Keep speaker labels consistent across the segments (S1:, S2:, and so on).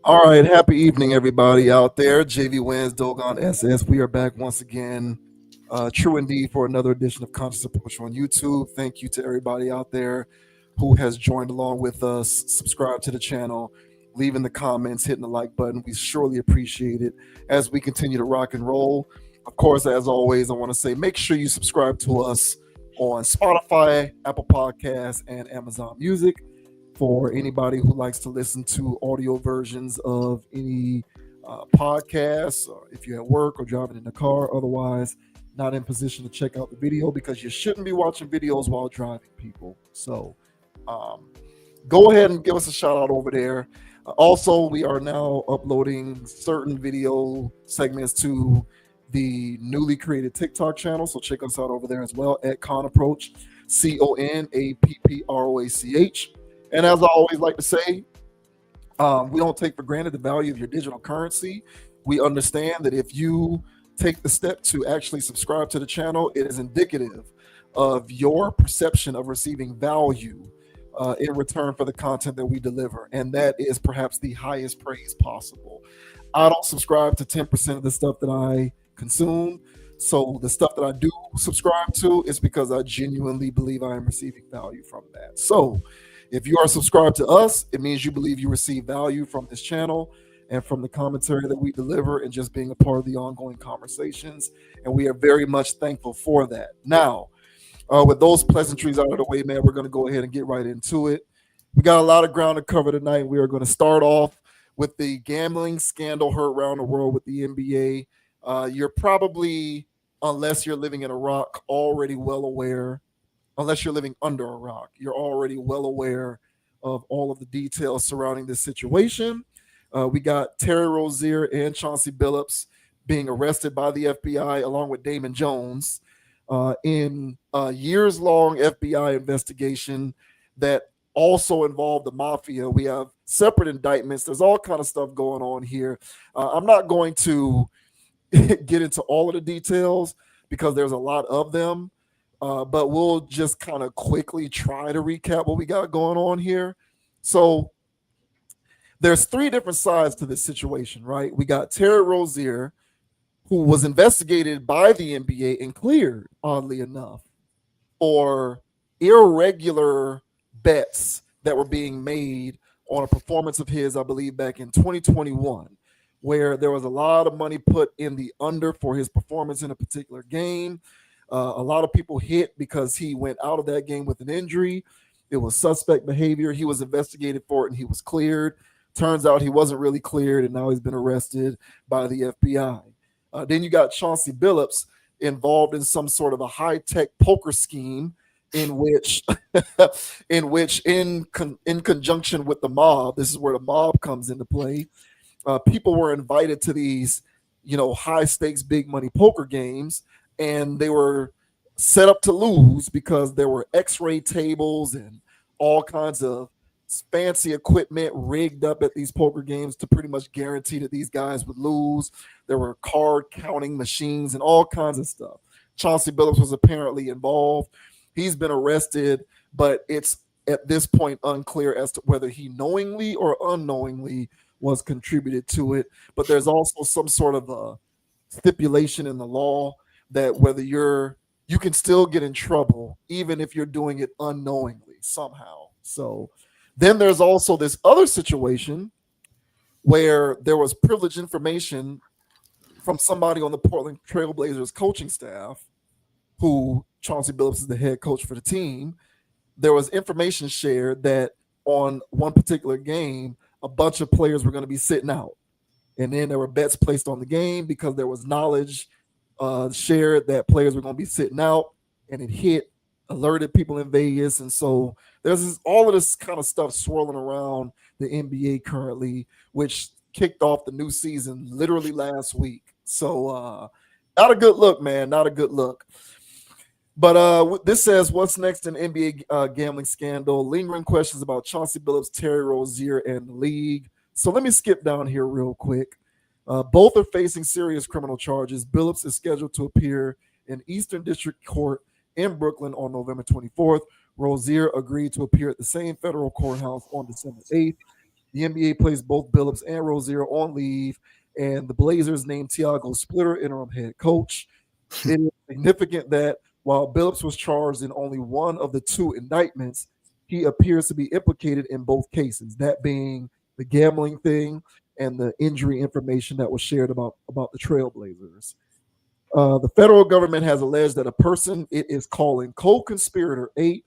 S1: All right, happy evening, everybody out there. JV Wins, Dogon SS. We are back once again, true indeed, for another edition of Conscious Approach on YouTube. Thank you to everybody out there who has joined along with us. Subscribe to the channel, leaving the comments, hitting the like button. We surely appreciate it as we continue to rock and roll. Of course, as always, I want to say make sure you subscribe to us on Spotify, Apple Podcasts, and Amazon Music for anybody who likes to listen to audio versions of any podcasts, or if you're at work or driving in the car. Otherwise, not in position to check out the video because you shouldn't be watching videos while driving, people. So um, go ahead and give us a shout out over there. Also, we are now uploading certain video segments to the newly created TikTok channel. So check us out over there as well at Con Approach, CONAPPROACH. And as I always like to say, we don't take for granted the value of your digital currency. We understand that if you take the step to actually subscribe to the channel, it is indicative of your perception of receiving value in return for the content that we deliver. And that is perhaps the highest praise possible. I don't subscribe to 10% of the stuff that I consume. So the stuff that I do subscribe to is because I genuinely believe I am receiving value from that. So if you are subscribed to us, it means you believe you receive value from this channel and from the commentary that we deliver and just being a part of the ongoing conversations. And we are very much thankful for that. Now, with those pleasantries out of the way, man, we're going to go ahead and get right into it. We got a lot of ground to cover tonight. We are going to start off with the gambling scandal heard around the world with the NBA. You're probably, unless you're living in Iraq, already well aware. Unless you're living under a rock, you're already well aware of all of the details surrounding this situation. We got Terry Rozier and Chauncey Billups being arrested by the FBI along with Damon Jones in a years-long FBI investigation that also involved the Mafia. We have separate indictments. There's all kind of stuff going on here. I'm not going to get into all of the details because there's a lot of them. But we'll just kind of quickly try to recap what we got going on here. So there's three different sides to this situation, right? We got Terry Rozier, who was investigated by the NBA and cleared, oddly enough, for irregular bets that were being made on a performance of his, I believe, back in 2021, where there was a lot of money put in the under for his performance in a particular game. A lot of people hit because he went out of that game with an injury. It was suspect behavior. He was investigated for it and he was cleared. Turns out he wasn't really cleared, and now he's been arrested by the FBI. Then you got Chauncey Billups involved in some sort of a high-tech poker scheme in which, in conjunction with the mob, this is where the mob comes into play. People were invited to these, high-stakes, big money poker games, and they were set up to lose because there were x-ray tables and all kinds of fancy equipment rigged up at these poker games to pretty much guarantee that these guys would lose. There were card counting machines and all kinds of stuff. Chauncey Billups was apparently involved. He's been arrested, but it's at this point unclear as to whether he knowingly or unknowingly was contributed to it. But there's also some sort of a stipulation in the law that whether you can still get in trouble even if you're doing it unknowingly somehow. So then there's also this other situation where there was privileged information from somebody on the Portland Trailblazers coaching staff, who Chauncey Billups is the head coach for the team. There was information shared that on one particular game, a bunch of players were going to be sitting out. And then there were bets placed on the game because there was knowledge shared that players were going to be sitting out, and it hit, alerted people in Vegas. And so there's all of this kind of stuff swirling around the NBA currently, which kicked off the new season literally last week. So not a good look, man. Not a good look. But this says, what's next in NBA gambling scandal? Lingering questions about Chauncey Billups, Terry Rozier, and the league. So let me skip down here real quick. Both are facing serious criminal charges. Billups is scheduled to appear in Eastern District Court in Brooklyn on November 24th. Rozier agreed to appear at the same federal courthouse on December 8th. The NBA placed both Billups and Rozier on leave, and the Blazers named Tiago Splitter interim head coach. It is significant that while Billups was charged in only one of the two indictments, he appears to be implicated in both cases, that being the gambling thing and the injury information that was shared about the Trailblazers. The federal government has alleged that a person it is calling co-conspirator 8,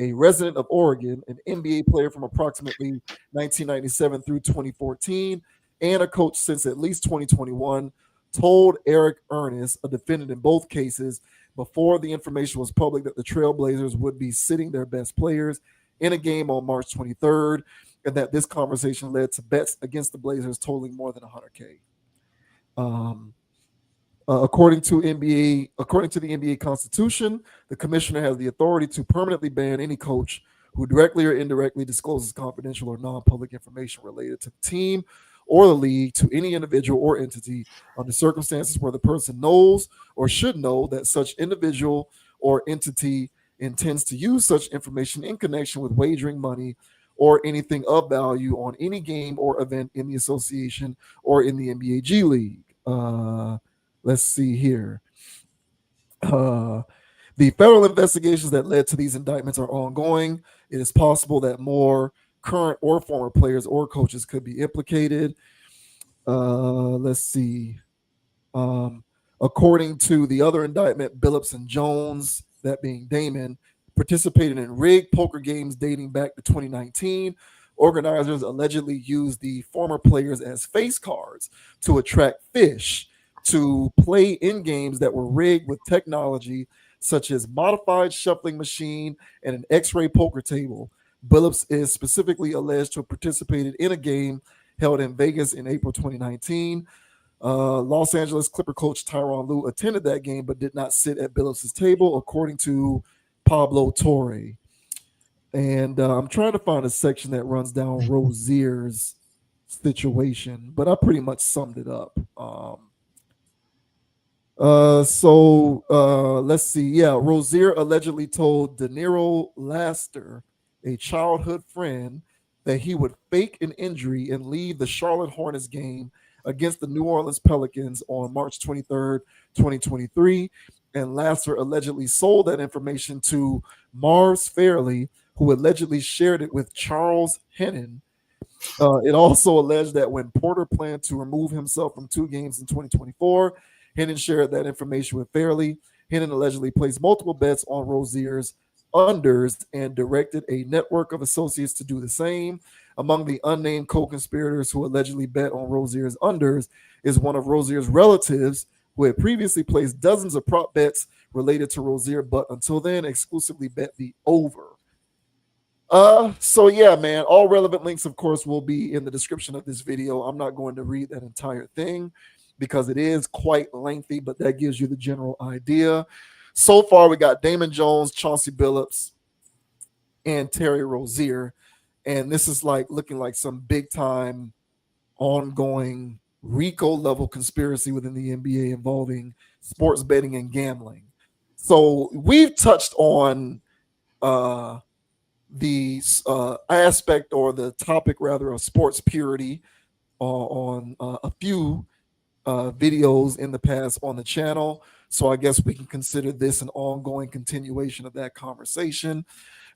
S1: a resident of Oregon, an NBA player from approximately 1997 through 2014, and a coach since at least 2021, told Eric Ernest, a defendant in both cases, before the information was public that the Trailblazers would be sitting their best players in a game on March 23rd, and that this conversation led to bets against the Blazers totaling more than 100K. According to the NBA Constitution, the commissioner has the authority to permanently ban any coach who directly or indirectly discloses confidential or non-public information related to the team or the league to any individual or entity under circumstances where the person knows or should know that such individual or entity intends to use such information in connection with wagering money or anything of value on any game or event in the association or in the NBA G League. Let's see here. The federal investigations that led to these indictments are ongoing. It is possible that more current or former players or coaches could be implicated. Let's see. According to the other indictment, Billups and Jones, that being Damon, participated in rigged poker games dating back to 2019. Organizers allegedly used the former players as face cards to attract fish to play in games that were rigged with technology such as modified shuffling machine and an X-ray poker table. Billups is specifically alleged to have participated in a game held in Vegas in April 2019. Los Angeles Clipper coach Tyronn Lue attended that game but did not sit at Billups' table, according to Pablo Torre. And I'm trying to find a section that runs down Rozier's situation, but I pretty much summed it up. Let's see. Yeah, Rozier allegedly told De Niro Laster, a childhood friend, that he would fake an injury and leave the Charlotte Hornets game against the New Orleans Pelicans on March 23rd, 2023. And Laster allegedly sold that information to Mars Fairley, who allegedly shared it with Charles Hennon. It also alleged that when Porter planned to remove himself from 2 games in 2024, Hennon shared that information with Fairley. Hennon allegedly placed multiple bets on Rozier's unders and directed a network of associates to do the same. Among the unnamed co-conspirators who allegedly bet on Rozier's unders is one of Rozier's relatives, who had previously placed dozens of prop bets related to Rozier, but until then exclusively bet the over. So yeah, man, all relevant links, of course, will be in the description of this video. I'm not going to read that entire thing because it is quite lengthy, but that gives you the general idea. So far, we got Damon Jones, Chauncey Billups, and Terry Rozier. And this is like looking like some big time ongoing RICO level conspiracy within the NBA involving sports betting and gambling. So we've touched on the aspect or the topic rather of sports purity on a few videos in the past on the channel. So I guess we can consider this an ongoing continuation of that conversation.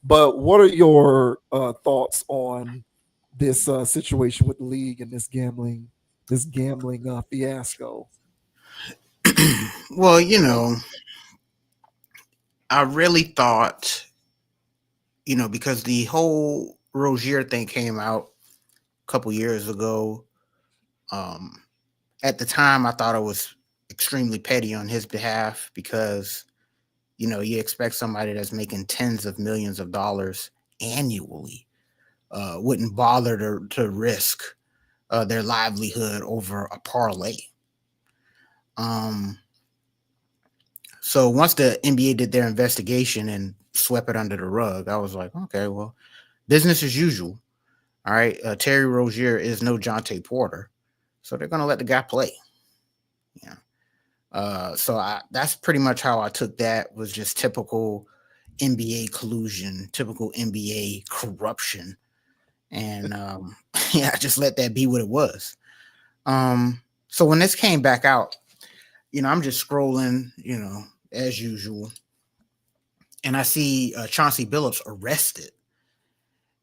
S1: But what are your thoughts on this situation with the league and this gambling fiasco?
S2: Well, I really thought, because the whole Rozier thing came out a couple years ago. At the time, I thought it was extremely petty on his behalf because, you expect somebody that's making tens of millions of dollars annually wouldn't bother to risk their livelihood over a parlay. So once the NBA did their investigation and swept it under the rug, I was like, okay, well, business as usual. All right. Terry Rozier is no Jonte Porter. So they're going to let the guy play. Yeah. That's pretty much how I took that, was just typical NBA collusion, typical NBA corruption. And yeah, I just let that be what it was. So when this came back out, I'm just scrolling, as usual, and I see Chauncey Billups arrested,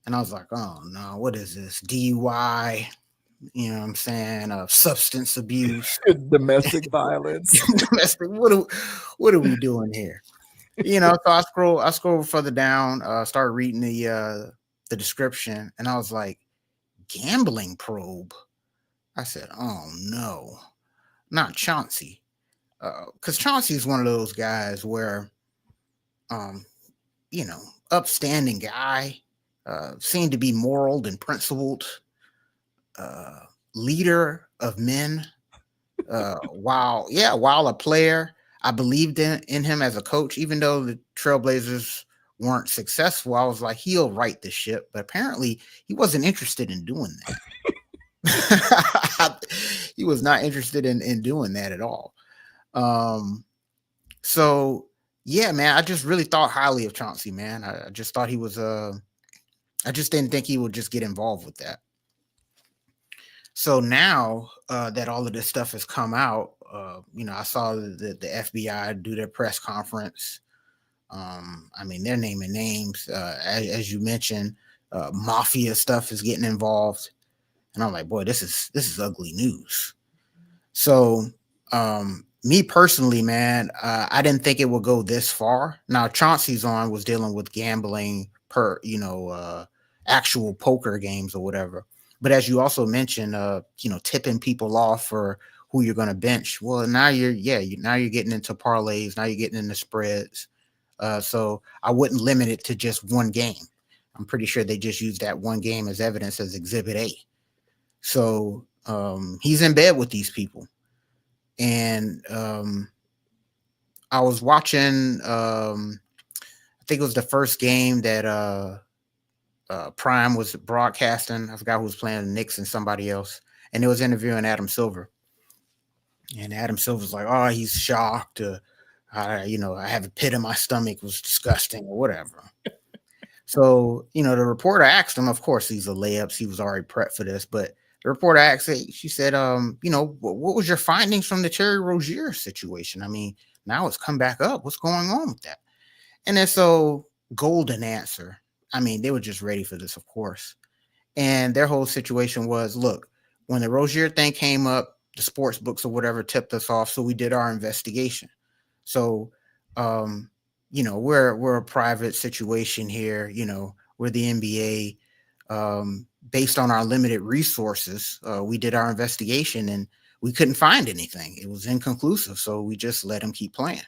S2: and I was like, oh no, what is this? DUI? You know what I'm saying? Substance abuse,
S1: Domestic violence.
S2: domestic. What are we doing here? So I scroll further down, start reading the description, and I was like, gambling probe. I said, oh no, not Chauncey. Because Chauncey is one of those guys where, um, upstanding guy, seemed to be moral and principled, leader of men. While a player, I believed in him as a coach, even though the Trailblazers weren't successful. I was like, he'll right the ship, but apparently he wasn't interested in doing that. He was not interested in doing that at all. So yeah, man, I just really thought highly of Chauncey, man. I just thought he was I just didn't think he would just get involved with that. So now that all of this stuff has come out, I saw the FBI do their press conference. I mean, they're naming names. As you mentioned, Mafia stuff is getting involved. And I'm like, boy, this is ugly news. So me personally, man, I didn't think it would go this far. Now, Chauncey's was dealing with gambling per, actual poker games or whatever. But as you also mentioned, tipping people off for who you're going to bench. Well, now you're getting into parlays. Now you're getting into spreads. So I wouldn't limit it to just one game. I'm pretty sure they just used that one game as evidence as Exhibit A. So he's in bed with these people. And I was watching, I think it was the first game that Prime was broadcasting. I forgot who was playing, the Knicks and somebody else. And it was interviewing Adam Silver. And Adam Silver's like, oh, he's shocked. I have a pit in my stomach. It was disgusting or whatever. So, the reporter asked him, of course, these are layups. He was already prepped for this. But the reporter asked, she said, what was your findings from the Terry Rozier situation? I mean, now it's come back up. What's going on with that? And then so golden answer. I mean, they were just ready for this, of course. And their whole situation was, look, when the Rozier thing came up, the sports books or whatever tipped us off. So we did our investigation. So, we're a private situation here. We're the NBA. Based on our limited resources, we did our investigation and we couldn't find anything. It was inconclusive. So we just let him keep playing.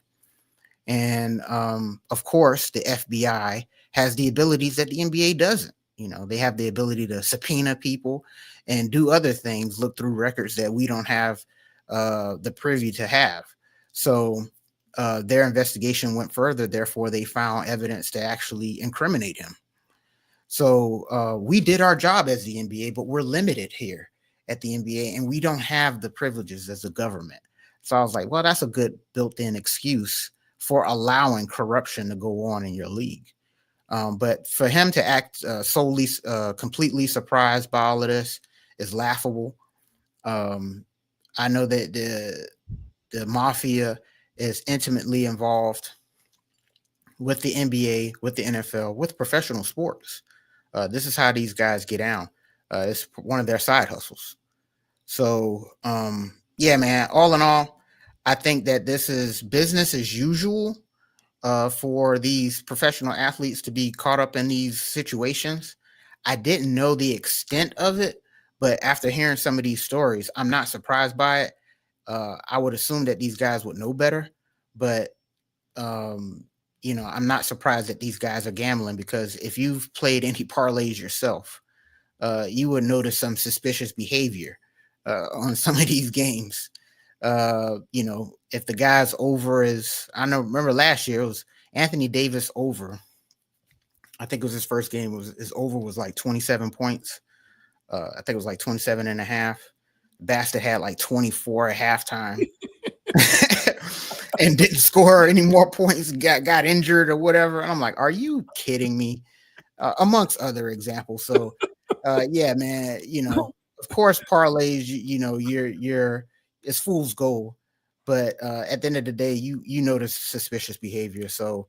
S2: And of course, the FBI has the abilities that the NBA doesn't. They have the ability to subpoena people and do other things, look through records that we don't have the privy to have. So their investigation went further. Therefore, they found evidence to actually incriminate him. So we did our job as the NBA, but we're limited here at the NBA, and we don't have the privileges as a government. So I was like, well, that's a good built-in excuse for allowing corruption to go on in your league. But for him to act completely surprised by all of this is laughable. I know that the Mafia is intimately involved with the NBA, with the NFL, with professional sports. This is how these guys get down. It's one of their side hustles. So, yeah, man, all in all, I think that this is business as usual for these professional athletes to be caught up in these situations. I didn't know the extent of it, but after hearing some of these stories, I'm not surprised by it. I would assume that these guys would know better, but I'm not surprised that these guys are gambling, because if you've played any parlays yourself, you would notice some suspicious behavior on some of these games. If the guy's over is, remember last year it was Anthony Davis over. I think it was his first game. His over was like 27 points. I think it was like 27 and a half. Bastard had like 24 at halftime and didn't score any more points, got injured or whatever. And I'm like, are you kidding me? Amongst other examples. So Yeah, man. Of course, parlays. You're it's fool's gold, but at the end of the day, you notice suspicious behavior. So,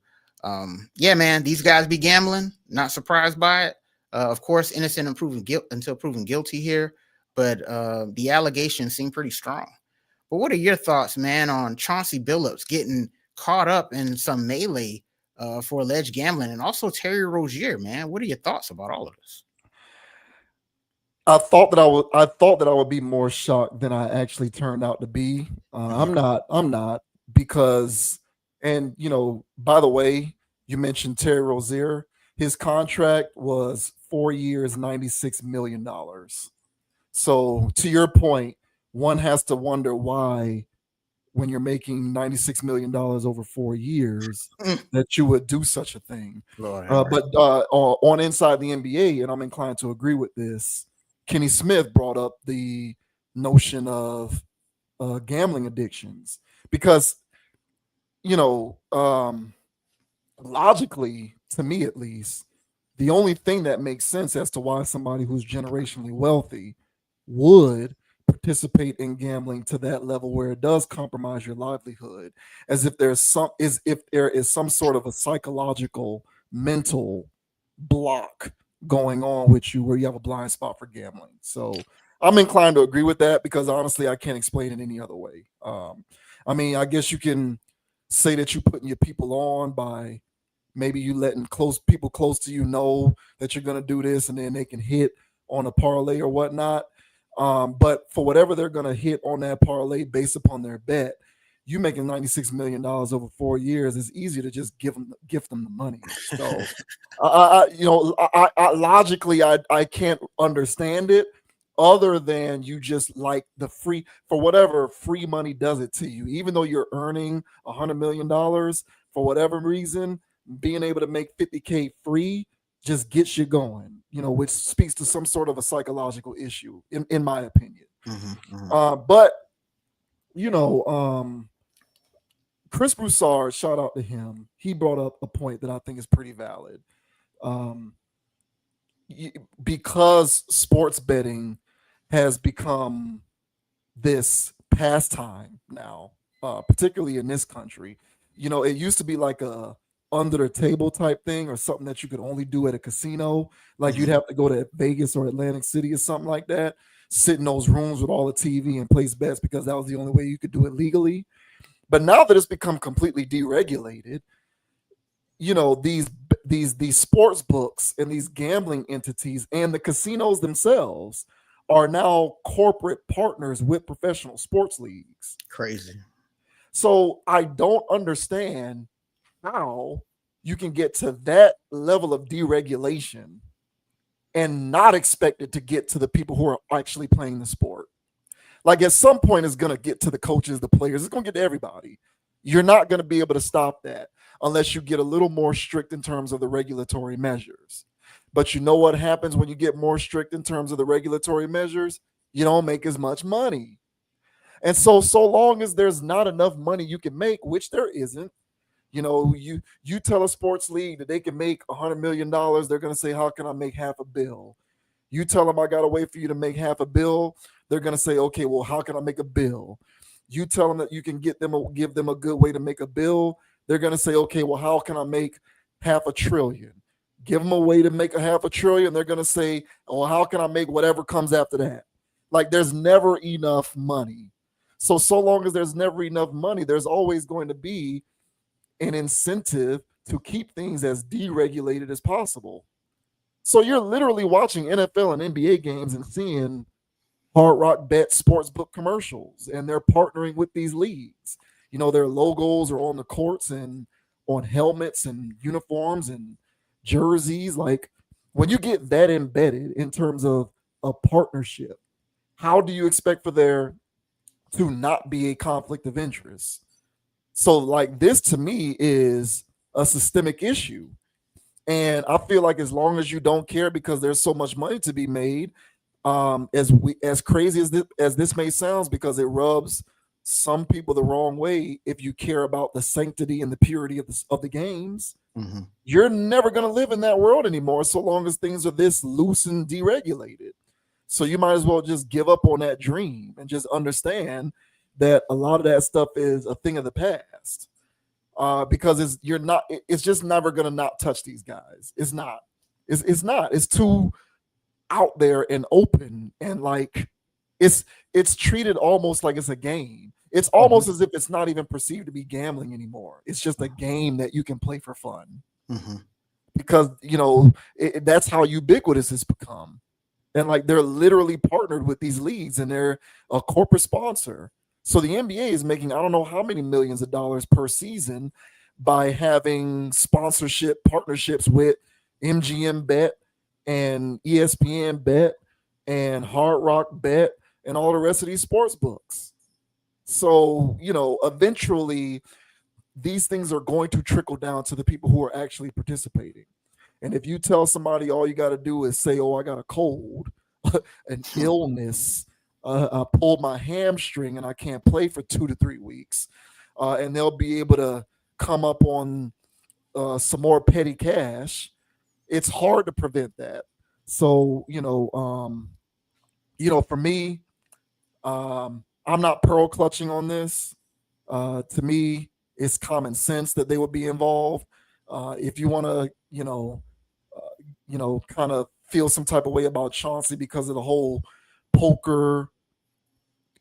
S2: yeah, man, these guys be gambling. Not surprised by it. Of course, innocent and proven guilt until proven guilty here, but the allegations seem pretty strong. But what are your thoughts, man, on Chauncey Billups getting caught up in some melee for alleged gambling, and also Terry Rozier, man? What are your thoughts about all of this?
S1: I thought that I would be more shocked than I actually turned out to be.
S2: Mhm.
S1: I'm not because, and by the way, you mentioned Terry Rozier. His contract was 4 years, $96 million. So to your point, one has to wonder why, when you're making $96 million over 4 years, that you would do such a thing.
S2: Lord have mercy.
S1: But on Inside the NBA, and I'm inclined to agree with this, Kenny Smith brought up the notion of gambling addictions because, you know, um, logically, to me at least, the only thing that makes sense as to why somebody who's generationally wealthy would participate in gambling to that level where it does compromise your livelihood, as if there is some sort of a psychological mental block going on with you where you have a blind spot for gambling. So I'm inclined to agree with that because honestly I can't explain it any other way. I mean, I guess you can say that you're putting your people on by maybe you letting close people close to you know that you're going to do this and then they can hit on a parlay or whatnot. But for whatever they're going to hit on that parlay based upon their bet, you making $96 million over 4 years, is easier to just gift them the money. So logically I can't understand it other than you just like the free, for whatever free money does it to you, even though you're earning $100 million for whatever reason, being able to make 50K free just gets you going, which speaks to some sort of a psychological issue, in my opinion.
S2: Mhm, mhm.
S1: But you know, Chris Broussard, shout out to him. He brought up a point that I think is pretty valid. Um, because sports betting has become this pastime now, particularly in this country. It used to be like a under the table type thing or something that you could only do at a casino. Like you'd
S2: Mhm.
S1: have to go to Vegas or Atlantic City or something like that, sit in those rooms with all the TV and place bets because that was the only way you could do it legally. But now that it's become completely deregulated, these sports books and these gambling entities and the casinos themselves are now corporate partners with professional sports leagues.
S2: Crazy.
S1: So I don't understand how you can get to that level of deregulation and not expect it to get to the people who are actually playing the sport. Like at some point, it's going to get to the coaches, the players. It's going to get to everybody. You're not going to be able to stop that unless you get a little more strict in terms of the regulatory measures. But you know what happens when you get more strict in terms of the regulatory measures? You don't make as much money. And so long as there's not enough money you can make, which there isn't, you tell a sports league that they can make $100 million, they're going to say, "How can I make half a bill?" You tell them, "I got to wait for you to make half a bill," they're going to say, "Okay, well, how can I make a bill?" You tell them that you can give them a good way to make a bill, they're going to say, "Okay, well, how can I make half a trillion?" Give them a way to make a half a trillion, they're going to say, "Well, how can I make whatever comes after that?" Like there's never enough money. So long as there's never enough money, there's always going to be an incentive to keep things as deregulated as possible. So you're literally watching NFL and NBA games and seeing Hard Rock Bet sportsbook commercials, and they're partnering with these leagues. Their logos are on the courts and on helmets and uniforms and jerseys. Like when you get that embedded in terms of a partnership, how do you expect for there to not be a conflict of interest? So, like, this to me is a systemic issue. And I feel like as long as you don't care because there's so much money to be made, as crazy as this may sound, because it rubs some people the wrong way if you care about the sanctity and the purity of the games.
S2: Mm-hmm.
S1: You're never going to live in that world anymore so long as things are this loose and deregulated. So you might as well just give up on that dream and just understand that a lot of that stuff is a thing of the past. Because it's just never going to not touch these guys. It's not. It's not. It's too out there and open, and like it's treated almost like it's a game. It's
S2: Mm-hmm.
S1: almost as if it's not even perceived to be gambling anymore. It's just a game that you can play for fun
S2: Mm-hmm.
S1: because that's how ubiquitous it's become. And like they're literally partnered with these leagues, and they're a corporate sponsor. So the NBA is making I don't know how many millions of dollars per season by having sponsorship partnerships with MGM Bet and ESPN Bet and Hard Rock Bet and all the rest of these sports books. So, eventually these things are going to trickle down to the people who are actually participating. And if you tell somebody all you got to do is say, "Oh, I got a cold, an illness, I pulled my hamstring and I can't play for 2 to 3 weeks," and they'll be able to come up on some more petty cash, it's hard to prevent that. So, for me, I'm not pearl clutching on this. To me, it's common sense that they would be involved. If you want to, kind of feel some type of way about Chauncey because of the whole poker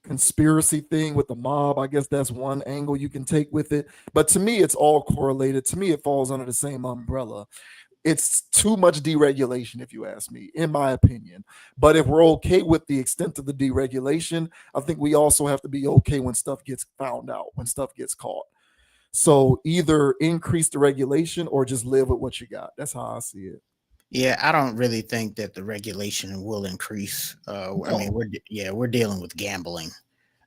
S1: conspiracy thing with the mob, I guess that's one angle you can take with it. But to me, it's all correlated. To me, it falls under the same umbrella. It's too much deregulation, if you ask me, in my opinion. But if we're okay with the extent of the deregulation, I think we also have to be okay when stuff gets found out, when stuff gets caught. So either increase the regulation or just live with what you got. That's how I see it.
S2: Yeah, I don't really think that the regulation will increase. I mean,
S1: No.
S2: we're dealing with gambling.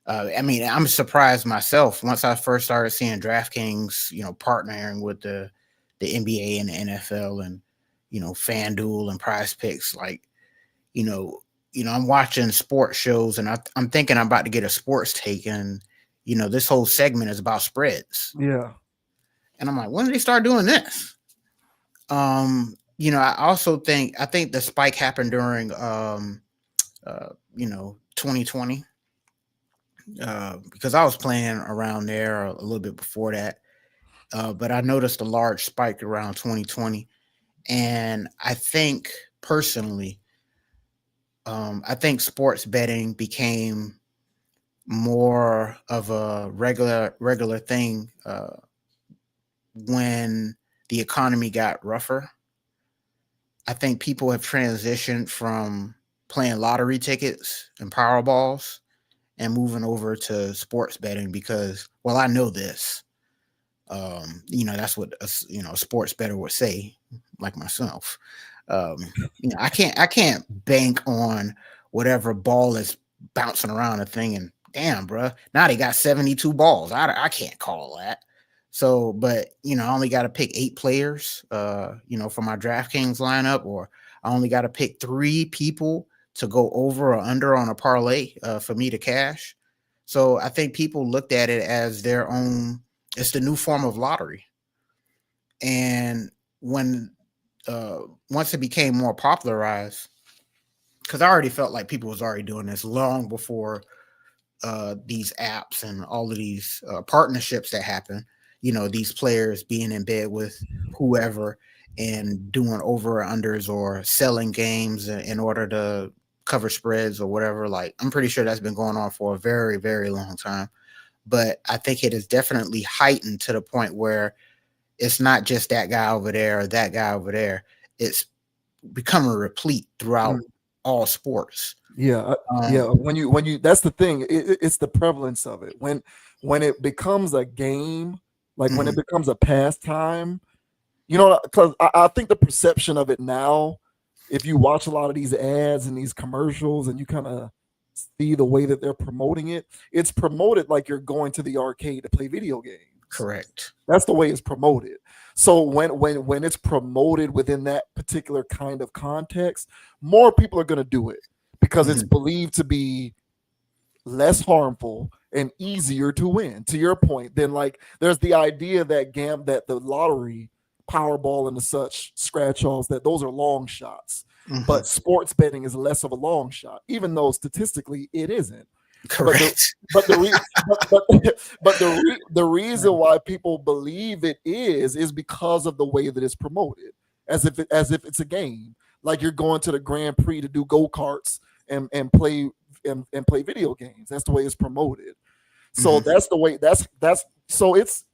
S2: I mean, I'm surprised myself once I first started seeing DraftKings, partnering with the NBA and the NFL and FanDuel and Prize Picks. Like, I'm watching sports shows and I'm thinking I'm about to get a sports take, and this whole segment is about spreads,
S1: Yeah.
S2: and I'm like, when did they start doing this? I think the spike happened during 2020, because I was playing around there a little bit before that. But I noticed a large spike around 2020. And I think personally, I think sports betting became more of a regular thing when the economy got rougher. I think people have transitioned from playing lottery tickets and Powerballs and moving over to sports betting because, well, I know this. That's what a sports bettor would say, like myself. Um, I can't bank on whatever ball is bouncing around a thing and damn, bro, now they got 72 balls. I can't call that. So, but I only got to pick 8 players, for my DraftKings lineup, or I only got to pick 3 people to go over or under on a parlay for me to cash. So I think people looked at it as their own. It's the new form of lottery. And when once it became more popularized, because I already felt like people was already doing this long before these apps and all of these partnerships that happen. These players being in bed with whoever and doing over or unders or selling games in order to cover spreads or whatever. Like, I'm pretty sure that's been going on for a very, very long time. But I think it is definitely heightened to the point where it's not just that guy over there or that guy over there. It's becoming replete throughout all sports.
S1: Yeah, yeah. When you that's the thing. It's the prevalence of it. When it becomes a game, like when it
S2: Mhm.
S1: becomes a pastime, because I think the perception of it now, if you watch a lot of these ads and these commercials, and you kind of see the way that they're promoting it, it's promoted like you're going to the arcade to play video games.
S2: Correct.
S1: That's the way it's promoted. So when it's promoted within that particular kind of context, more people are going to do it because it's
S2: Mhm.
S1: believed to be less harmful and easier to win. To your point, then like there's the idea that that the lottery Powerball and the such scratch-offs, that those are long shots.
S2: Mhm.
S1: But sports betting is less of a long shot, even though statistically it isn't. But the
S2: Correct.
S1: but the re, the reason why people believe it is because of the way that it's promoted, as if it's a game, like you're going to the Grand Prix to do go karts and play and play video games. That's the way it's promoted. So
S2: Mhm.
S1: that's the way. That's so it's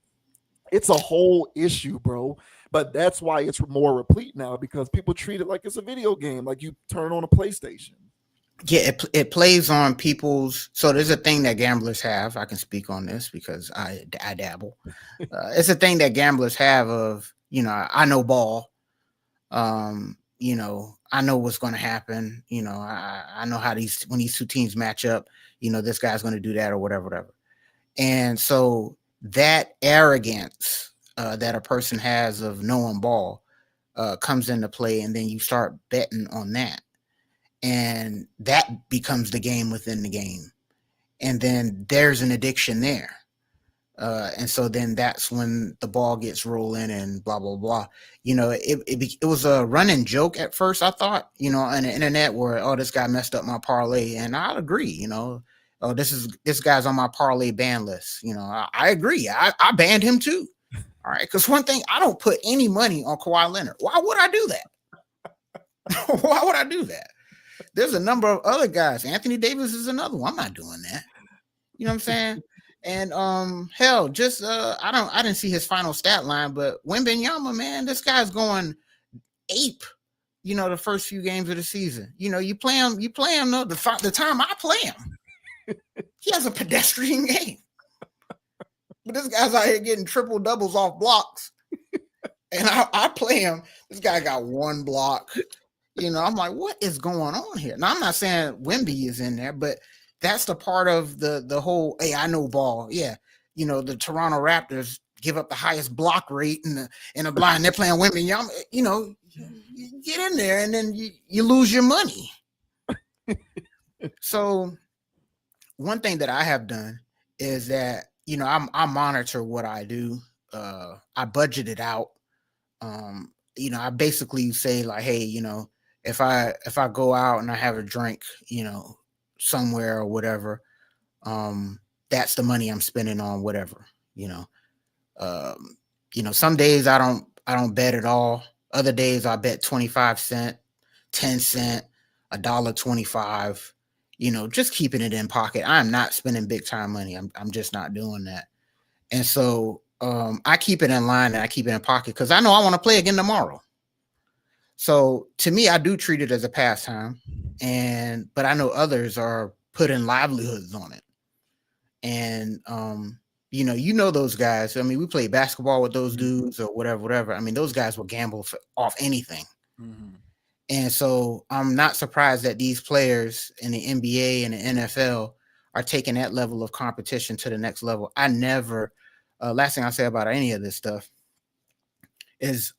S1: a whole issue, bro. But that's why it's more replete now, because people treat it like it's a video game, like you turn on a PlayStation.
S2: Yeah, it plays on people's. So there's a thing that gamblers have. I can speak on this because I dabble. It's a thing that gamblers have of, I know ball. I know what's going to happen. I know how when these two teams match up, this guy's going to do that or whatever. And so that arrogance that a person has of knowing ball comes into play, and then you start betting on that. And that becomes the game within the game. And then there's an addiction there. And so then that's when the ball gets rolling and blah, blah, blah. It was a running joke at first, I thought, on the internet where, oh, this guy messed up my parlay. And I'll agree, oh, this guy's on my parlay ban list. I agree. I banned him too. All right. Because one thing, I don't put any money on Kawhi Leonard. Why would I do that? Why would I do that? There's a number of other guys. Anthony Davis is another one. I'm not doing that. You know what I'm saying? And hell, just I didn't see his final stat line, but Wembanyama, man, this guy's going ape. The first few games of the season. You play him. No, the time I play him, he has a pedestrian game. But this guy's out here getting triple doubles off blocks, and I play him. This guy got one block. I'm like, what is going on here? Now, I'm not saying Wemby is in there, but that's the part of the whole, hey, I know ball. Yeah. The Toronto Raptors give up the highest block rate in the blind. They're playing Wemby. You get in there and then you lose your money. So one thing that I have done is that, I monitor what I do. I budget it out. I basically say like, hey, if I go out and I have a drink, somewhere or whatever, that's the money I'm spending on whatever, some days I don't bet at all. Other days I bet 25 cents, 10 cents, $1.25, just keeping it in pocket. I'm not spending big time money. I'm just not doing that. And so I keep it in line and I keep it in pocket because I know I want to play again tomorrow. So to me, I do treat it as a pastime, but I know others are putting livelihoods on it. And those guys. I mean, we play basketball with those dudes or whatever. I mean, those guys will gamble off anything. Mm-hmm. And so I'm not surprised that these players in the NBA and the NFL are taking that level of competition to the next level. I never. Last thing I'll say about any of this stuff is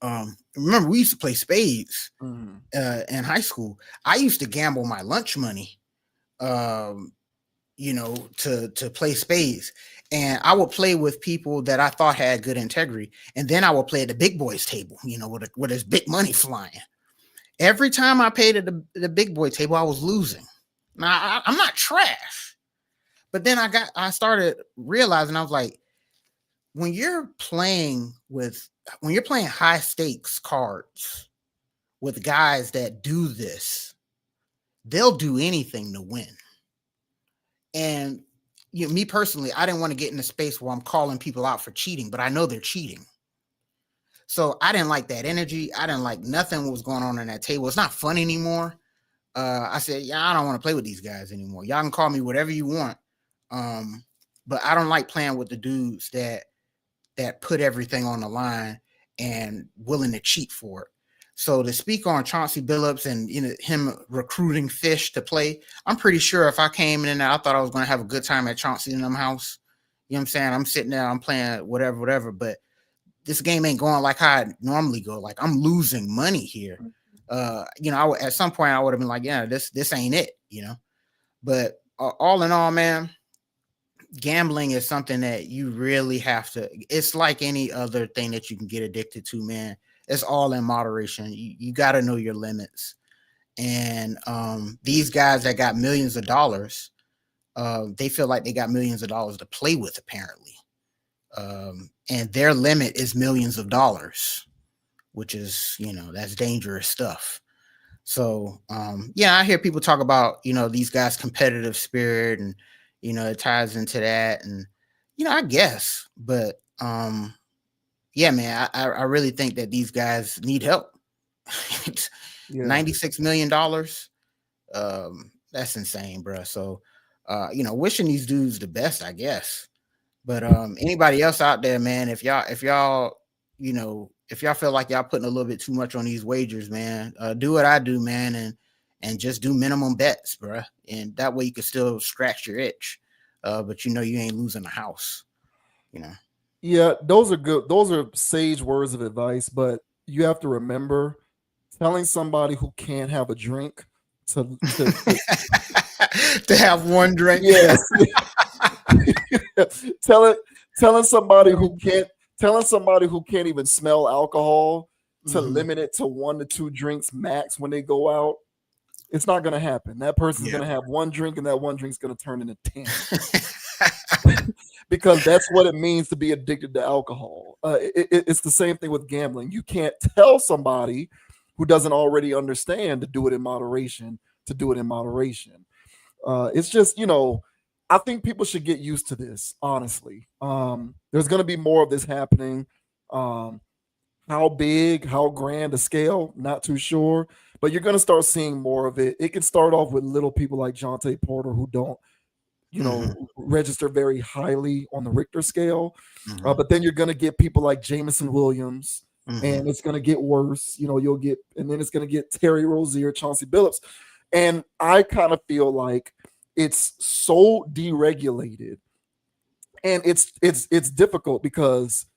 S2: remember we used to play spades in high school. I used to gamble my lunch money to play spades, and I would play with people that I thought had good integrity, and then I would play at the big boys table, where there's big money flying. Every time I paid at the big boy table, I was losing. Now I'm not trash, but then I started realizing, I was like, when you're playing high stakes cards with guys that do this, they'll do anything to win. And me personally, I didn't want to get in a space where I'm calling people out for cheating, but I know they're cheating. So I didn't like that energy. I didn't like nothing was going on that table. It's not fun anymore. I said, yeah, I don't want to play with these guys anymore. Y'all can call me whatever you want. But I don't like playing with the dudes that put everything on the line and willing to cheat for it. So to speak on Chauncey Billups and him recruiting fish to play, I'm pretty sure if I came in and I thought I was going to have a good time at Chauncey and them house, you know what I'm saying? I'm sitting there, I'm playing whatever, but this game ain't going like how I normally go. Like I'm losing money here. At some point I would have been like, yeah, this ain't it, But all in all, man, gambling is something that you really have to. It's like any other thing that you can get addicted to, man. It's all in moderation. You got to know your limits. And these guys that got millions of dollars, they feel like they got millions of dollars to play with, apparently. And their limit is millions of dollars, which is, that's dangerous stuff. So, yeah, I hear people talk about, these guys' competitive spirit, and, it ties into that. And, I guess, but, yeah, man, I really think that these guys need help.
S1: Yeah.
S2: $96 million. That's insane, bro. So, wishing these dudes the best, I guess. But anybody else out there, man, if y'all, if y'all feel like y'all putting a little bit too much on these wagers, man, do what I do, man, and just do minimum bets, bro. And that way you can still scratch your itch, but you ain't losing a house,
S1: Yeah, those are good. Those are sage words of advice, but you have to remember telling somebody who can't have a drink to
S2: to have one drink.
S1: yes. telling telling somebody who can't telling somebody who can't even smell alcohol to limit it to 1 to 2 drinks max when they go out. It's not going to happen. That person's going to have one drink, and that one drink's going to turn into 10. Because that's what it means to be addicted to alcohol. It's the same thing with gambling. You can't tell somebody who doesn't already understand to do it in moderation, to do it in moderation. It's just, I think people should get used to this, honestly. There's going to be more of this happening. How big, how grand a scale, not too sure. But you're going to start seeing more of it. It can start off with little people like Jonte Porter who don't, register very highly on the Richter scale. But then you're going to get people like Jameson Williams, and it's going to get worse. And then it's going to get Terry Rozier, Chauncey Billups. And I kind of feel like it's so deregulated, and it's difficult because,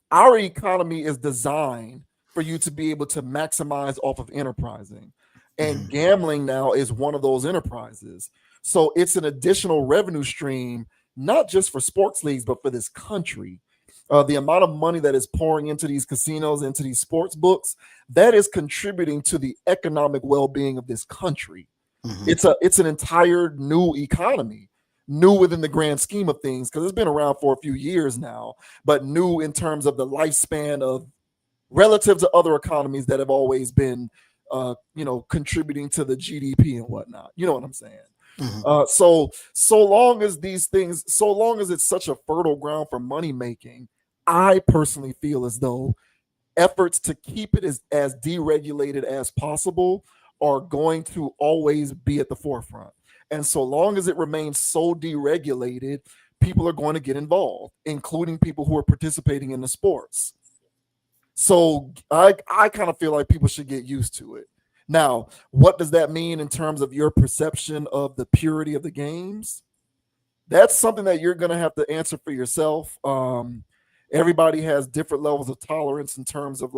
S1: our economy is designed for you to be able to maximize off of enterprising. And gambling now is one of those enterprises. So it's an additional revenue stream, not just for sports leagues, but for this country. The amount of money that is pouring into these casinos, into these sports books, that is contributing to the economic well-being of this country. It's an entire new economy, new within the grand scheme of things, because it's been around for a few years now, but new in terms of the lifespan of relative to other economies that have always been contributing to the GDP and whatnot. You know what I'm saying? So long as these things, so long as it's such a fertile ground for money making, I personally feel as though efforts to keep it as deregulated as possible are going to always be at the forefront. And so long as it remains so deregulated, people are going to get involved, including people who are participating in the sports. So I kind of feel like people should get used to it. Now, what does that mean in terms of your perception of the purity of the games? That's something that you're going to have to answer for yourself. Everybody has different levels of tolerance in terms of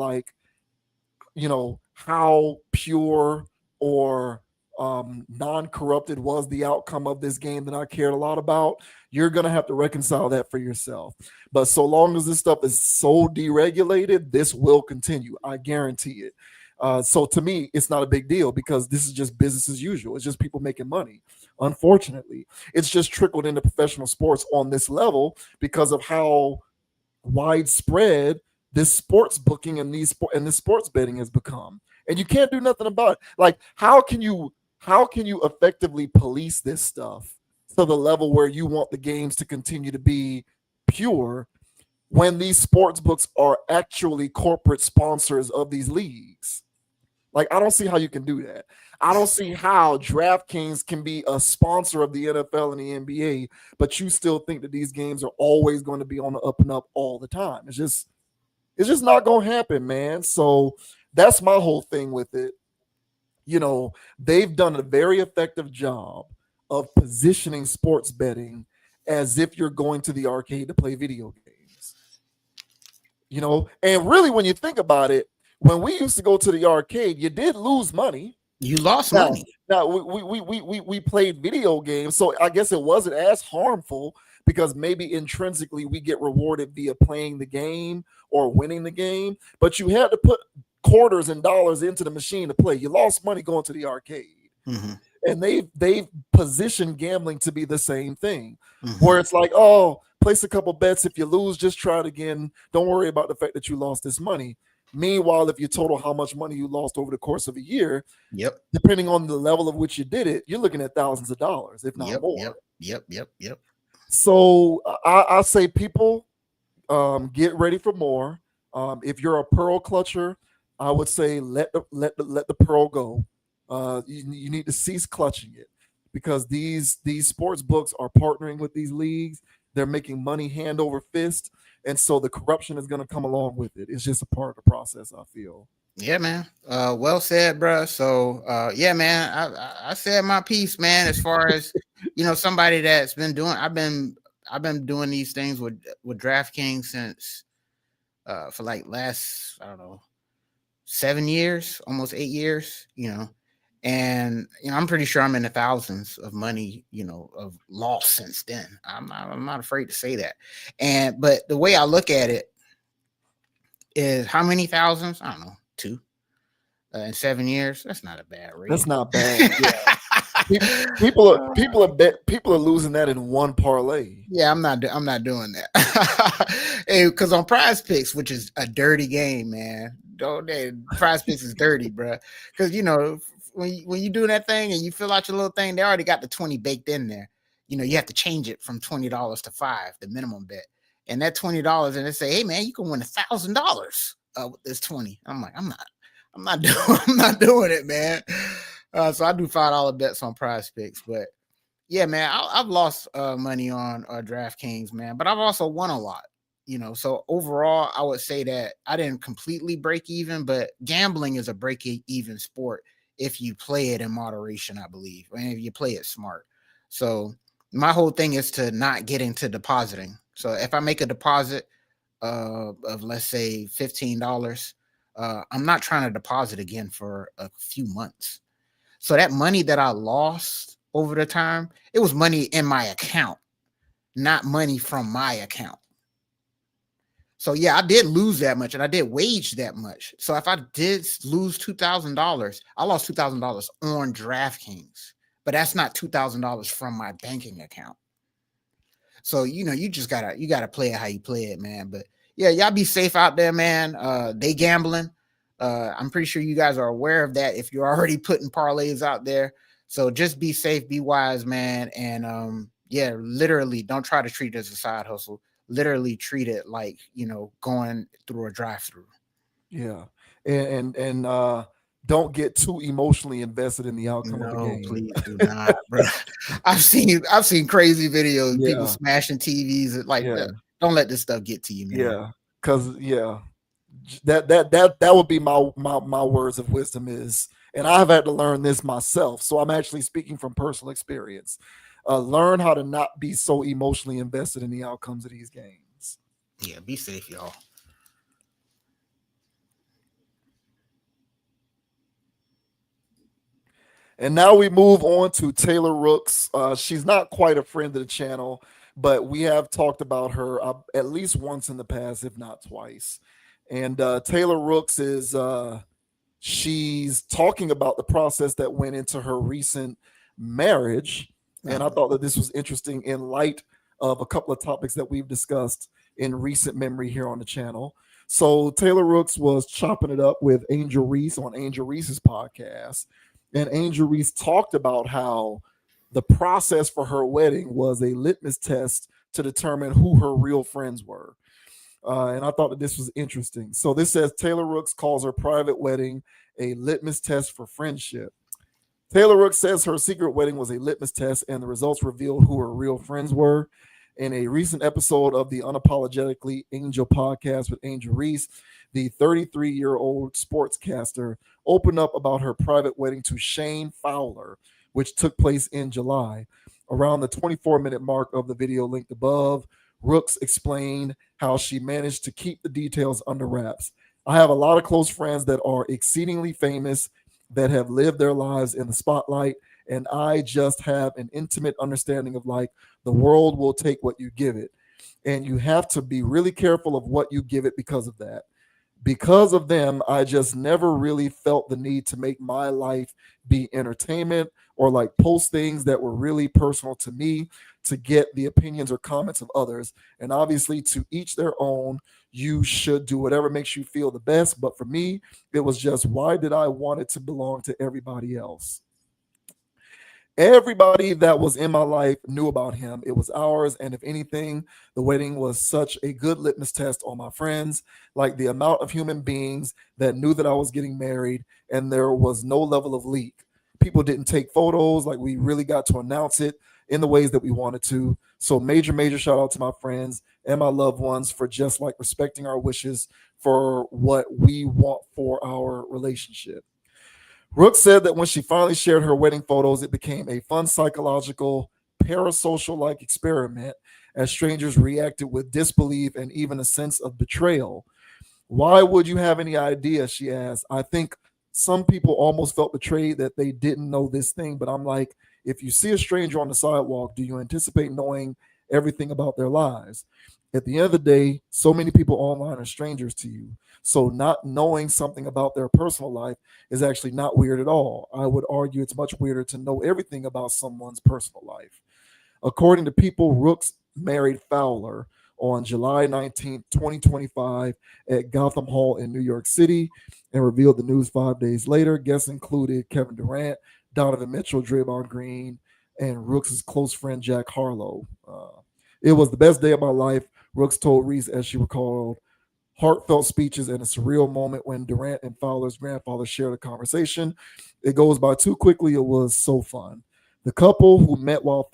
S1: how pure or non-corrupted was the outcome of this game that I cared a lot about. You're going to have to reconcile that for yourself. But so long as this stuff is so deregulated, this will continue. I guarantee it. So to me, it's not a big deal because this is just business as usual. It's just people making money. Unfortunately, it's just trickled into professional sports on this level because of how widespread this sports booking and this sports betting has become. And you can't do nothing about it. Like, how can you effectively police this stuff to the level where you want the games to continue to be pure when these sports books are actually corporate sponsors of these leagues? Like, I don't see how you can do that. I don't see how DraftKings can be a sponsor of the NFL and the NBA, but you still think that these games are always going to be on the up and up all the time. It's just not going to happen, man. So that's my whole thing with it. They've done a very effective job of positioning sports betting as if you're going to the arcade to play video games. And really, when you think about it, when we used to go to the arcade, you did lose money.
S2: You lost money.
S1: Now we played video games, so I guess it wasn't as harmful because maybe intrinsically we get rewarded via playing the game or winning the game, but you had to put quarters and dollars into the machine to play. You lost money going to the arcade.
S2: Mm-hmm.
S1: And they've positioned gambling to be the same thing,
S2: Mm-hmm.
S1: where it's like, oh, place a couple bets. If you lose, just try it again. Don't worry about the fact that you lost this money. Meanwhile, if you total how much money you lost over the course of a year,
S2: Yep.
S1: depending on the level of which you did it, you're looking at thousands of dollars, if not
S2: Yep.
S1: more.
S2: Yep.
S1: So I say people get ready for more. If you're a pearl clutcher, I would say let the pearl go. You need to cease clutching it because these sports books are partnering with these leagues. They're making money hand over fist, and so the corruption is going to come along with it. It's just a part of the process, I feel.
S2: Yeah, man. Well said, bro. So, yeah, man. I said my piece, man. As far as somebody that's been doing, I've been doing these things with DraftKings since for like last, I don't know, 7 years, almost 8 years. And I'm pretty sure I'm in the thousands of money, of loss since then. I'm not afraid to say that. But the way I look at it is how many thousands? I don't know, 2 in 7 years. That's not a bad rate.
S1: That's not bad. Yeah. People are losing that in one parlay.
S2: Yeah, I'm not doing that. Because on Prize Picks, which is a dirty game, man. Prize Picks is dirty, bro. Because when you do that thing and you fill out your little thing, they already got the 20 baked in there. You have to change it from $20 to $5, the minimum bet. And that $20, and they say, hey man, you can win $1,000 with this 20. I'm like, I'm not doing it, man. So I do $5 bets on Prize Picks, but yeah, man, I've lost money on DraftKings, man, but I've also won a lot. So overall, I would say that I didn't completely break even, but gambling is a break even sport if you play it in moderation, I believe, and if you play it smart. So my whole thing is to not get into depositing. So if I make a deposit of let's say $15, I'm not trying to deposit again for a few months. So that money that I lost over the time, it was money in my account, not money from my account. So yeah, I did lose that much and I did wage that much. So if I did lose $2,000, I lost $2,000 on DraftKings, but that's not $2,000 from my banking account. So, you just gotta play it how you play it, man. But yeah, y'all be safe out there, man. They gambling. I'm pretty sure you guys are aware of that if you're already putting parlays out there. So just be safe, be wise, man. And yeah, literally don't try to treat it as a side hustle. Literally treat it like, going through a drive-through.
S1: Yeah. And don't get too emotionally invested in the outcome of the game.
S2: Please do not, bro. I've seen crazy videos, people smashing TVs like that. Don't let this stuff get to you, man.
S1: Yeah. Cause that would be my words of wisdom is, and I've had to learn this myself. So I'm actually speaking from personal experience. Learn how to not be so emotionally invested in the outcomes of these games.
S2: Yeah, be safe, y'all.
S1: And now we move on to Taylor Rooks. She's not quite a friend of the channel, but we have talked about her at least once in the past, if not twice. And Taylor Rooks is she's talking about the process that went into her recent marriage. And I thought that this was interesting in light of a couple of topics that we've discussed in recent memory here on the channel. So Taylor Rooks was chopping it up with Angel Reese on Angel Reese's podcast. And Angel Reese talked about how the process for her wedding was a litmus test to determine who her real friends were. And I thought that this was interesting. So this says Taylor Rooks calls her private wedding a litmus test for friendship. Taylor Rooks says her secret wedding was a litmus test and the results revealed who her real friends were. In a recent episode of the Unapologetically Angel podcast with Angel Reese, the 33-year-old sportscaster opened up about her private wedding to Shane Fowler, which took place in July. Around the 24-minute mark of the video linked above, Rooks explained how she managed to keep the details under wraps. I have a lot of close friends that are exceedingly famous that have lived their lives in the spotlight. And I just have an intimate understanding of like the world will take what you give it. And you have to be really careful of what you give it because of that. Because of them, I just never really felt the need to make my life be entertainment or like post things that were really personal to me to get the opinions or comments of others. And obviously, to each their own, you should do whatever makes you feel the best. But for me, it was just why did I want it to belong to everybody else? Everybody that was in my life knew about him. It was ours. And if anything, the wedding was such a good litmus test on my friends. Like the amount of human beings that knew that I was getting married, and there was no level of leak. People didn't take photos. Like we really got to announce it in the ways that we wanted to. So, major shout out to my friends and my loved ones for just like respecting our wishes for what we want for our relationship. Rooks said that when she finally shared her wedding photos, it became a fun psychological, parasocial like experiment as strangers reacted with disbelief and even a sense of betrayal. Why would you have any idea? She asked. I think some people almost felt betrayed that they didn't know this thing, but I'm like, if you see a stranger on the sidewalk, do you anticipate knowing everything about their lives? At the end of the day, so many people online are strangers to you. So not knowing something about their personal life is actually not weird at all. I would argue it's much weirder to know everything about someone's personal life. According to People, Rooks married Fowler on July 19th, 2025, at Gotham Hall in New York City and revealed the news 5 days later. Guests included Kevin Durant, Donovan Mitchell, Draymond Green, and Rooks' close friend Jack Harlow. It was the best day of my life, Rooks told Reese as she recalled heartfelt speeches and a surreal moment when Durant and Fowler's grandfather shared a conversation. It goes by too quickly. It was so fun. The couple, who met while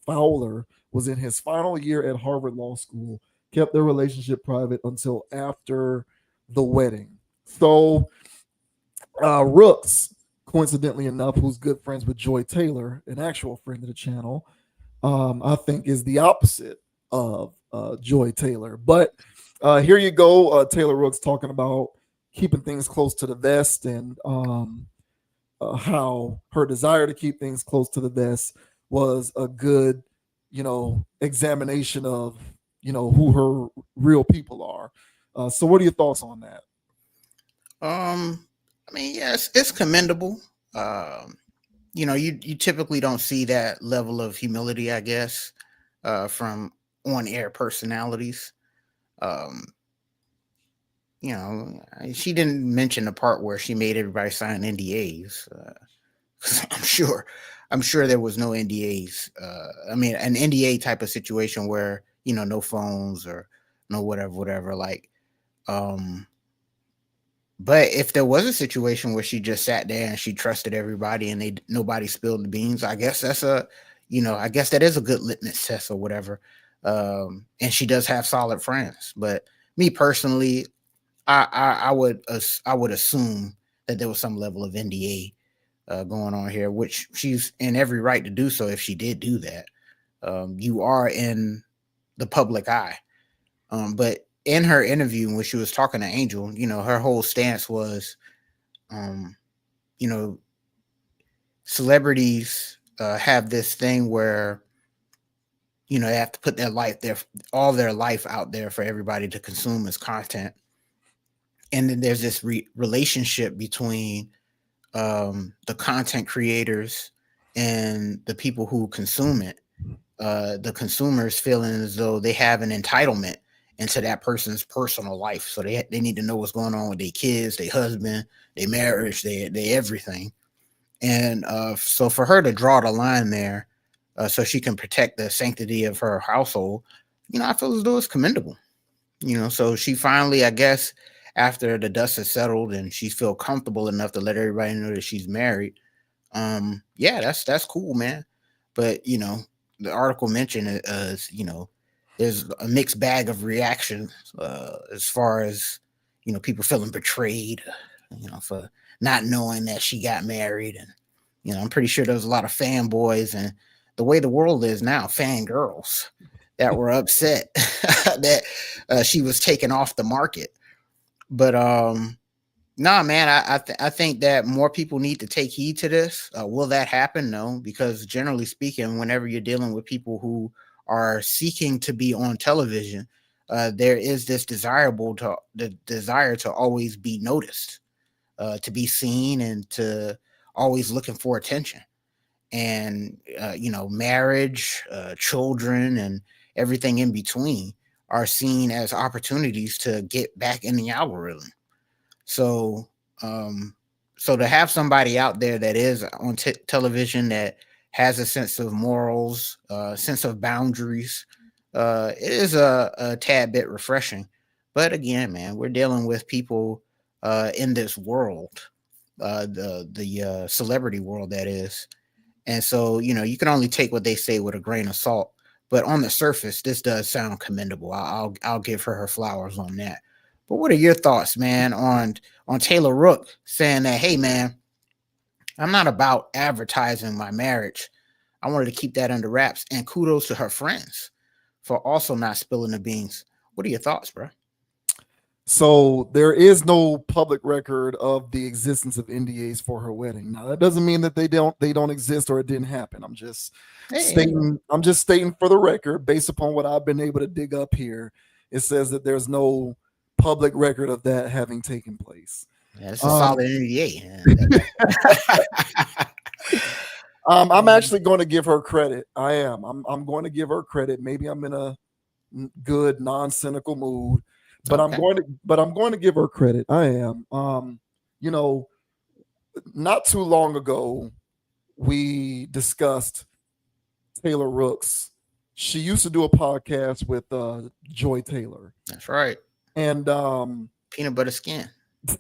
S1: Fowler was in his final year at Harvard Law School, kept their relationship private until after the wedding. So, Rooks, coincidentally enough, who's good friends with Joy Taylor, an actual friend of the channel, I think is the opposite of Joy Taylor. But here you go, Taylor Rooks talking about keeping things close to the vest and how her desire to keep things close to the vest was a good, examination of, who her real people are. So what are your thoughts on that?
S2: I mean, yes, it's commendable. You typically don't see that level of humility, I guess, from on-air personalities. Um, she didn't mention the part where she made everybody sign NDAs. I'm sure there was no NDAs. I mean, an NDA type of situation where no phones or no whatever. Like, but if there was a situation where she just sat there and she trusted everybody and nobody spilled the beans, I guess I guess that is a good litmus test or whatever. And she does have solid friends. But me personally, I would assume that there was some level of NDA going on here, which she's in every right to do so if she did do that. You are in the public eye. But in her interview, when she was talking to Angel, her whole stance was, you know, celebrities have this thing where, they have to put all their life out there for everybody to consume as content. And then there's this relationship between the content creators and the people who consume it. The consumers feeling as though they have an entitlement into that person's personal life. So they need to know what's going on with their kids, their husband, their marriage, their everything. And so for her to draw the line there so she can protect the sanctity of her household, I feel as though it's commendable. So she finally, I guess, after the dust has settled and she feel comfortable enough to let everybody know that she's married, yeah, that's cool, man. But the article mentioned it as there's a mixed bag of reactions as far as people feeling betrayed, for not knowing that she got married, and I'm pretty sure there was a lot of fanboys, and the way the world is now, fangirls that were upset that she was taken off the market. But Nah, man, I think that more people need to take heed to this. Will that happen? No, because generally speaking, whenever you're dealing with people who are seeking to be on television, there is this the desire to always be noticed, to be seen, and to always looking for attention. And marriage, children, and everything in between are seen as opportunities to get back in the algorithm. So, um, so to have somebody out there that is on television that has a sense of morals, sense of boundaries, it is a tad bit refreshing. But again, man, we're dealing with people in this world, the celebrity world that is, and so you can only take what they say with a grain of salt. But on the surface, this does sound commendable. I'll give her flowers on that. But what are your thoughts, man, on Taylor Rook saying that, hey, man, I'm not about advertising my marriage. I wanted to keep that under wraps. And kudos to her friends for also not spilling the beans. What are your thoughts, bro?
S1: So there is no public record of the existence of NDAs for her wedding. Now that doesn't mean that they don't exist or it didn't happen.
S2: Hey,
S1: I'm just stating for the record, based upon what I've been able to dig up here, it says that there's no public record of that having taken place.
S2: yeah, it's a
S1: Um,
S2: solid NDA.
S1: I'm actually going to give her credit. I am. I'm going to give her credit. Maybe I'm in a good non-cynical mood, but
S2: Okay.
S1: I'm going to give her credit. I am. You know, not too long ago we discussed Taylor Rooks. She used to do a podcast with Joy Taylor.
S2: That's right.
S1: And
S2: Peanut butter skin.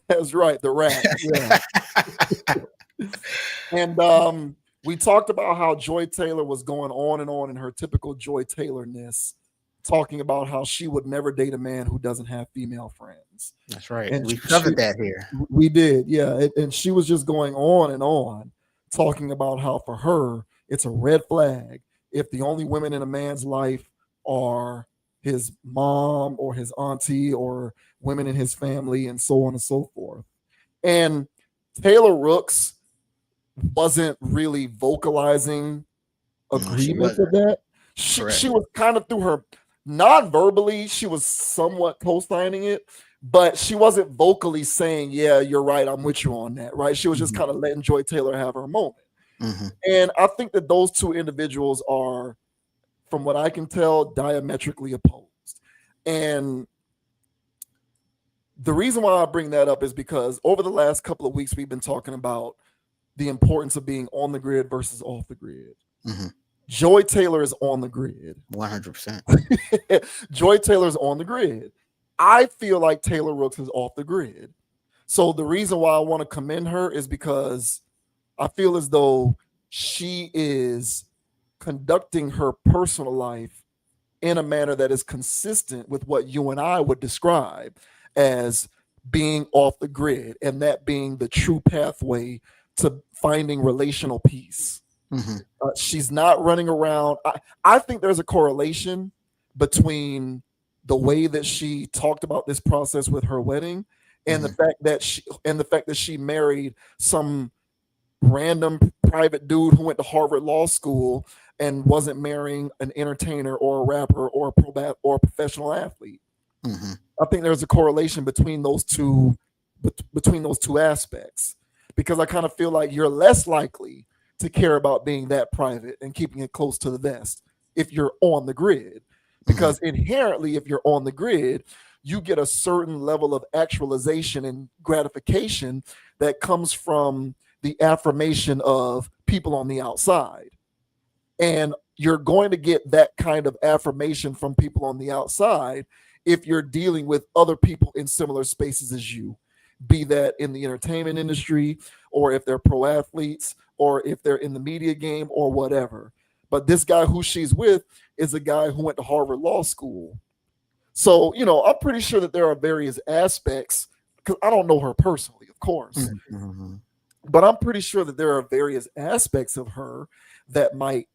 S1: that's right, the rap. Yeah. And we talked about how Joy Taylor was going on and on in her typical Joy Taylorness, talking about how she would never date a man who doesn't have female friends.
S2: That's right.
S1: And
S2: We covered that here.
S1: we did, yeah. And she was just going on and on, talking about how for her it's a red flag if the only women in a man's life are his mom or his auntie or women in his family and so on and so forth. And Taylor Rooks wasn't really vocalizing
S2: No, she
S1: agreement to
S2: wasn't.
S1: that.
S2: Correct.
S1: She was kind of through her non-verbally, she was somewhat co-signing it, but she wasn't vocally saying, yeah, you're right, I'm with you on that, right? She was just
S2: Mhm.
S1: kind of letting Joy Taylor have her moment.
S2: Mhm.
S1: And I think that those two individuals are, from what I can tell, diametrically opposed. And the reason why I bring that up is because over the last couple of weeks, we've been talking about the importance of being on the grid versus off the grid.
S2: Mhm.
S1: Joy Taylor is on the grid.
S2: 100%.
S1: Joy Taylor's on the grid. I feel like Taylor Rooks is off the grid. So the reason why I want to commend her is because I feel as though she is conducting her personal life in a manner that is consistent with what you and I would describe as being off the grid, and that being the true pathway to finding relational peace.
S2: Mhm.
S1: She's not running around. I think there's a correlation between the way that she talked about this process with her wedding and
S2: Mhm.
S1: the fact that she married some random private dude who went to Harvard Law School and wasn't marrying an entertainer or a rapper or or a professional athlete.
S2: Mhm.
S1: I think there's a correlation between between those two aspects, because I kind of feel like you're less likely to care about being that private and keeping it close to the vest if you're on the grid,
S2: Mhm.
S1: because inherently if you're on the grid you get a certain level of actualization and gratification that comes from the affirmation of people on the outside. And you're going to get that kind of affirmation from people on the outside if you're dealing with other people in similar spaces as you, be that in the entertainment industry, or if they're pro athletes, or if they're in the media game, or whatever. But this guy who she's with is a guy who went to Harvard Law School. So, I'm pretty sure that there are various aspects, because I don't know her personally, of course,
S2: Mhm.
S1: but I'm pretty sure that there are various aspects of her that might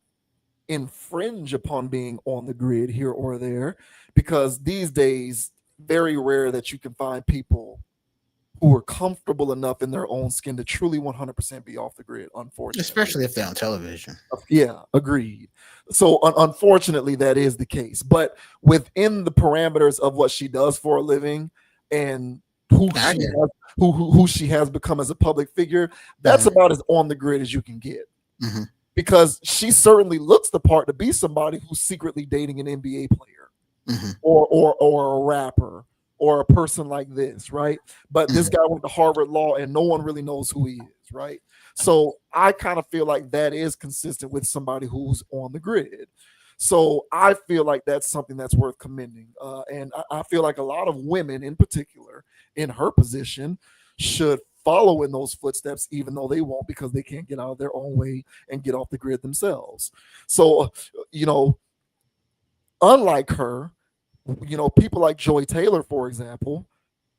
S1: infringe upon being on the grid here or there, because these days very rare that you can find people who are comfortable enough in their own skin to truly 100% be off the grid, unfortunately.
S2: Especially if they're on television.
S1: Yeah, agreed. So unfortunately, that is the case. But within the parameters of what she does for a living and who
S2: I
S1: she
S2: get it.
S1: has, who she has become as a public figure, that's
S2: Mhm,
S1: about as on the grid as you can get.
S2: mhm,
S1: Because she certainly looks the part to be somebody who's secretly dating an NBA player
S2: mhm,
S1: or a rapper or a person like this, right? But this
S2: mhm.
S1: guy went to Harvard Law and no one really knows who he is, right? So I kind of feel like that is consistent with somebody who's on the grid. So I feel like that's something that's worth commending. And I feel like a lot of women in particular in her position should follow in those footsteps, even though they won't because they can't get out of their own way and get off the grid themselves. So, you know, unlike her, people like Joy Taylor, for example,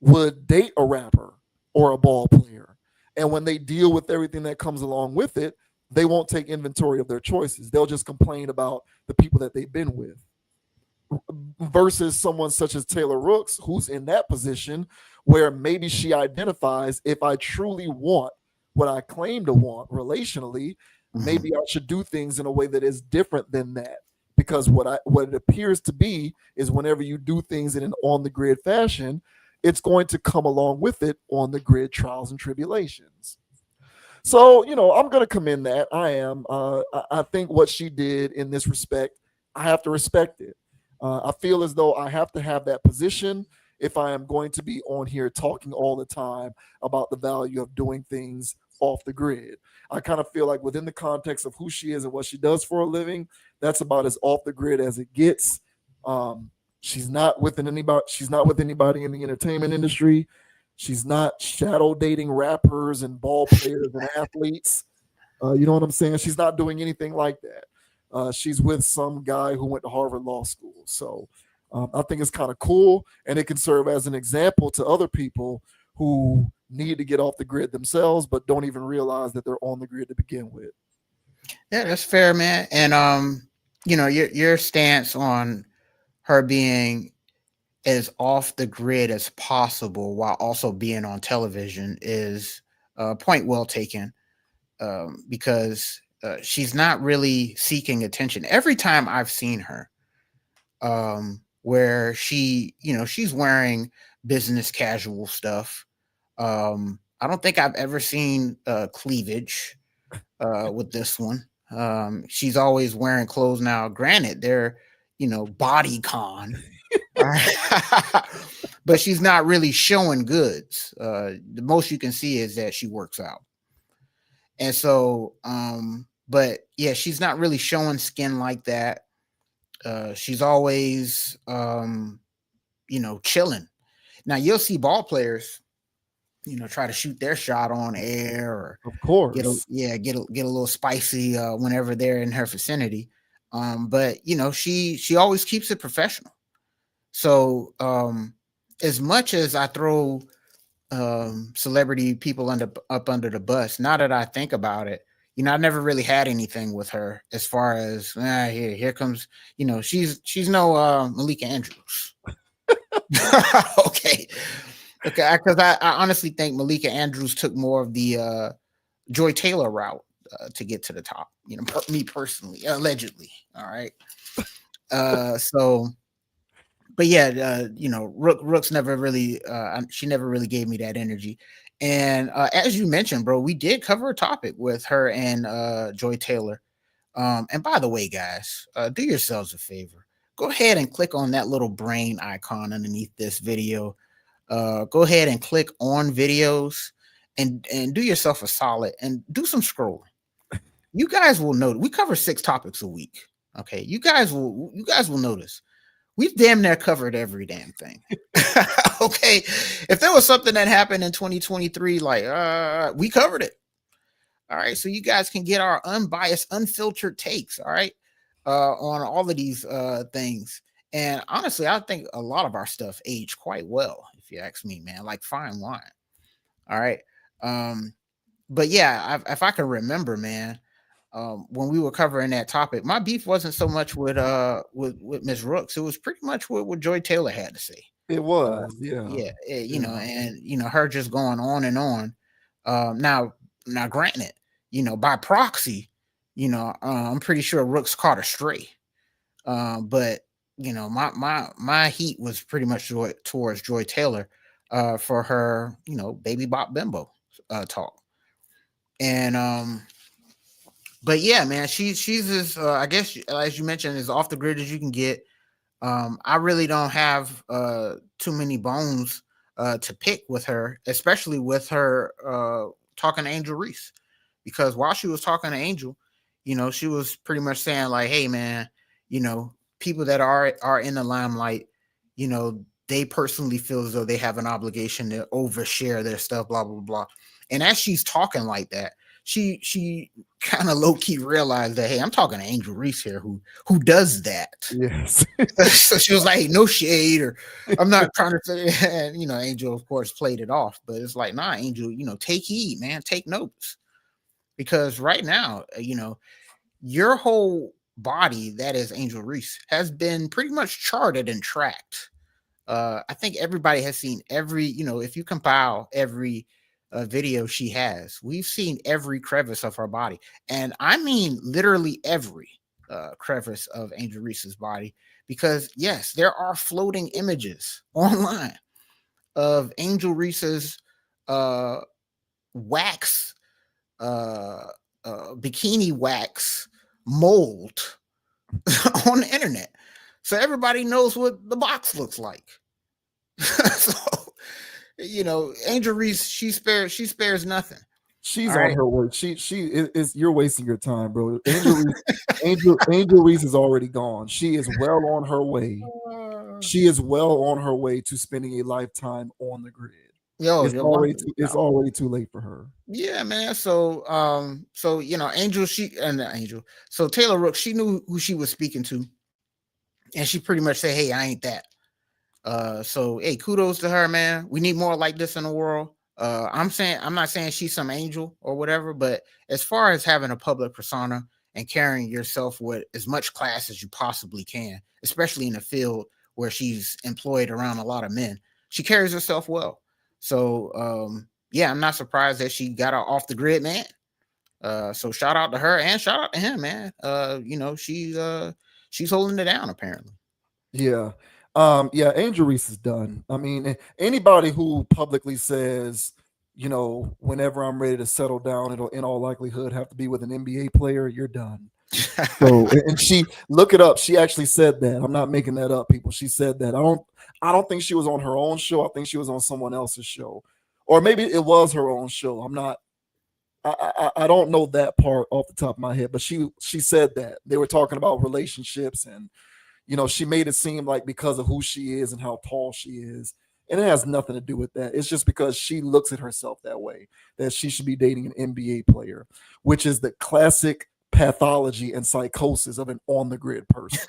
S1: would date a rapper or a ball player. And when they deal with everything that comes along with it, they won't take inventory of their choices. They'll just complain about the people that they've been with. Versus someone such as Taylor Rooks, who's in that position where maybe she identifies if I truly want what I claim to want relationally,
S2: Mhm.
S1: maybe I should do things in a way that is different than that. Because what it appears to be is whenever you do things in an on the grid fashion, it's going to come along with it on the grid trials and tribulations. So, I'm going to commend that. I am. I think what she did in this respect, I have to respect it. I feel as though I have to have that position if I am going to be on here talking all the time about the value of doing things off the grid. I kind of feel like within the context of who she is and what she does for a living, that's about as off the grid as it gets. Um, she's not within anybody. She's not with anybody in the entertainment industry. She's not shadow dating rappers and ball players and athletes. You know what I'm saying? She's not doing anything like that. She's with some guy who went to Harvard Law School. So I think it's kind of cool, and it can serve as an example to other people who need to get off the grid themselves, but don't even realize that they're on the grid to begin with.
S2: Yeah, that's fair, man. And your stance on her being as off the grid as possible while also being on television is a point well taken. Because she's not really seeking attention. Every time I've seen her, where she's wearing business casual stuff. I don't think I've ever seen cleavage with this one. She's always wearing clothes now. Granted, they're body con, but she's not really showing goods. The most you can see is that she works out. And so, but yeah, she's not really showing skin like that. She's always, chilling. Now you'll see ball players, try to shoot their shot on air or
S1: Of course.
S2: get a little spicy whenever they're in her vicinity. But she always keeps it professional. So, as much as I throw celebrity people up under the bus. Now that I think about it, I never really had anything with her as far as here comes, she's no Malika Andrews. okay. Okay, because I honestly think Malika Andrews took more of the Joy Taylor route to get to the top. Me personally, allegedly. All right. So but yeah, Rooks never really, she never really gave me that energy. And as you mentioned, bro, we did cover a topic with her and Joy Taylor. And by the way, guys, do yourselves a favor. Go ahead and click on that little brain icon underneath this video. Go ahead and click on videos and do yourself a solid and do some scrolling. You guys will notice we cover 6 topics a week. Okay, you guys will notice we've damn near covered every damn thing. Okay. If there was something that happened in 2023, like we covered it. All right. So you guys can get our unbiased, unfiltered takes, all right, on all of these things. And honestly, I think a lot of our stuff aged quite well, if you ask me, man, like fine wine. All right. Um, but yeah, if I can remember, man, when we were covering that topic, my beef wasn't so much with Miss Rooks. It was pretty much what Joy Taylor had to say.
S1: It was, yeah.
S2: You know,
S1: Yeah.
S2: and you know her just going on and on. Now, granted, you know, by proxy, you know, I'm pretty sure Rooks caught a stray. But you know, my heat was pretty much towards Joy Taylor, for her, you know, Baby Bop Bimbo talk. And but yeah, man, she's as I guess as you mentioned, as off the grid as you can get. I really don't have too many bones to pick with her, especially with her talking to Angel Reese, because while she was talking to Angel, you know, she was pretty much saying like, "Hey, man, you know, people that are in the limelight, you know, they personally feel as though they have an obligation to overshare their stuff, blah blah blah." And as she's talking like that, she kind of low key realized that, hey, I'm talking to Angel Reese here, who does that.
S1: Yes.
S2: So she was like, hey, no shade, or I'm not trying to say, and you know, Angel of course played it off, but it's like, nah, Angel, you know, take heed, man, take notes, because right now, you know, your whole body, that is Angel Reese, has been pretty much charted and tracked. I think everybody has seen every, you know, if you compile every video she has, we've seen every crevice of her body. And I mean, literally every crevice of Angel Reese's body, because yes, there are floating images online of Angel Reese's uh, wax, uh, bikini wax mold on the internet. So everybody knows what the box looks like. So, you know, Angel Reese, she spares nothing.
S1: She's
S2: All
S1: on
S2: right.
S1: her way. She is you're wasting your time, bro. Angel Reese is already gone. She is well on her way. She is well on her way to spending a lifetime on the grid.
S2: Yo, you're lucky.
S1: It's already too late for her.
S2: Yeah, man. So you know, Angel, she and Angel. So Taylor Rooks, she knew who she was speaking to, and she pretty much said, "Hey, I ain't that." So hey, kudos to her, man. We need more like this in the world. I'm not saying she's some angel or whatever, but as far as having a public persona and carrying yourself with as much class as you possibly can, especially in a field where she's employed around a lot of men, she carries herself well. So yeah, I'm not surprised that she got off the grid, man. So shout out to her and shout out to him, man. You know, she's holding it down apparently.
S1: Yeah. Yeah, Angel Reese is done. I mean, anybody who publicly says, you know, whenever I'm ready to settle down, it'll in all likelihood have to be with an NBA player, you're done. So, and she look it up. She actually said that. I'm not making that up, people. She said that. I don't think she was on her own show. I think she was on someone else's show. Or maybe it was her own show. I'm not I don't know that part off the top of my head, but she said that. They were talking about relationships, and you know, she made it seem like because of who she is and how tall she is. And it has nothing to do with that. It's just because she looks at herself that way, that she should be dating an NBA player, which is the classic pathology and psychosis of an on the grid person.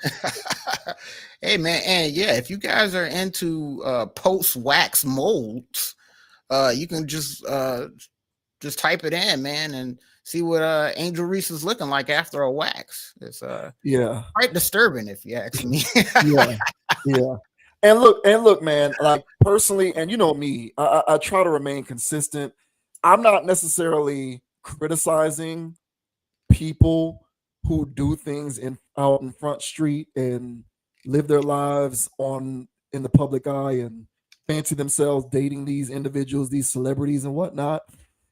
S2: Hey man, and yeah, if you guys are into post wax molds, you can just type it in, man, and see what Angel Reese is looking like after a wax. It's
S1: Yeah.
S2: quite disturbing if you ask me.
S1: Yeah. Yeah. And look, man, like personally, and you know me, I try to remain consistent. I'm not necessarily criticizing people who do things in out in front street and live their lives on in the public eye and fancy themselves dating these individuals, these celebrities and whatnot.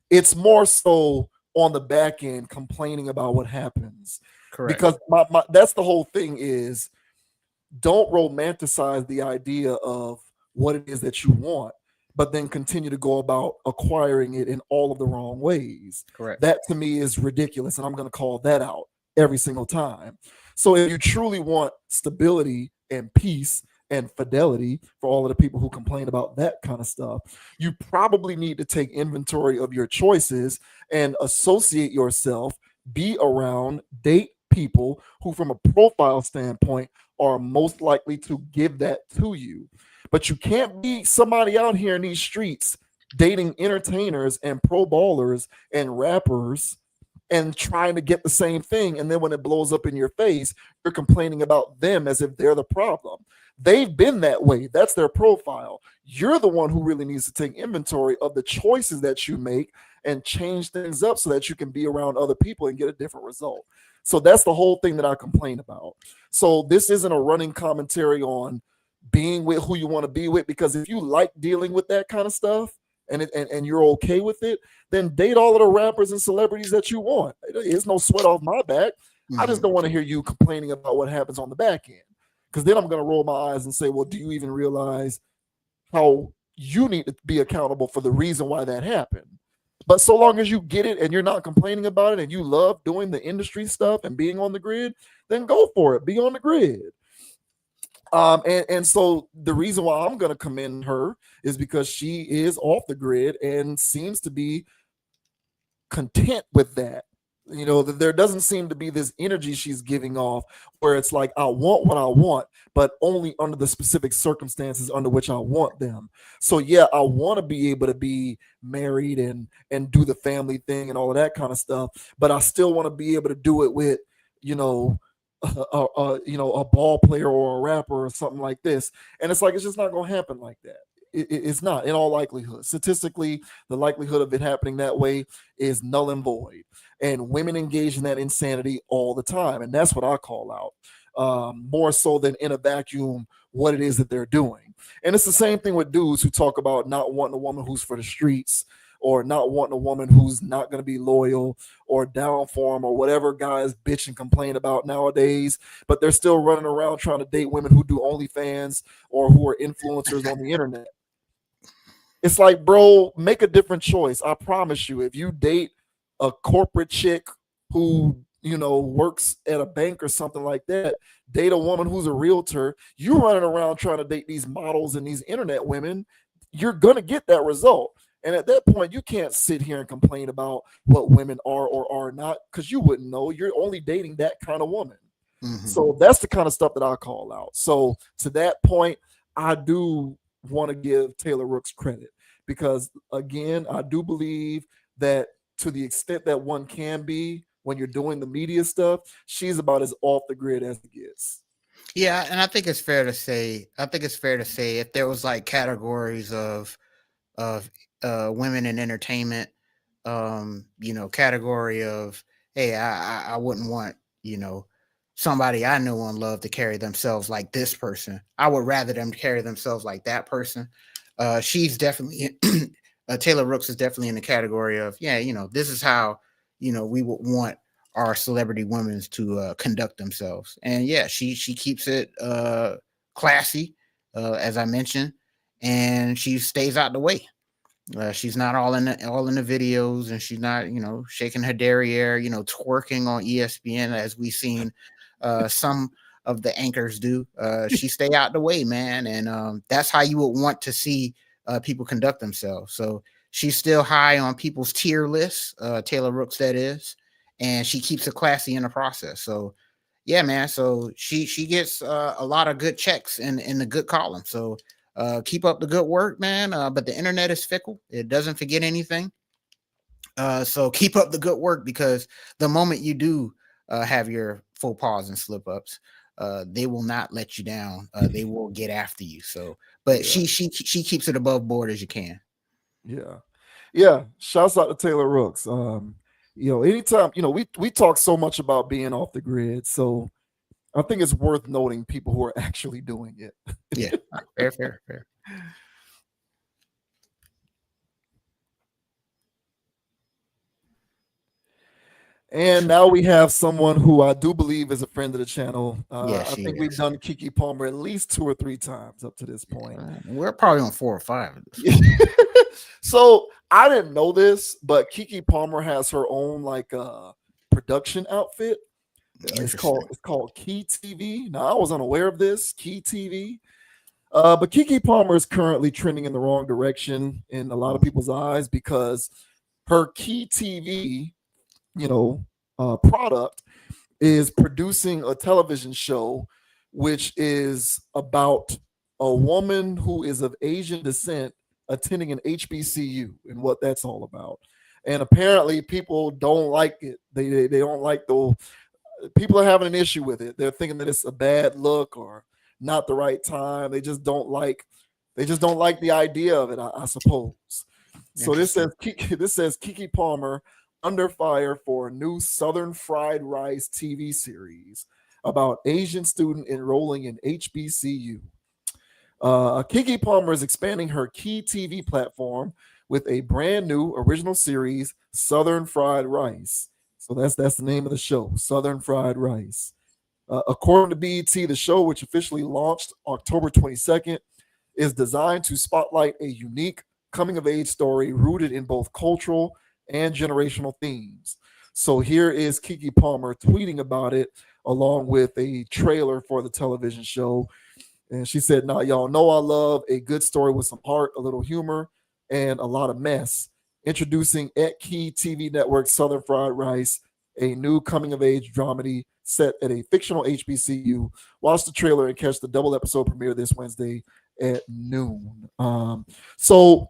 S1: It's more so on the back end complaining about what happens.
S2: Correct.
S1: Because my that's the whole thing is don't romanticize the idea of what it is that you want, but then continue to go about acquiring it in all of the wrong ways.
S2: Correct.
S1: That to me is ridiculous, and I'm going to call that out every single time. So if you truly want stability and peace and fidelity for all of the people who complain about that kind of stuff, you probably need to take inventory of your choices and associate yourself, be around, date people who, from a profile standpoint, are most likely to give that to you. But you can't be somebody out here in these streets dating entertainers and pro ballers and rappers and trying to get the same thing. And then when it blows up in your face, you're complaining about them as if they're the problem. They've been that way. That's their profile. You're the one who really needs to take inventory of the choices that you make and change things up so that you can be around other people and get a different result. So that's the whole thing that I complain about. So this isn't a running commentary on being with who you want to be with, because if you like dealing with that kind of stuff and you're okay with it, then date all of the rappers and celebrities that you want. It's no sweat off my back. I just don't want to hear you complaining about what happens on the back end, because then I'm going to roll my eyes and say, well, do you even realize how you need to be accountable for the reason why that happened? But so long as you get it and you're not complaining about it and you love doing the industry stuff and being on the grid, then go for it. Be on the grid. And so the reason why I'm going to commend her is because she is off the grid and seems to be content with that. You know, that there doesn't seem to be this energy she's giving off where it's like, I want what I want, but only under the specific circumstances under which I want them. So yeah, I want to be able to be married and do the family thing and all of that kind of stuff, but I still want to be able to do it with, you know, a ball player or a rapper or something like this. And it's like, it's just not going to happen like that. It's not, in all likelihood. Statistically, the likelihood of it happening that way is null and void. And women engage in that insanity all the time. And that's what I call out, more so than in a vacuum what it is that they're doing. And it's the same thing with dudes who talk about not wanting a woman who's for the streets, or not wanting a woman who's not going to be loyal or down for them, or whatever guys bitch and complain about nowadays. But they're still running around trying to date women who do OnlyFans or who are influencers on the internet. It's like, bro, make a different choice. I promise you, if you date a corporate chick who, you know, works at a bank or something like that, date a woman who's a realtor, you running around trying to date these models and these internet women, you're going to get that result. And at that point, you can't sit here and complain about what women are or are not, because you wouldn't know. You're only dating that kind of woman. So that's the kind of stuff that I call out. So to that point, I do want to give Taylor Rooks credit, because again, I do believe that to the extent that one can be when you're doing the media stuff, she's about as off the grid as it gets.
S2: Yeah, and I think it's fair to say, if there was like categories of women in entertainment, you know, category of, hey, I wouldn't want, you know, somebody I know and love to carry themselves like this person. I would rather them carry themselves like that person. She's definitely Taylor Rooks is definitely in the category of, yeah, you know, this is how, you know, we would want our celebrity women to conduct themselves. And yeah, she keeps it classy, as I mentioned, and she stays out the way. She's not all in the videos, and she's not, you know, shaking her derriere, you know, twerking on ESPN as we've seen some of the anchors do. She stay out the way, man, and that's how you would want to see people conduct themselves. So she's still high on people's tier lists, Taylor Rooks, that is, and she keeps it classy in the process. So yeah, man. So she gets a lot of good checks in the good column. So keep up the good work, man. But the internet is fickle. It doesn't forget anything. So keep up the good work, because the moment you do have your faux pas and slip ups, they will not let you down. They will get after you. So, but
S1: Yeah.
S2: she keeps it above board as you can.
S1: Yeah. Shouts out to Taylor Rooks. You know, anytime, you know, we talk so much about being off the grid. So I think it's worth noting people who are actually doing it.
S2: Yeah. Fair.
S1: And now we have someone who I do believe is a friend of the channel.
S2: Yeah,
S1: I
S2: she
S1: think we've
S2: is.
S1: done Keke Palmer at least 2 or 3 times up to this point.
S2: We're probably on 4 or 5.
S1: So I didn't know this, but Keke Palmer has her own like production outfit. It's called Key TV. Now I was unaware of this, Key TV. But Keke Palmer is currently trending in the wrong direction in a lot of people's eyes, because her Key TV, you know, product is producing a television show which is about a woman who is of Asian descent attending an HBCU and what that's all about. and apparently people don't like it. They don't like the people are having an issue with it. They're thinking that it's a bad look or not the right time. They just don't like the idea of it, I suppose. So
S2: Interesting.
S1: This says Keke Palmer under fire for a new Southern Fried Rice TV series about Asian student enrolling in HBCU. Keke Palmer is expanding her key TV platform with a brand new original series, Southern Fried Rice. So that's the name of the show, Southern Fried Rice. According to BET, the show, which officially launched October 22nd, is designed to spotlight a unique coming of age story rooted in both cultural and generational themes. So here is Keke Palmer tweeting about it along with a trailer for the television show. And she said, "Now, y'all know I love a good story with some heart, a little humor, and a lot of mess. Introducing at Key TV Network Southern Fried Rice, a new coming of age dramedy set at a fictional HBCU. Watch the trailer and catch the double episode premiere this Wednesday at noon." So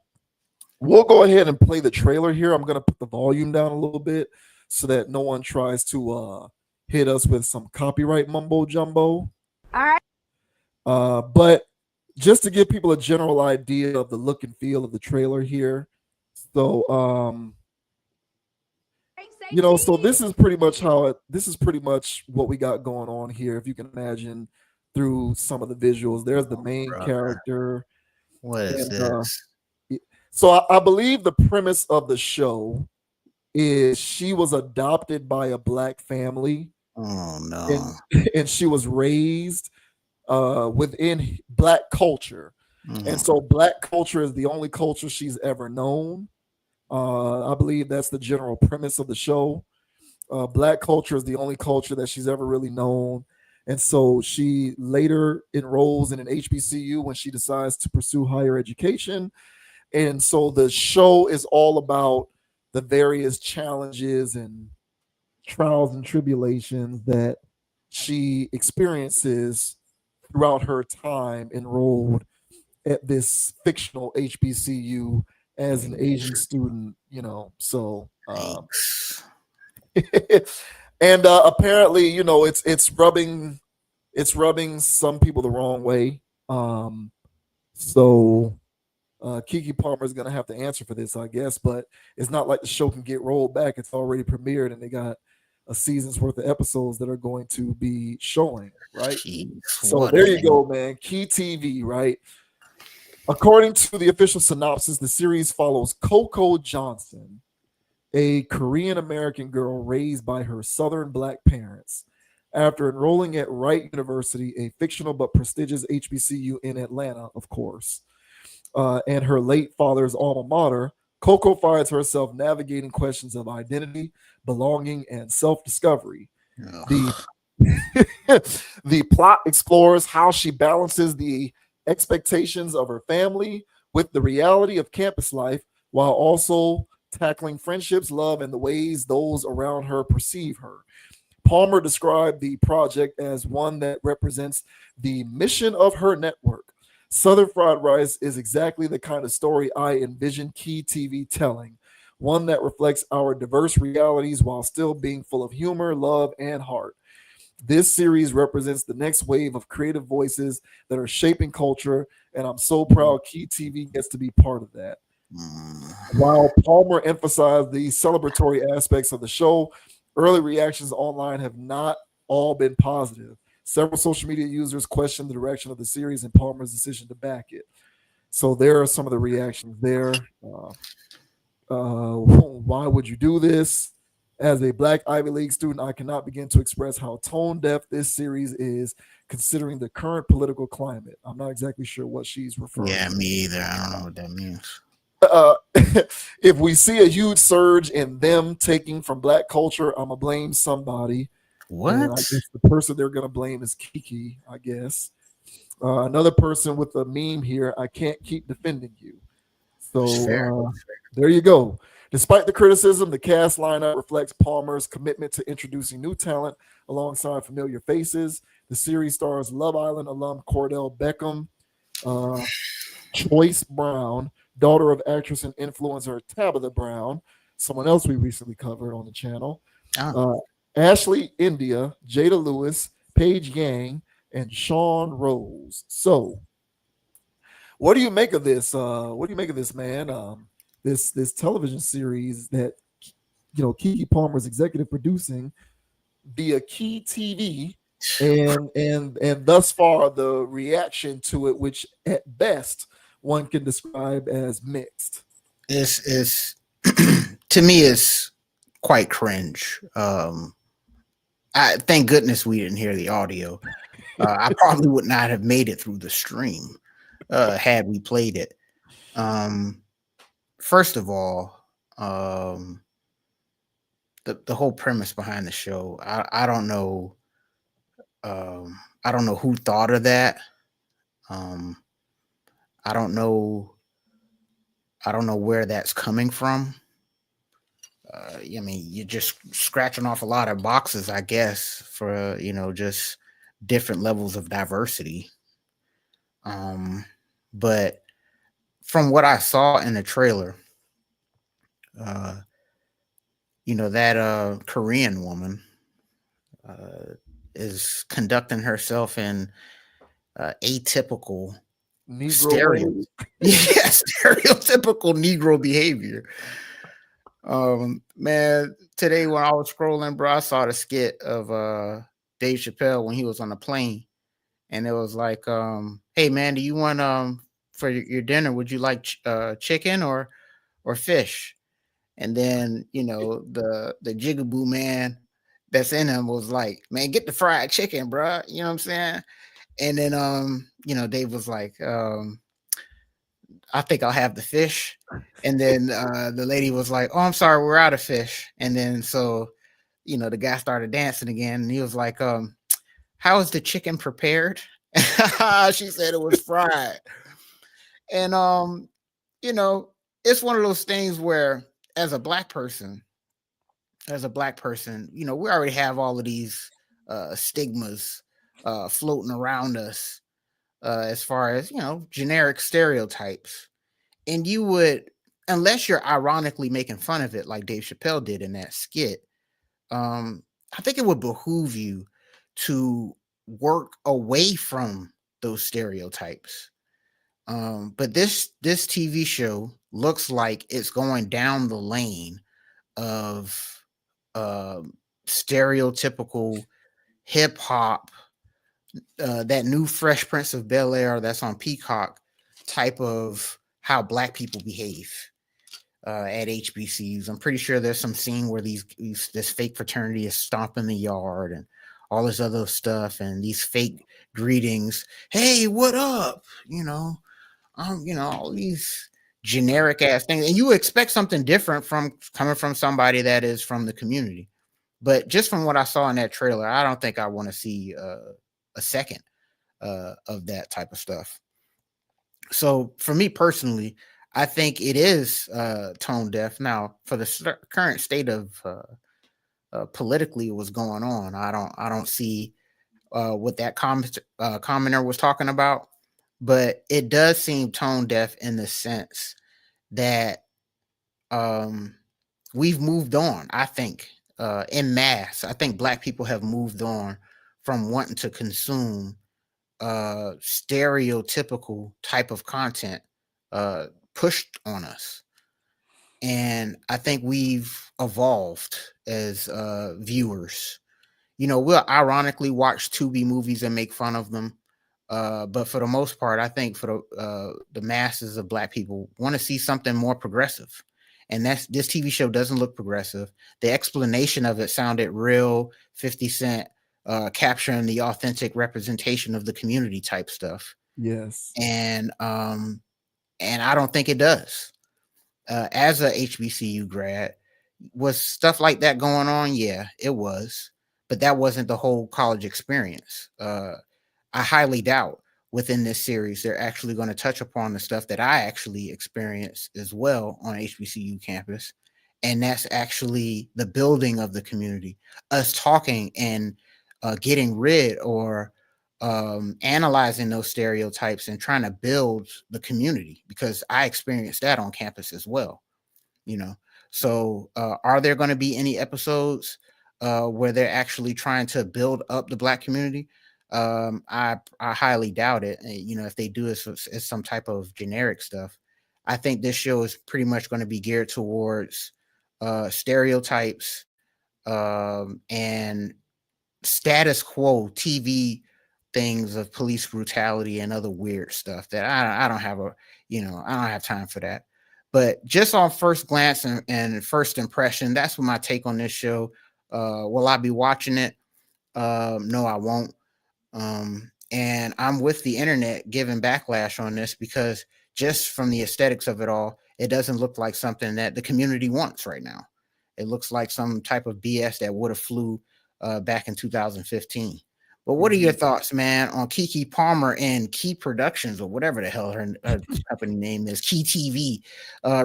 S1: we'll go ahead and play the trailer here. I'm going to put the volume down a little bit so that no one tries to hit us with some copyright mumbo jumbo.
S3: All right.
S1: But just to give people a general idea of the look and feel of the trailer here. So, so this is pretty much this is pretty much what we got going on here. If you can imagine through some of the visuals, there's the main character.
S2: What is this?
S1: So I believe the premise of the show is she was adopted by a black family.
S2: Oh no.
S1: And she was raised within black culture. And so black culture is the only culture she's ever known. I believe that's the general premise of the show. Black culture is the only culture that she's ever really known. And so she later enrolls in an HBCU when she decides to pursue higher education. And so the show is all about the various challenges and trials and tribulations that she experiences throughout her time enrolled at this fictional HBCU as an Asian student, So, and apparently, it's rubbing some people the wrong way. So Keke Palmer is going to have to answer for this, I guess. But it's not like the show can get rolled back. It's already premiered, and they got a season's worth of episodes that are going to be showing, right?
S2: Jeez,
S1: so there you go, man. Key TV, right? According to the official synopsis, the series follows Coco Johnson, a Korean American girl raised by her Southern black parents. After enrolling at Wright University, a fictional but prestigious HBCU in Atlanta, of course, and her late father's alma mater, Coco finds herself navigating questions of identity, belonging, and self-discovery. The plot explores how she balances the expectations of her family with the reality of campus life, while also tackling friendships, love, and the ways those around her perceive her. Palmer described the project as one that represents the mission of her network. Southern Fried Rice is exactly the kind of story I envision Key TV telling, one that reflects our diverse realities while still being full of humor, love, and heart. This series represents the next wave of creative voices that are shaping culture, and I'm so proud Key TV gets to be part of that. While Palmer emphasized the celebratory aspects of the show, early reactions online have not all been positive. Several social media users questioned the direction of the series and Palmer's decision to back it. So there are some of the reactions there. Why would you do this? As a Black Ivy League student, I cannot begin to express how tone deaf this series is, considering the current political climate. I'm not exactly sure what she's referring to.
S2: Yeah, me either. I don't know what that means.
S1: If we see a huge surge in them taking from Black culture, I'm going to blame somebody.
S2: What?
S1: And I guess the person they're going to blame is Keke, I guess. Another person with a meme here, I can't keep defending you. So there you go. Despite the criticism, the cast lineup reflects Palmer's commitment to introducing new talent alongside familiar faces. The series stars Love Island alum Cordell Beckham, Choice Brown, daughter of actress and influencer Tabitha Brown, someone else we recently covered on the channel,
S2: Oh,
S1: uh, Ashley India, Jada Lewis, Paige Yang, and Sean Rose. So, what do you make of this? What do you make of this, man? This television series that Keke Palmer is executive producing via Key TV, and thus far the reaction to it, which at best one can describe as mixed.
S2: is to me is quite cringe. I thank goodness we didn't hear the audio. I probably would not have made it through the stream had we played it. Um, First of all, the whole premise behind the show, I don't know. I don't know who thought of that. Um, I don't know. I don't know where that's coming from. I mean, you're just scratching off a lot of boxes, I guess, for just different levels of diversity. Um, but from what I saw in the trailer, uh, that Korean woman uh, is conducting herself in atypical
S1: Negro
S2: stereo,
S1: way.
S2: yeah, stereotypical Negro behavior. Man, today when I was scrolling, bro, I saw the skit of Dave Chappelle when he was on the plane, and it was like, "Hey, man, do you want for your dinner? Would you like chicken or fish?" And then the jigaboo man that's in him was like, "Man, get the fried chicken, bro." You know what I'm saying? And then Dave was like, "I think I'll have the fish." And then the lady was like, "Oh, I'm sorry, we're out of fish." And then so the guy started dancing again, and he was like, "How is the chicken prepared?" She said it was fried. And you know, it's one of those things where as a black person, we already have all of these stigmas floating around us as far as, generic stereotypes. And you would, unless you're ironically making fun of it like Dave Chappelle did in that skit, I think it would behoove you to work away from those stereotypes. But this TV show looks like it's going down the lane of stereotypical hip hop, that new Fresh Prince of Bel Air that's on Peacock type of how black people behave at HBCUs. I'm pretty sure there's some scene where this fake fraternity is stomping the yard and all this other stuff, and these fake greetings. Hey, what up? All these generic ass things, and you expect something different from coming from somebody that is from the community. But just from what I saw in that trailer, I don't think I want to see a second of that type of stuff. So for me personally, I think it is tone deaf. Now, for the current state of politically what's going on, I don't see what that commenter was talking about, but it does seem tone deaf in the sense that we've moved on. I think in mass, I think black people have moved on from wanting to consume stereotypical type of content pushed on us. And I think we've evolved as viewers. We'll ironically watch Tubi movies and make fun of them. But for the most part, I think for the masses of black people want to see something more progressive. And this TV show doesn't look progressive. The explanation of it sounded real 50 Cent capturing the authentic representation of the community type stuff.
S1: Yes.
S2: And I don't think it does. As a HBCU grad, was stuff like that going on? Yeah, it was, but that wasn't the whole college experience. I highly doubt within this series they're actually going to touch upon the stuff that I actually experienced as well on HBCU campus, and that's actually the building of the community, us talking and getting rid or analyzing those stereotypes and trying to build the community, because I experienced that on campus as well. you know So, are there going to be any episodes where they're actually trying to build up the Black community? I highly doubt it. If they do, it's some type of generic stuff. I think this show is pretty much going to be geared towards stereotypes and status quo TV things of police brutality and other weird stuff that I don't have I don't have time for that. But just on first glance and first impression, that's what my take on this show. Will I be watching it? No, I won't. And I'm with the internet giving backlash on this because just from the aesthetics of it all, it doesn't look like something that the community wants right now. It looks like some type of BS that would have flew back in 2015. But what are your thoughts, man, on Keke Palmer and Key Productions, or whatever the hell her company name is, Key TV,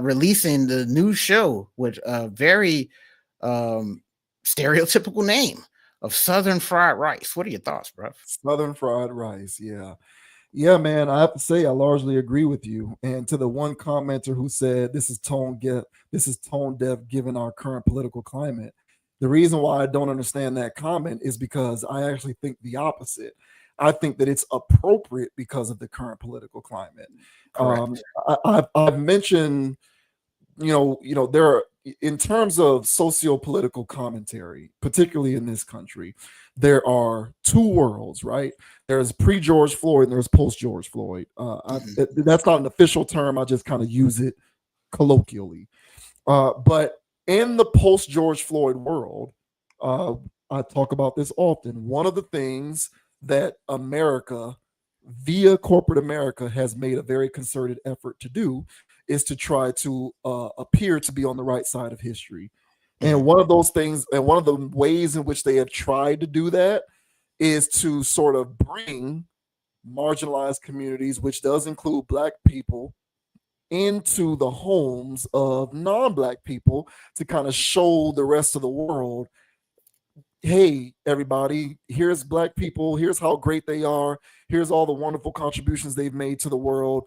S2: releasing the new show with a very stereotypical name of Southern Fried Rice? What are your thoughts, bro?
S1: Southern Fried Rice, yeah. Yeah, man, I have to say I largely agree with you. And to the one commenter who said this is tone deaf given our current political climate. The reason why I don't understand that comment is because I actually think the opposite. I think that it's appropriate because of the current political climate.
S2: Correct.
S1: I've mentioned, there are, in terms of socio-political commentary, particularly in this country, there are two worlds, right? There's pre-George Floyd and there's post-George Floyd. That's not an official term. I just kind of use it colloquially. But in the post-George Floyd world, I talk about this often. One of the things that America, via corporate America, has made a very concerted effort to do is to try to appear to be on the right side of history. And one of those things, and one of the ways in which they have tried to do that is to sort of bring marginalized communities, which does include Black people, into the homes of non-Black people to kind of show the rest of the world, hey, everybody, here's Black people, here's how great they are, here's all the wonderful contributions they've made to the world.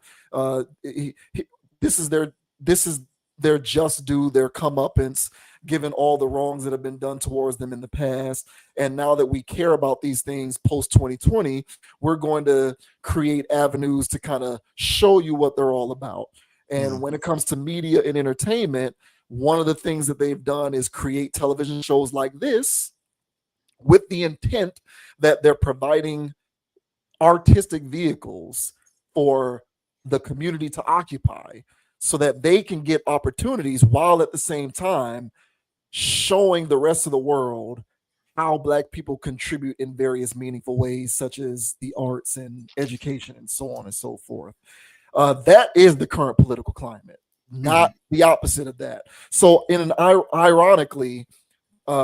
S1: This is their just due, their comeuppance, given all the wrongs that have been done towards them in the past. And now that we care about these things post 2020, we're going to create avenues to kind of show you what they're all about. And when it comes to media and entertainment, one of the things that they've done is create television shows like this with the intent that they're providing artistic vehicles for the community to occupy so that they can get opportunities while at the same time showing the rest of the world how Black people contribute in various meaningful ways, such as the arts and education and so on and so forth. That is the current political climate, not the opposite of that. So, ironically,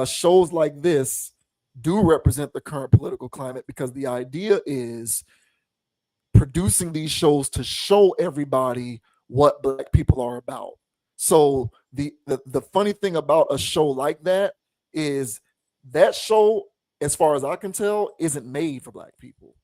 S1: shows like this do represent the current political climate because the idea is producing these shows to show everybody what Black people are about. So the funny thing about a show like that is that show, as far as I can tell, isn't made for Black people.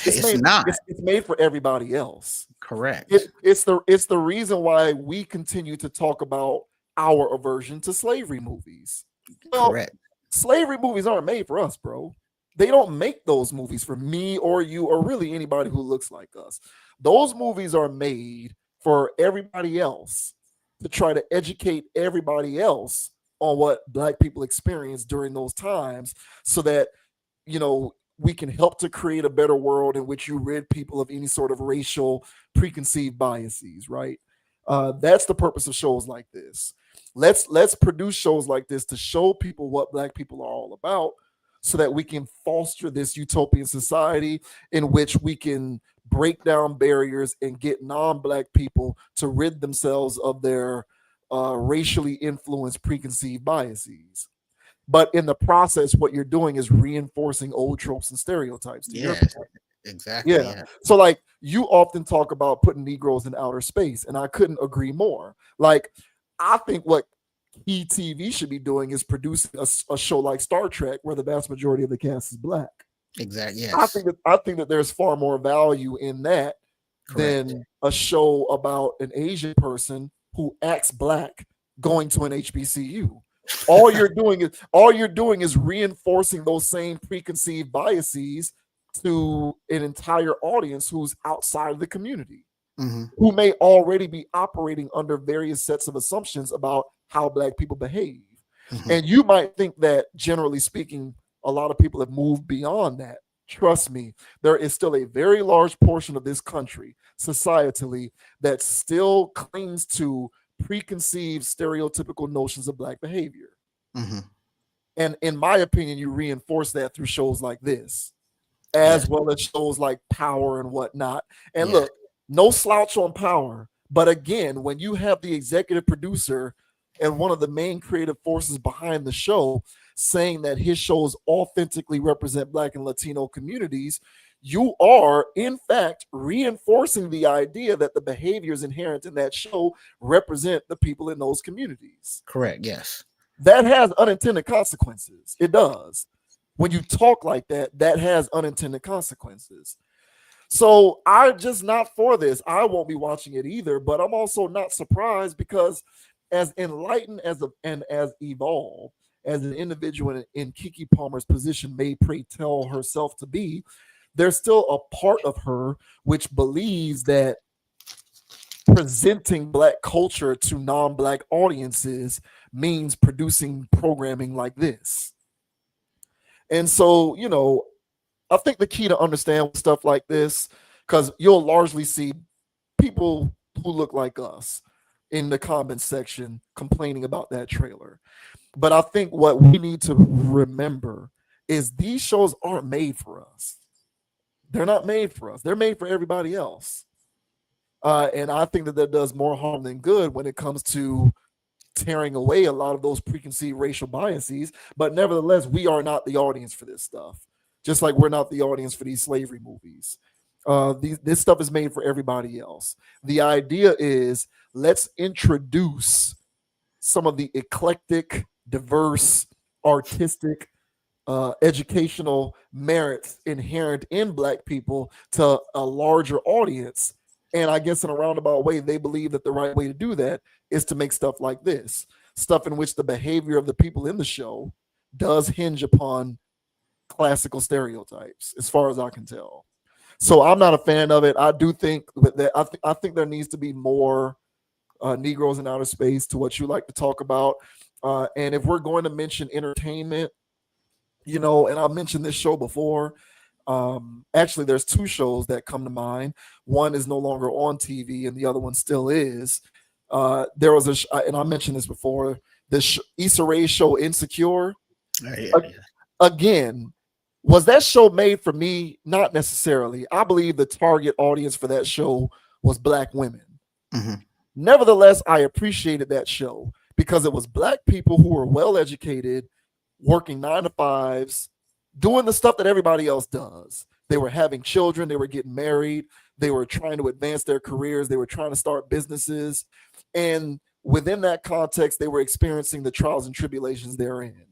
S1: It's made for everybody else.
S2: Correct.
S1: It's the reason why we continue to talk about our aversion to slavery movies. Well,
S2: Correct.
S1: Slavery movies aren't made for us, bro. They don't make those movies for me or you or really anybody who looks like us. Those movies are made for everybody else to try to educate everybody else on what Black people experienced during those times so that, we can help to create a better world in which you rid people of any sort of racial preconceived biases, right? That's the purpose of shows like this. Let's produce shows like this to show people what Black people are all about so that we can foster this utopian society in which we can break down barriers and get non-Black people to rid themselves of their racially influenced preconceived biases. But in the process, what you're doing is reinforcing old tropes and stereotypes.
S2: Exactly.
S1: Yeah. So, like, you often talk about putting Negroes in outer space, and I couldn't agree more. Like, I think what TV should be doing is producing a show like Star Trek, where the vast majority of the cast is Black.
S2: Exactly. Yes.
S1: I think that there's far more value in that than a show about an Asian person who acts Black going to an HBCU. All you're doing is reinforcing those same preconceived biases to an entire audience who's outside of the community,
S2: Mm-hmm.
S1: who may already be operating under various sets of assumptions about how Black people behave.
S2: Mm-hmm.
S1: And you might think that, generally speaking, a lot of people have moved beyond that. Trust me, there is still a very large portion of this country, societally, that still clings to preconceived, stereotypical notions of Black behavior.
S2: Mm-hmm.
S1: And in my opinion, you reinforce that through shows like this,
S2: Yes.
S1: as well as shows like Power and whatnot. And
S2: Yes.
S1: look, no slouch on Power. But again, when you have the executive producer and one of the main creative forces behind the show saying that his shows authentically represent Black and Latino communities, you are, in fact, reinforcing the idea that the behaviors inherent in that show represent the people in those communities.
S2: Correct. Yes.
S1: That has unintended consequences. It does. When you talk like that, that has unintended consequences. So I'm just not for this. I won't be watching it either, but I'm also not surprised because as enlightened and as evolved as an individual in Keke Palmer's position may pray tell herself to be, there's still a part of her which believes that presenting Black culture to non-Black audiences means producing programming like this. And so, I think the key to understand stuff like this, because you'll largely see people who look like us in the comments section complaining about that trailer. But I think what we need to remember is these shows aren't made for us. They're not made for us. They're made for everybody else. And I think that does more harm than good when it comes to tearing away a lot of those preconceived racial biases. But nevertheless, we are not the audience for this stuff, just like we're not the audience for these slavery movies. This stuff is made for everybody else. The idea is let's introduce some of the eclectic, diverse, artistic, educational merits inherent in Black people to a larger audience. And I guess in a roundabout way, they believe that the right way to do that is to make stuff like this, stuff in which the behavior of the people in the show does hinge upon classical stereotypes, as far as I can tell. So I'm not a fan of it. I do think that I think there needs to be more Negroes in outer space, to what you like to talk about. And if we're going to mention entertainment, and I mentioned this show before. Actually, there's two shows that come to mind. One is no longer on TV, and the other one still is. There was and I mentioned this before. The Issa Rae's show Insecure.
S2: Yeah.
S1: Again, was that show made for me? Not necessarily. I believe the target audience for that show was Black women.
S2: Mm-hmm.
S1: Nevertheless, I appreciated that show because it was Black people who were well educated, working 9 to 5s, doing the stuff that everybody else does. They were having children, they were getting married, they were trying to advance their careers, they were trying to start businesses. And within that context, they were experiencing the trials and tribulations therein.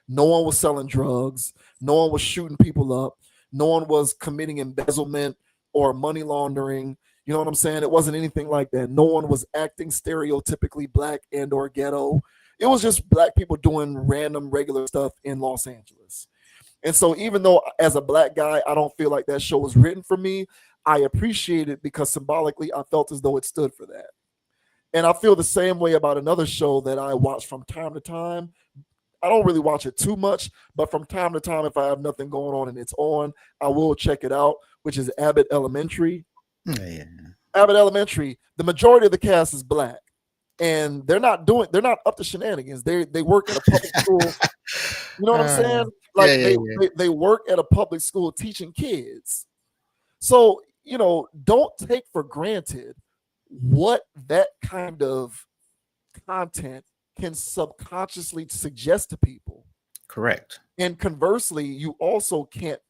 S1: No one was selling drugs, no one was shooting people up, no one was committing embezzlement or money laundering. You know what I'm saying? It wasn't anything like that. No one was acting stereotypically Black and or ghetto. It was just Black people doing random regular stuff in Los Angeles. And so even though as a Black guy, I don't feel like that show was written for me, I appreciate it because symbolically I felt as though it stood for that. And I feel the same way about another show that I watch from time to time. I don't really watch it too much, but from time to time, if I have nothing going on and it's on, I will check it out, which is Abbott Elementary.
S2: Yeah.
S1: Abbott Elementary, the majority of the cast is Black. And they're not up to shenanigans. They work at a public school. You know what I'm saying? Like they work at a public school teaching kids. So, don't take for granted what that kind of content can subconsciously suggest to people.
S2: Correct.
S1: And conversely, you also can't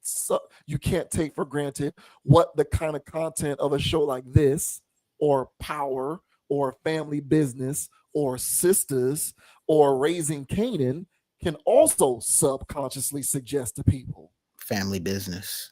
S1: take for granted what the kind of content of a show like this, or Power, or Family Business, or Sisters, or Raising Canaan can also subconsciously suggest to people.
S2: Family Business.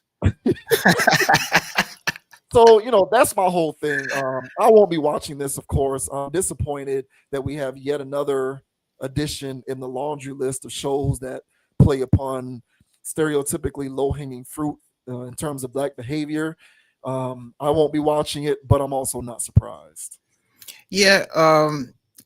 S1: So, that's my whole thing. I won't be watching this, of course. I'm disappointed that we have yet another addition in the laundry list of shows that play upon stereotypically low hanging fruit in terms of black behavior. I won't be watching it, but I'm also not surprised.
S2: Yeah.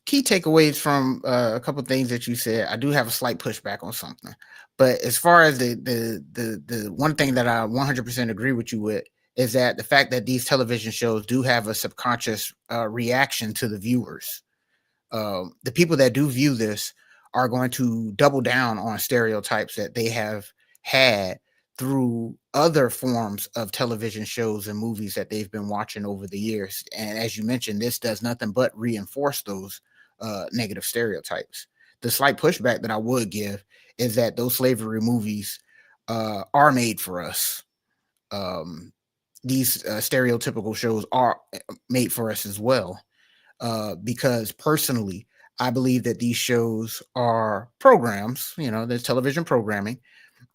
S2: Key takeaways from a couple of things that you said. I do have a slight pushback on something, but as far as the one thing that I 100% agree with you with is that the fact that these television shows do have a subconscious reaction to the viewers. The people that do view this are going to double down on stereotypes that they have had through other forms of television shows and movies that they've been watching over the years. And as you mentioned, this does nothing but reinforce those negative stereotypes. The slight pushback that I would give is that those slavery movies are made for us. These stereotypical shows are made for us as well, because personally, I believe that these shows are programs. There's television programming,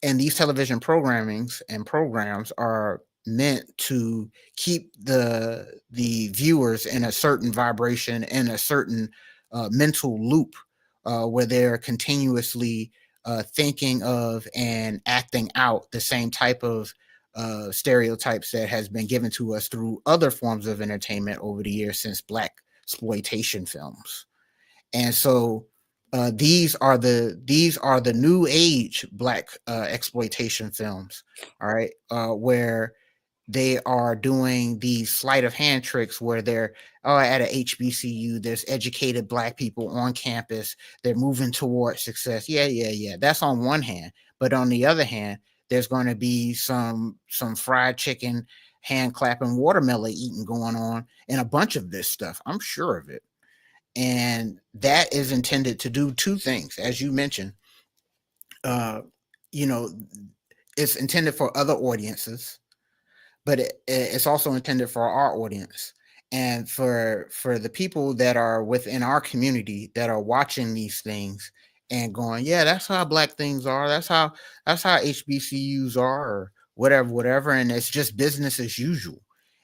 S2: and these television programmings and programs are meant to keep the viewers in a certain vibration and a certain mental loop, where they're continuously thinking of and acting out the same type of stereotypes that has been given to us through other forms of entertainment over the years since black exploitation films. And so these are the new age black exploitation films, all right, where they are doing these sleight of hand tricks where they're at a HBCU, there's educated black people on campus, they're moving towards success. Yeah. That's on one hand, but on the other hand, there's going to be some fried chicken, hand clapping, watermelon eating going on, and a bunch of this stuff. I'm sure of it. And that is intended to do two things, as you mentioned. uh you know it's intended for other audiences, but it's also intended for our audience, and for the people that are within our community that are watching these things and going, yeah, that's how black things are, that's how HBCUs are, or whatever, and it's just business as usual.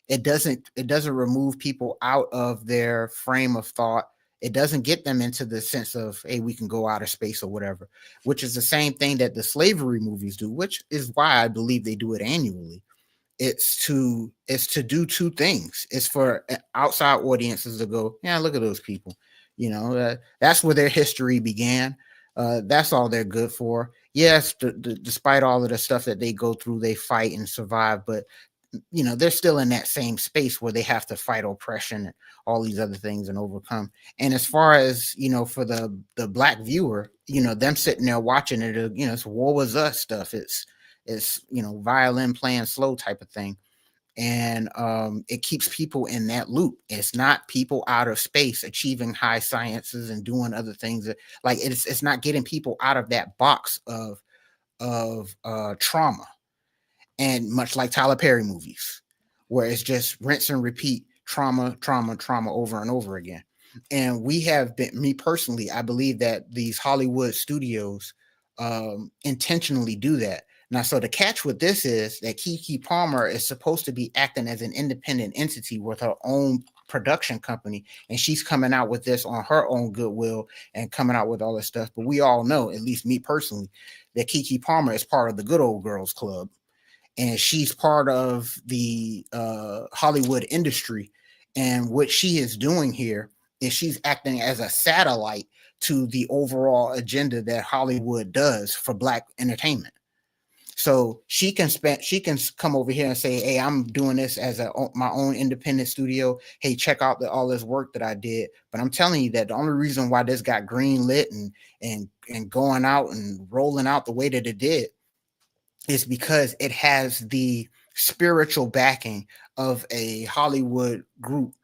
S2: It doesn't remove people out of their frame of thought. It doesn't get them into the sense of, hey, we can go outer space or whatever, which is the same thing that the slavery movies do, which is why I believe they do it annually. It's to do two things. It's for outside audiences to go, yeah, look at those people. That's where their history began. That's all they're good for. Yes, despite all of the stuff that they go through, they fight and survive, but they're still in that same space where they have to fight oppression and all these other things and overcome. And as far as for the black viewer, them sitting there watching it, it's war was us stuff. It's violin playing slow type of thing, and it keeps people in that loop. It's not people out of space achieving high sciences and doing other things like it's not getting people out of that box of trauma. And much like Tyler Perry movies, where it's just rinse and repeat, trauma, trauma, trauma over and over again. And we have been, me personally, I believe that these Hollywood studios intentionally do that. Now, so the catch with this is that Keke Palmer is supposed to be acting as an independent entity with her own production company, and she's coming out with this on her own goodwill and coming out with all this stuff. But we all know, at least me personally, that Keke Palmer is part of the Good Old Girls Club, and she's part of the Hollywood industry. And what she is doing here is she's acting as a satellite to the overall agenda that Hollywood does for black entertainment. So she can come over here and say, hey, I'm doing this as my own independent studio. Hey, check out all this work that I did. But I'm telling you that the only reason why this got green lit and going out and rolling out the way that it did is because it has the spiritual backing of a Hollywood group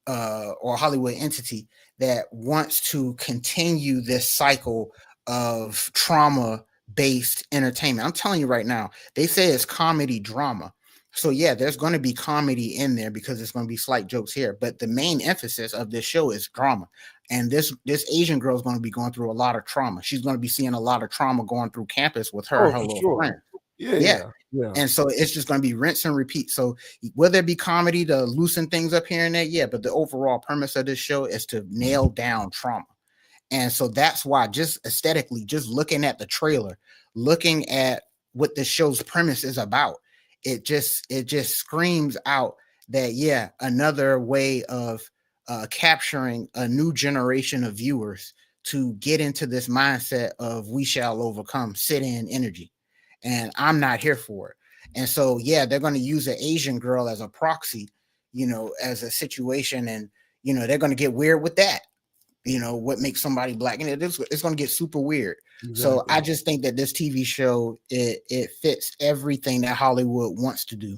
S2: or Hollywood entity that wants to continue this cycle of trauma based entertainment. I'm telling you right now, they say it's comedy drama. So yeah, there's going to be comedy in there because there's going to be slight jokes here, but the main emphasis of this show is drama. And this Asian girl is going to be going through a lot of trauma. She's going to be seeing a lot of trauma going through campus with her and
S1: Oh,
S2: her
S1: for
S2: little
S1: sure.
S2: friend.
S1: Yeah,
S2: Yeah.
S1: yeah, yeah.
S2: And so it's just going to be rinse and repeat. So will there be comedy to loosen things up here and there? Yeah, but the overall premise of this show is to nail down trauma. And so that's why, just aesthetically, just looking at the trailer, looking at what the show's premise is about, it just screams out that, yeah, another way of capturing a new generation of viewers to get into this mindset of we shall overcome, sit in energy. And I'm not here for it. And so, yeah, they're going to use an Asian girl as a proxy, as a situation. And, they're going to get weird with that. What makes somebody black, and it's going to get super weird. So
S1: Exactly.
S2: I just think that this TV show, it fits everything that Hollywood wants to do,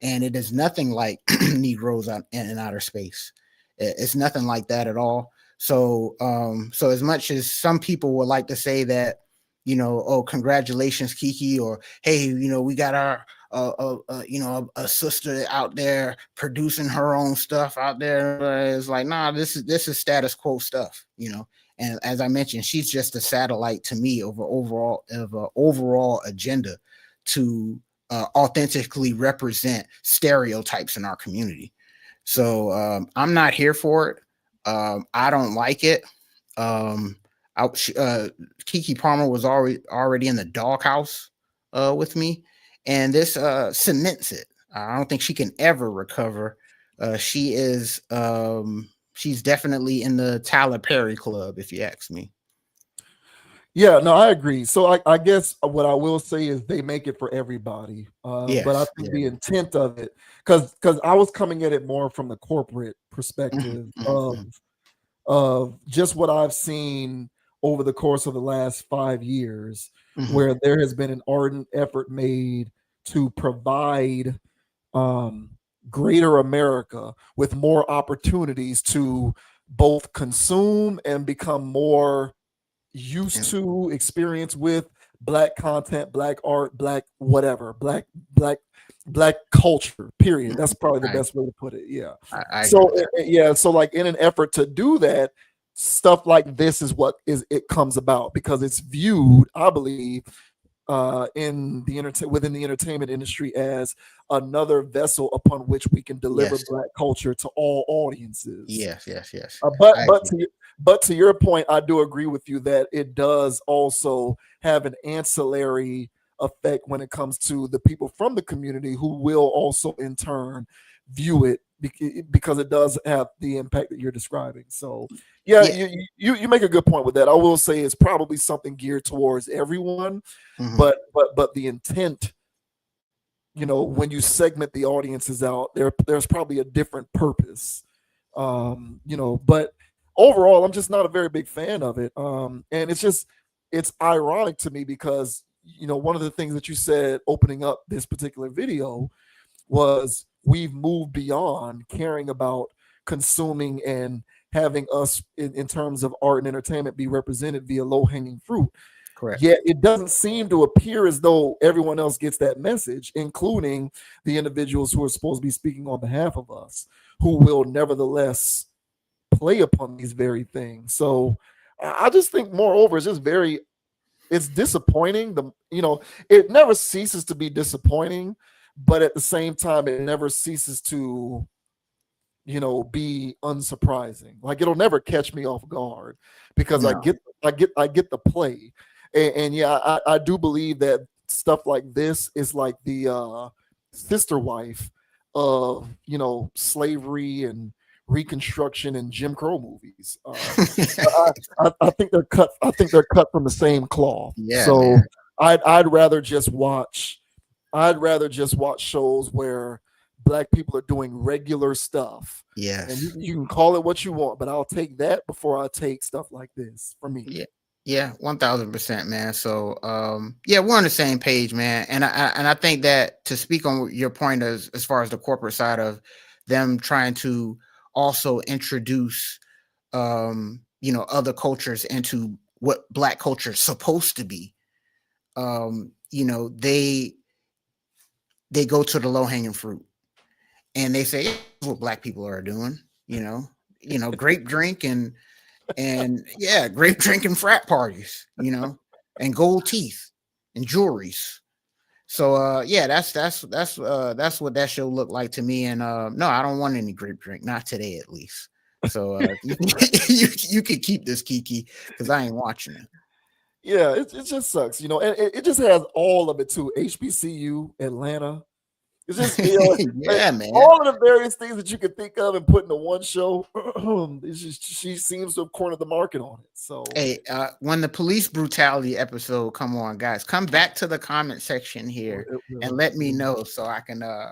S2: and it is nothing like Negroes out in outer space. It's nothing like that at all. So as much as some people would like to say that, oh, congratulations, Keke, or hey, we got our a sister out there producing her own stuff out there. It's like, nah, this is status quo stuff, And as I mentioned, she's just a satellite to me of an overall agenda to authentically represent stereotypes in our community. So I'm not here for it. I don't like it. Keke Palmer was already in the doghouse with me, and this cements it. I don't think she can ever recover. She's definitely in the Tyler Perry club, if you ask me.
S1: Yeah, no, I agree. So I guess what I will say is they make it for everybody. But I
S2: Yes,
S1: think
S2: yeah.
S1: the intent of it, because I was coming at it more from the corporate
S2: Mhm,
S1: perspective
S2: mhm,
S1: of
S2: mhm.
S1: just what I've seen over the course of the last 5 years,
S2: Mhm.
S1: where there has been an ardent effort made to provide um, greater America with more opportunities to both consume and become more used
S2: And
S1: to, experience with black content, black art, black whatever, black culture, period. That's
S2: mhm.
S1: probably the
S2: I,
S1: best way to put it. Yeah.
S2: I agree
S1: So
S2: with that.
S1: yeah, so like in an effort to do that, stuff like this is what is it comes about, because it's viewed, I believe, within the entertainment industry as another vessel upon which we can deliver
S2: Yes,
S1: black culture to all audiences.
S2: yes, yes, yes.
S1: Uh, but
S2: I
S1: but
S2: agree.
S1: to but to your point, I do agree with you that it does also have an ancillary effect when it comes to the people from the community who will also in turn view it, because it does have the impact that you're describing. So yeah,
S2: Yeah.
S1: you make a good point with that. I will say it's probably something geared towards everyone,
S2: Mhm.
S1: but the intent, when you segment the audiences out, there's probably a different purpose. But overall, I'm just not a very big fan of it. And it's ironic to me because one of the things that you said opening up this particular video was we've moved beyond caring about consuming and having us in terms of art and entertainment be represented via low hanging fruit.
S2: Correct.
S1: Yet it doesn't seem to appear as though everyone else gets that message, including the individuals who are supposed to be speaking on behalf of us, who will nevertheless play upon these very things. So I just think, moreover, it's disappointing. It never ceases to be disappointing, but at the same time, it never ceases to be unsurprising. Like it'll never catch me off guard because I
S2: No.
S1: get I get the play. And yeah, I do believe that stuff like this is like the sister wife of slavery and Reconstruction and Jim Crow movies. I think they're cut. I think they're cut from the same cloth.
S2: Yeah,
S1: So
S2: man.
S1: I'd rather just watch. I'd rather just watch shows where black people are doing regular stuff, and you,
S2: Yes.
S1: you can call it what you want, but I'll take that before I take stuff like this for me.
S2: Yeah. Yeah, 1000%, man. So, yeah, we're on the same page, man. And I think that, to speak on your point as far as the corporate side of them trying to also introduce, other cultures into what black culture is supposed to be. They go to the low hanging fruit, and they say, "This is what black people are doing." Grape drink and yeah, grape drinking frat parties, and gold teeth and jewelries. So yeah, that's what that show looked like to me. And no, I don't want any grape drink, not today at least. So you can keep this, Keke, because I ain't watching it.
S1: Yeah, it just sucks, and it just has all of it too. HBCU, Atlanta. It's just
S2: Yeah, man.
S1: all of the various things that you can think of and put into one show. She seems to have cornered the market on it. So
S2: hey, when the police brutality episode come on, guys, come back to the comment section here and let me know so I can
S1: I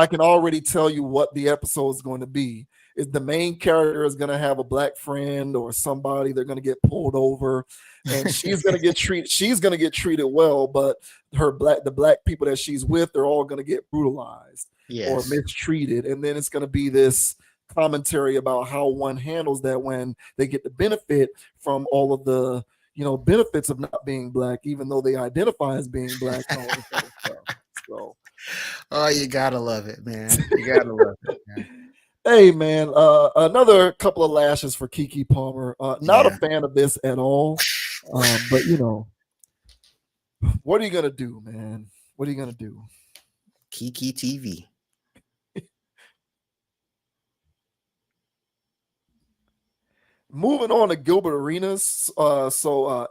S1: can already tell you what the episode is going to be. Is the main character is going to have a black friend or somebody, they're going to get pulled over, and she's going to get treated. She's going to get treated well, but the black people that she's with, they're all going to get brutalized or mistreated, and then it's going to be this commentary about how one handles that when they get the benefit from all of the benefits of not being black, even though they identify as being black. And all this other stuff. So,
S2: oh, you gotta love it, man. You gotta love it, man.
S1: Hey, man, another couple of lashes for Keke Palmer. Not a fan of this at all, but, what are you going to do, man? What are you going to do?
S2: Keke TV.
S1: Moving on to Gilbert Arenas.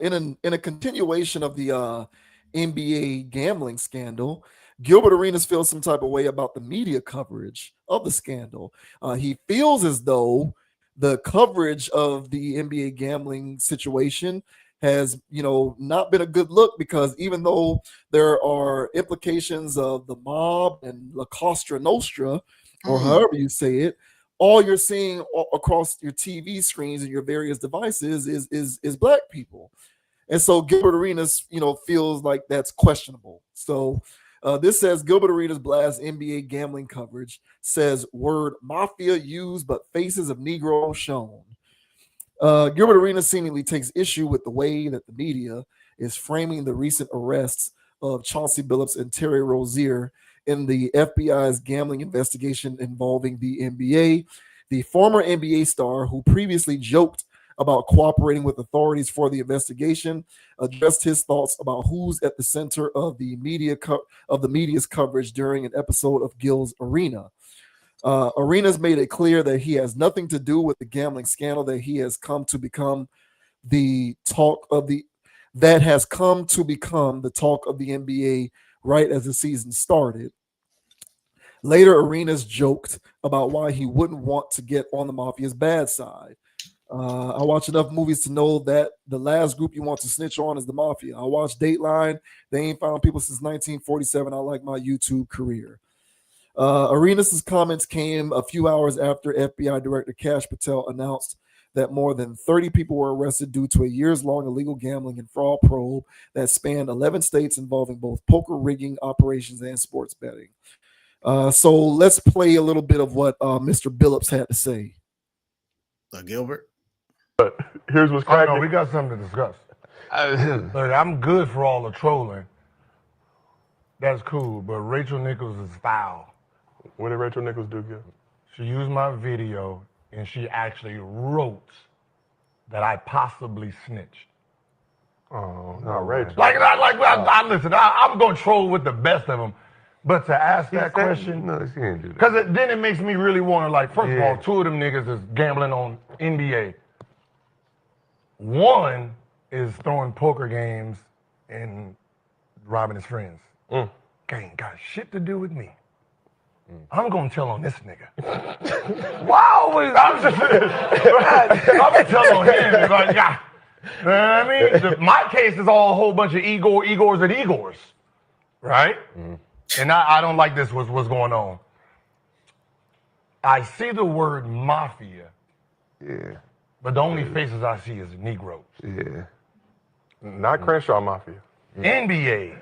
S1: In a continuation of the NBA gambling scandal, Gilbert Arenas feels some type of way about the media coverage of the scandal. He feels as though the coverage of the NBA gambling situation has, not been a good look, because even though there are implications of the mob and La Cosa Nostra, or however you say it, all you're seeing across your TV screens and your various devices is black people. And so Gilbert Arenas, feels like that's questionable. So this says Gilbert Arenas blasts NBA gambling coverage, says word Mafia used but faces of Negro shown. Gilbert Arenas seemingly takes issue with the way that the media is framing the recent arrests of Chauncey Billups and Terry Rozier in the FBI's gambling investigation involving the NBA. The former NBA star, who previously joked about cooperating with authorities for the investigation, addressed his thoughts about who's at the center of the media's coverage during an episode of Gil's Arena. Arenas made it clear that he has nothing to do with the gambling scandal, that he has come to become the talk of the NBA right as the season started. Later, Arenas joked about why he wouldn't want to get on the Mafia's bad side. I watch enough movies to know that the last group you want to snitch on is the Mafia. I watched Dateline. They ain't found people since 1947. I like my YouTube career. Arenas' comments came a few hours after FBI Director Kash Patel announced that more than 30 people were arrested due to a years-long illegal gambling and fraud probe that spanned 11 states involving both poker rigging operations and sports betting. So let's play a little bit of what Mr. Billups had to say.
S2: Gilbert?
S3: But here's what's cracking.
S4: Oh, no, we got something to discuss. Look, I'm good for all the trolling. That's cool, but Rachel Nichols is foul.
S3: What did Rachel Nichols do, Gil?
S4: She used my video, and she actually wrote that I possibly snitched.
S3: Oh, no, Rachel.
S4: Listen, I'm going to troll with the best of them. But to ask that question,
S3: no, she didn't do that.
S4: Because then it makes me really want to, first of all, two of them niggas is gambling on NBA. One is throwing poker games and robbing his friends. Ain't got shit to do with me. I'm gonna tell on this nigga. Wow, I'm gonna tell on him. You know what I mean? My case is all a whole bunch of Igors and Igors, right? And I don't like this. What's going on? I see the word Mafia.
S3: Yeah.
S4: But the only faces I see is Negroes.
S3: Yeah. Not Crenshaw Mafia.
S4: NBA.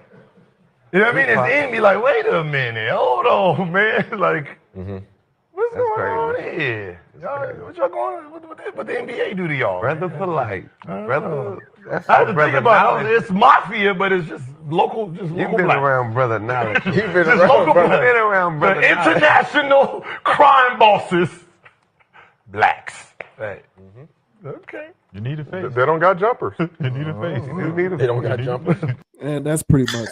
S4: You know what I mean? It's NBA. Like, wait a minute. Hold on, man. Like, what's going on here? What y'all going on? What the NBA do to y'all?
S3: Brother polite. Brother. That's
S4: I had to think about it. It's Mafia, but it's just local. You've
S3: been around brother knowledge.
S4: You've been around brother knowledge. The international crime bosses. Blacks.
S3: Right.
S4: Okay.
S5: You need a face.
S3: They don't got jumpers.
S5: You need a face.
S3: You need a,
S6: They don't got
S3: you need-
S6: jumpers.
S1: And that's pretty much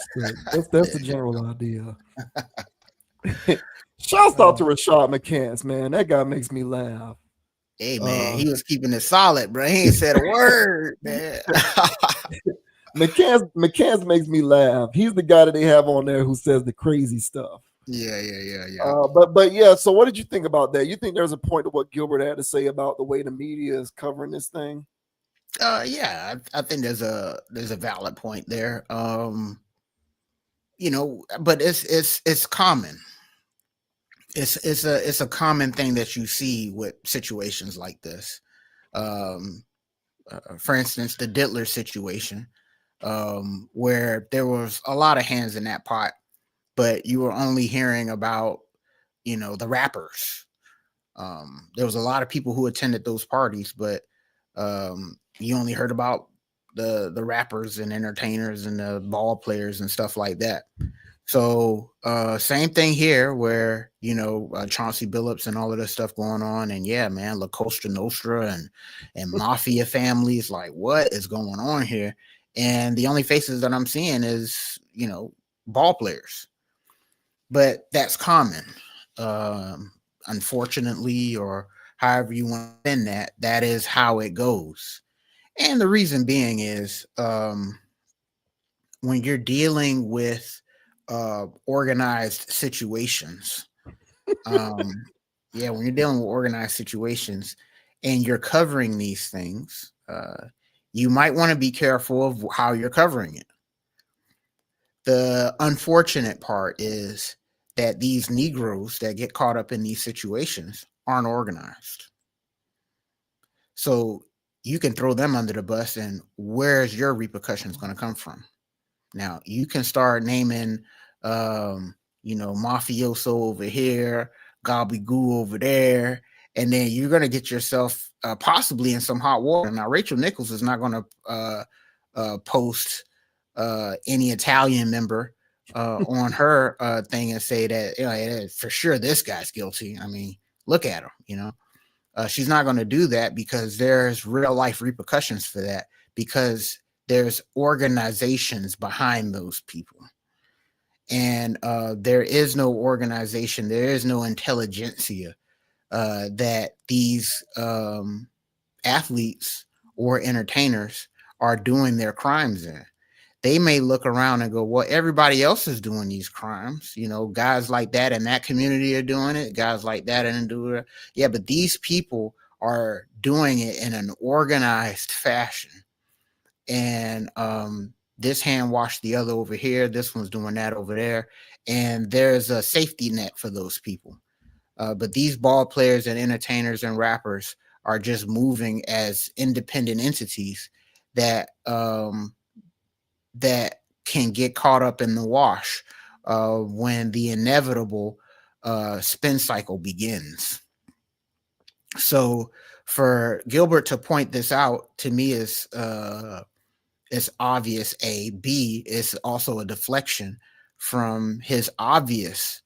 S1: that's the general idea. Shouts out to Rashad McCants, man. That guy makes me laugh.
S2: Hey man, he was keeping it solid, bro. He ain't said a word, man.
S1: McCants makes me laugh. He's the guy that they have on there who says the crazy stuff.
S2: Yeah.
S1: But yeah. So what did you think about that? You think there's a point to what Gilbert had to say about the way the media is covering this thing?
S2: Yeah, I think there's a valid point there. You know, but it's common. It's a common thing that you see with situations like this. For instance, the Dittler situation, where there was a lot of hands in that pot, but you were only hearing about, you know, the rappers. There was a lot of people who attended those parties, but you only heard about the rappers and entertainers and the ball players and stuff like that. So same thing here where, you know, Chauncey Billups and all of this stuff going on. And yeah, man, La Costa Nostra and Mafia families, like what is going on here? And the only faces that I'm seeing is, you know, ball players. But that's common. Unfortunately, or however you want to spin that, that is how it goes. And the reason being is when you're dealing with organized situations, when you're dealing with organized situations and you're covering these things, you might want to be careful of how you're covering it. The unfortunate part is that these Negroes that get caught up in these situations aren't organized. So you can throw them under the bus, and where's your repercussions going to come from? Now you can start naming, you know, mafioso over here, gobblegoo over there, and then you're going to get yourself possibly in some hot water. Now Rachel Nichols is not going to post any Italian member on her thing and say that, you know, for sure this guy's guilty. I mean, look at him, you know. She's not going to do that because there's real life repercussions for that, because there's organizations behind those people. And there is no organization, there is no intelligentsia that these athletes or entertainers are doing their crimes in. They may look around and go, well, everybody else is doing these crimes. You know, guys like that in that community are doing it. Guys like that and do it. Yeah, but these people are doing it in an organized fashion. And this hand washed the other over here. This one's doing that over there. And there's a safety net for those people. But these ball players and entertainers and rappers are just moving as independent entities that that can get caught up in the wash when the inevitable spin cycle begins. So for Gilbert to point this out, to me, is obvious. A. B is also a deflection from his obvious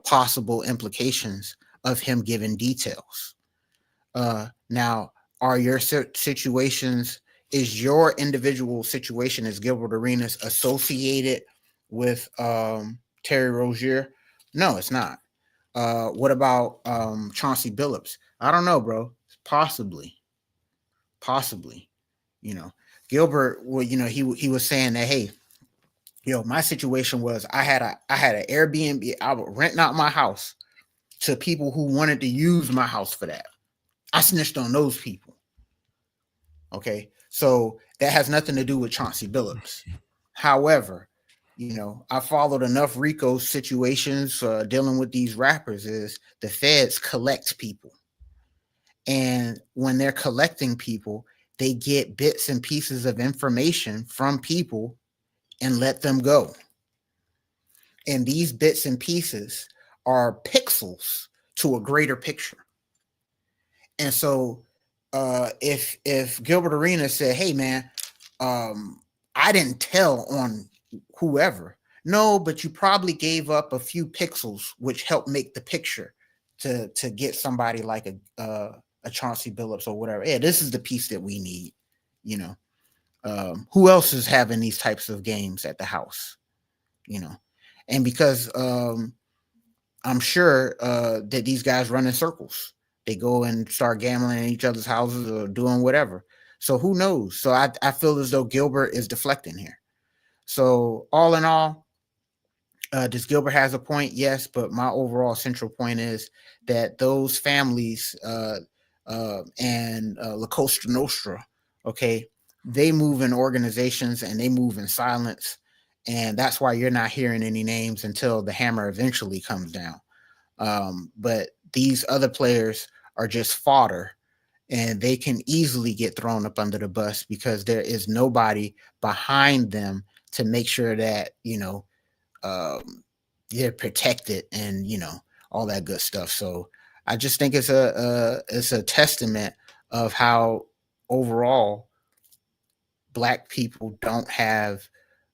S2: possible implications of him giving details. Now, are your situations, is your individual situation as Gilbert Arenas associated with Terry Rozier? No, it's not. What about Chauncey Billups? I don't know, bro. Possibly. You know, Gilbert, well, you know, he was saying that, hey, yo, my situation was I had an Airbnb. I would rent out my house to people who wanted to use my house for that. I snitched on those people. Okay, so that has nothing to do with Chauncey Billups. However, you know, I followed enough RICO situations dealing with these rappers. Is the feds collect people, and when they're collecting people, they get bits and pieces of information from people and let them go. And these bits and pieces are pixels to a greater picture. And so if Gilbert Arenas said, hey man, I didn't tell on whoever. No, but you probably gave up a few pixels, which helped make the picture to get somebody like a Chauncey Billups or whatever. Yeah, this is the piece that we need. Who else is having these types of games at the house? And because I'm sure that these guys run in circles. They go and start gambling in each other's houses or doing whatever. So who knows? So I feel as though Gilbert is deflecting here. So all in all, does Gilbert has a point? Yes, but my overall central point is that those families and La Costa Nostra, okay, they move in organizations and they move in silence. And that's why you're not hearing any names until the hammer eventually comes down. But these other players are just fodder, and they can easily get thrown up under the bus because there is nobody behind them to make sure that, they're protected and, all that good stuff. So I just think it's a testament of how overall Black people don't have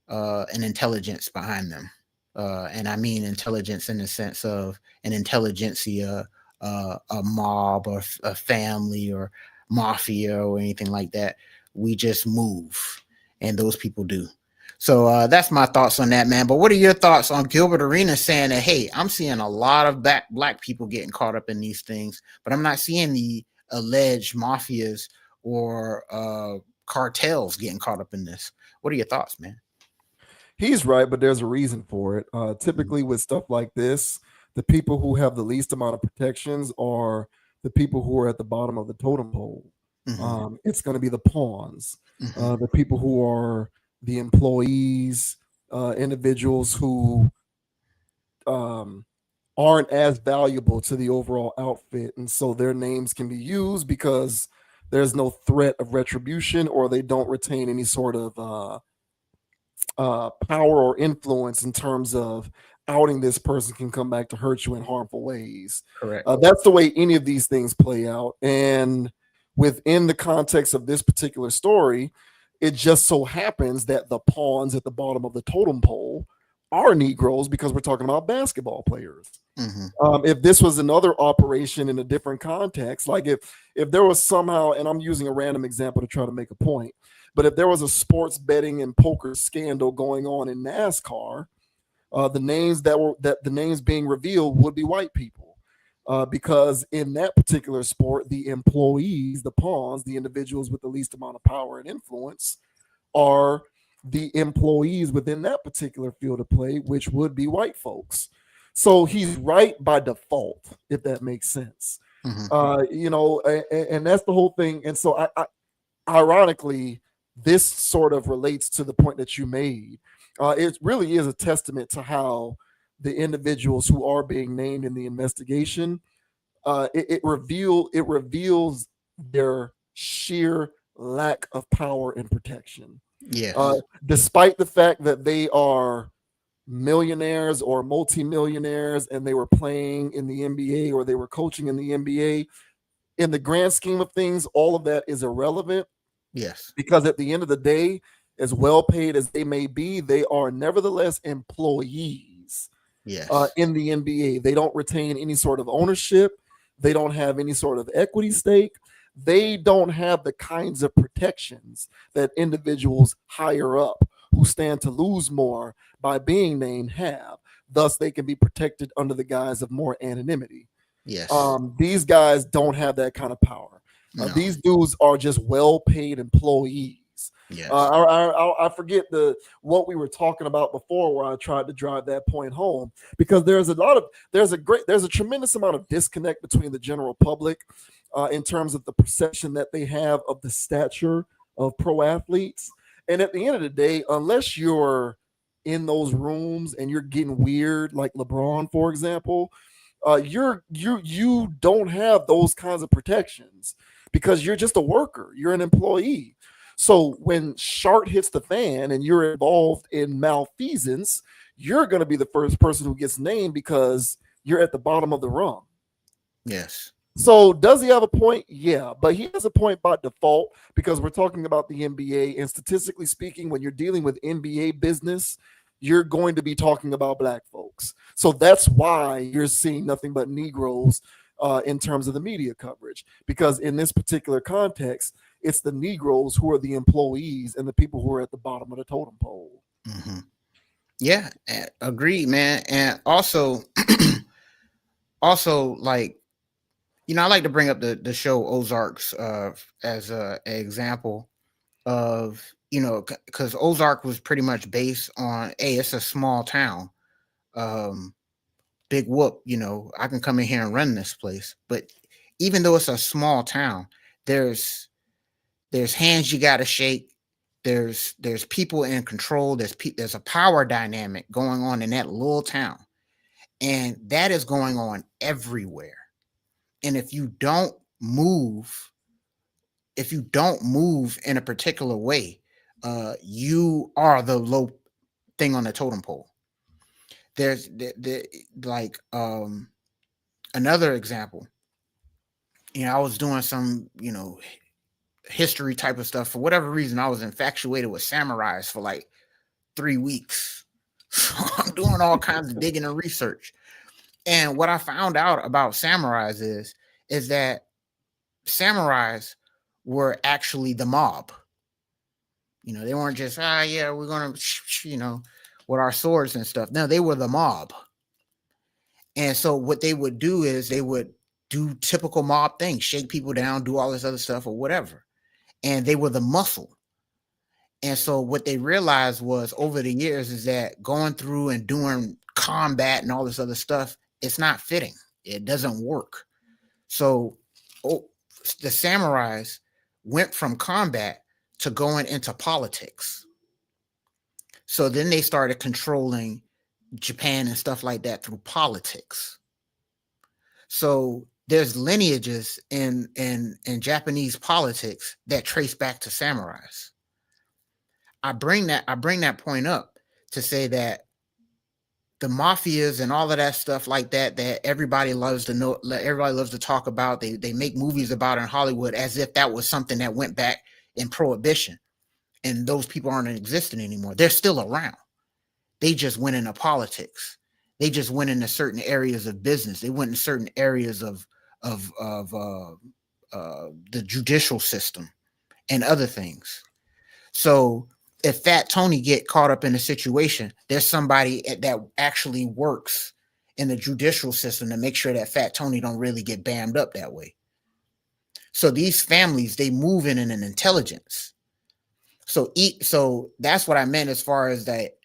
S2: an intelligence behind them. And I mean intelligence in the sense of an intelligentsia, a mob or a family or mafia or anything like that. We just move, and those people do. So that's my thoughts on that, man. But what are your thoughts on Gilbert Arenas saying that, hey, I'm seeing a lot of black people getting caught up in these things, but I'm not seeing the alleged mafias or cartels getting caught up in this? What are your thoughts, man?
S1: He's right, but there's a reason for it. Typically with stuff like this, the people who have the least amount of protections are the people who are at the bottom of the totem pole. It's going to be the pawns, the people who are the employees, individuals who aren't as valuable to the overall outfit. And so their names can be used because there's no threat of retribution, or they don't retain any sort of power or influence in terms of outing this person can come back to hurt you in harmful ways.
S2: Correct.
S1: That's the way any of these things play out. And within the context of this particular story, it just so happens that the pawns at the bottom of the totem pole are Negroes because we're talking about basketball players. If this was another operation in a different context, like if there was somehow, and I'm using a random example to try to make a point, but if there was a sports betting and poker scandal going on in NASCAR, the names being revealed would be white people, because in that particular sport, the employees, the pawns, the individuals with the least amount of power and influence, are the employees within that particular field of play, which would be white folks. So he's right by default, if that makes sense. And that's the whole thing. And so I ironically, this sort of relates to the point that you made. It really is a testament to how the individuals who are being named in the investigation, it reveals their sheer lack of power and protection.
S2: Yeah.
S1: Despite the fact that they are millionaires or multimillionaires and they were playing in the NBA or they were coaching in the NBA, in the grand scheme of things, all of that is irrelevant.
S2: Yes.
S1: Because at the end of the day, as well paid as they may be, they are nevertheless employees.
S2: Yes.
S1: In the NBA. They don't retain any sort of ownership. They don't have any sort of equity stake. They don't have the kinds of protections that individuals higher up who stand to lose more by being named have. Thus, they can be protected under the guise of more anonymity.
S2: Yes.
S1: These guys don't have that kind of power.
S2: No.
S1: These dudes are just well-paid employees.
S2: Yes.
S1: I forget what we were talking about before, where I tried to drive that point home, because there's a tremendous amount of disconnect between the general public in terms of the perception that they have of the stature of pro athletes. And at the end of the day, unless you're in those rooms and you're getting weird, like LeBron, for example, you don't have those kinds of protections because you're just a worker. You're an employee. So when shart hits the fan and you're involved in malfeasance, you're going to be the first person who gets named because you're at the bottom of the rung.
S2: Yes.
S1: So does he have a point? Yeah, but he has a point by default because we're talking about the NBA, and statistically speaking, when you're dealing with NBA business, you're going to be talking about black folks. So that's why you're seeing nothing but Negroes in terms of the media coverage, because in this particular context, it's the Negroes who are the employees and the people who are at the bottom of the totem pole.
S2: Mm-hmm. Yeah, agreed, man. And also, like, I like to bring up the show Ozarks as an example of, because Ozark was pretty much based on, hey, it's a small town. Big whoop, I can come in here and run this place. But even though it's a small town, there's hands you got to shake. There's people in control. There's a power dynamic going on in that little town, and that is going on everywhere. And if you don't move in a particular way, you are the low thing on the totem pole. There's another example. I was doing some history type of stuff. For whatever reason, I was infatuated with samurais for like 3 weeks. So I'm doing all kinds of digging and research. And what I found out about samurais is that samurais were actually the mob. They weren't just, yeah, we're going to, with our swords and stuff. No, they were the mob. And so what they would do is they would do typical mob things, shake people down, do all this other stuff or whatever. And they were the muscle. And so what they realized was over the years is that going through and doing combat and all this other stuff, it's not fitting. It doesn't work. So the samurais went from combat to going into politics. So then they started controlling Japan and stuff like that through politics. So there's lineages in Japanese politics that trace back to samurais. I bring that point up to say that the mafias and all of that stuff like that everybody loves to know, everybody loves to talk about, they make movies about in Hollywood as if that was something that went back in Prohibition, and those people aren't existing anymore. They're still around. They just went into politics. They just went into certain areas of business. They went in certain areas of the judicial system and other things. So if Fat Tony get caught up in a situation, there's somebody that actually works in the judicial system to make sure that Fat Tony don't really get bammed up that way. So these families, they move in an intelligence. So that's what I meant as far as that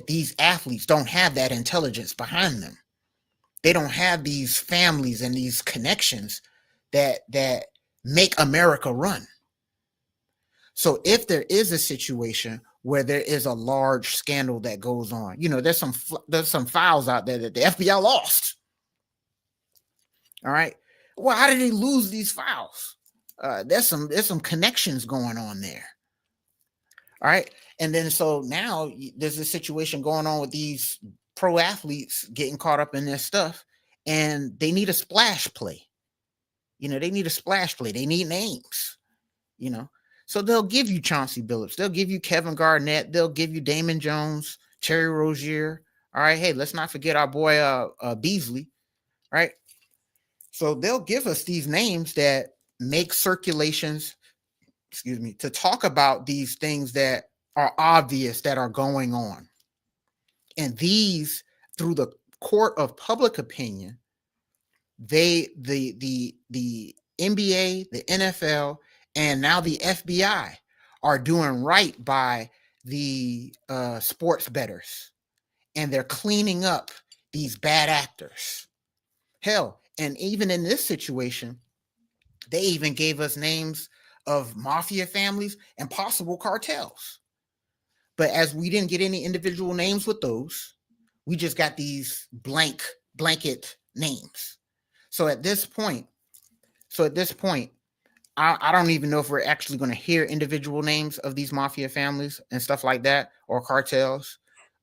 S2: these athletes don't have that intelligence behind them. They don't have these families and these connections that make America run. So if there is a situation where there is a large scandal that goes on, there's some files out there that the FBI lost. All right. Well, how did they lose these files? There's some connections going on there. All right. And then so now there's a situation going on with these pro athletes getting caught up in this stuff, and they need a splash play. They need a splash play. They need names, So they'll give you Chauncey Billups. They'll give you Kevin Garnett. They'll give you Damon Jones, Terry Rozier. All right. Hey, let's not forget our boy Beasley. Right. So they'll give us these names that make circulations, to talk about these things that are obvious that are going on. And these, through the court of public opinion, the NBA, the NFL, and now the FBI are doing right by the sports bettors, and they're cleaning up these bad actors. Hell, and even in this situation, they even gave us names of mafia families and possible cartels. But as we didn't get any individual names with those, we just got these blanket names. So at this point, I don't even know if we're actually going to hear individual names of these mafia families and stuff like that, or cartels.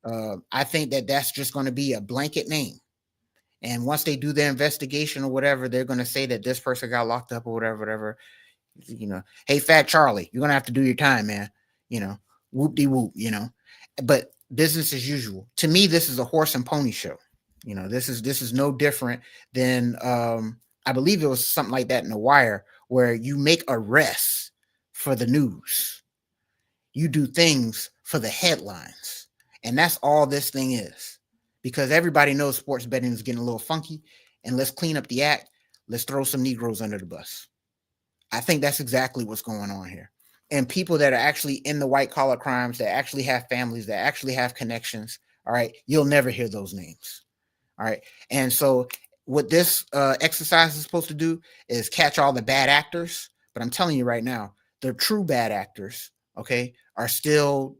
S2: I think that's just going to be a blanket name. And once they do their investigation or whatever, they're going to say that this person got locked up or whatever. Hey, Fat Charlie, you're going to have to do your time, man. Whoop-de-whoop, But business as usual. To me, this is a horse and pony show. You know, this is no different than I believe it was something like that in The Wire, where you make arrests for the news. You do things for the headlines. And that's all this thing is. Because everybody knows sports betting is getting a little funky. And let's clean up the act. Let's throw some Negroes under the bus. I think that's exactly what's going on here. And people that are actually in the white collar crimes, that actually have families, that actually have connections, all right, you'll never hear those names. All right. And so what this exercise is supposed to do is catch all the bad actors. But I'm telling you right now, the true bad actors, okay, are still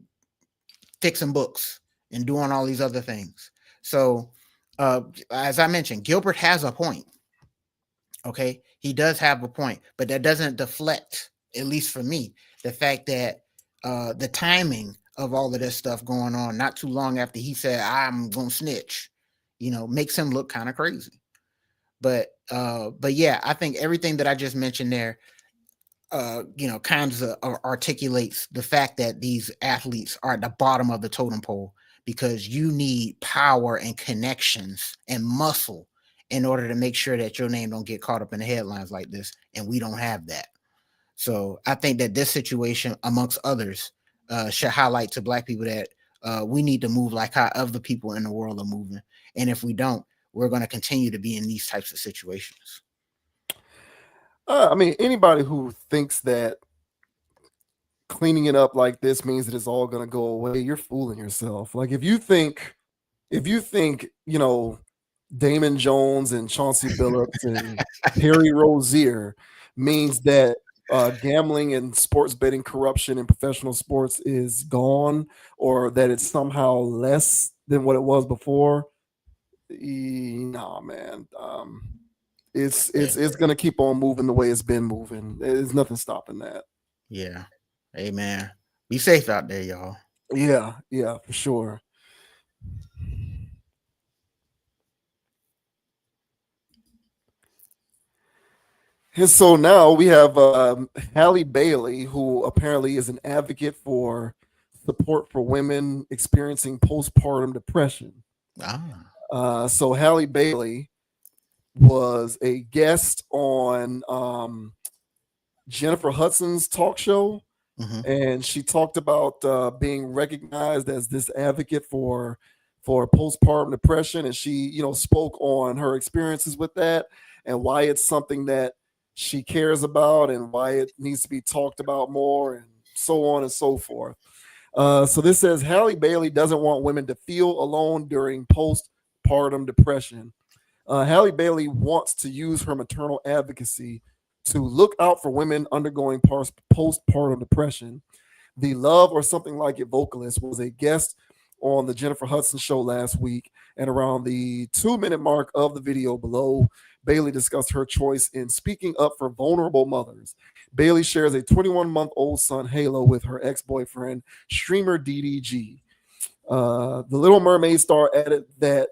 S2: fixing books and doing all these other things. So as I mentioned, Gilbert has a point. Okay, he does have a point, but that doesn't deflect, at least for me, the fact that the timing of all of this stuff going on not too long after he said, I'm going to snitch, you know, makes him look kind of crazy. But yeah, I think everything that I just mentioned there, you know, kind of articulates the fact that these athletes are at the bottom of the totem pole because you need power and connections and muscle in order to make sure that your name don't get caught up in the headlines like this. And we don't have that. So I think that this situation, amongst others, should highlight to Black people that we need to move like how other people in the world are moving. And if we don't, we're going to continue to be in these types of situations.
S1: I mean, anybody who thinks that cleaning it up like this means that it's all going to go away, you're fooling yourself. Like if you think, you know, Damon Jones and Chauncey Billups and Terry Rozier means that gambling and sports betting corruption in professional sports is gone, or that it's somehow less than what it was before. Nah, man. It's gonna keep on moving the way it's been moving. There's nothing stopping that.
S2: Yeah. Hey man, be safe out there, y'all.
S1: Yeah, for sure. And so now we have Halle Bailey, who apparently is an advocate for support for women experiencing postpartum depression. So Halle Bailey was a guest on Jennifer Hudson's talk show, and she talked about being recognized as this advocate for postpartum depression, and she, you know, spoke on her experiences with that and why it's something that she cares about and why it needs to be talked about more and so on and so forth. So this says Halle Bailey doesn't want women to feel alone during postpartum depression. Halle Bailey wants to use her maternal advocacy to look out for women undergoing postpartum depression. The Love or Something Like It vocalist was a guest on the Jennifer Hudson show last week, and around the 2-minute mark of the video below, Bailey discussed her choice in speaking up for vulnerable mothers. Bailey shares a 21-month-old son, Halo, with her ex-boyfriend, streamer DDG. The Little Mermaid star added that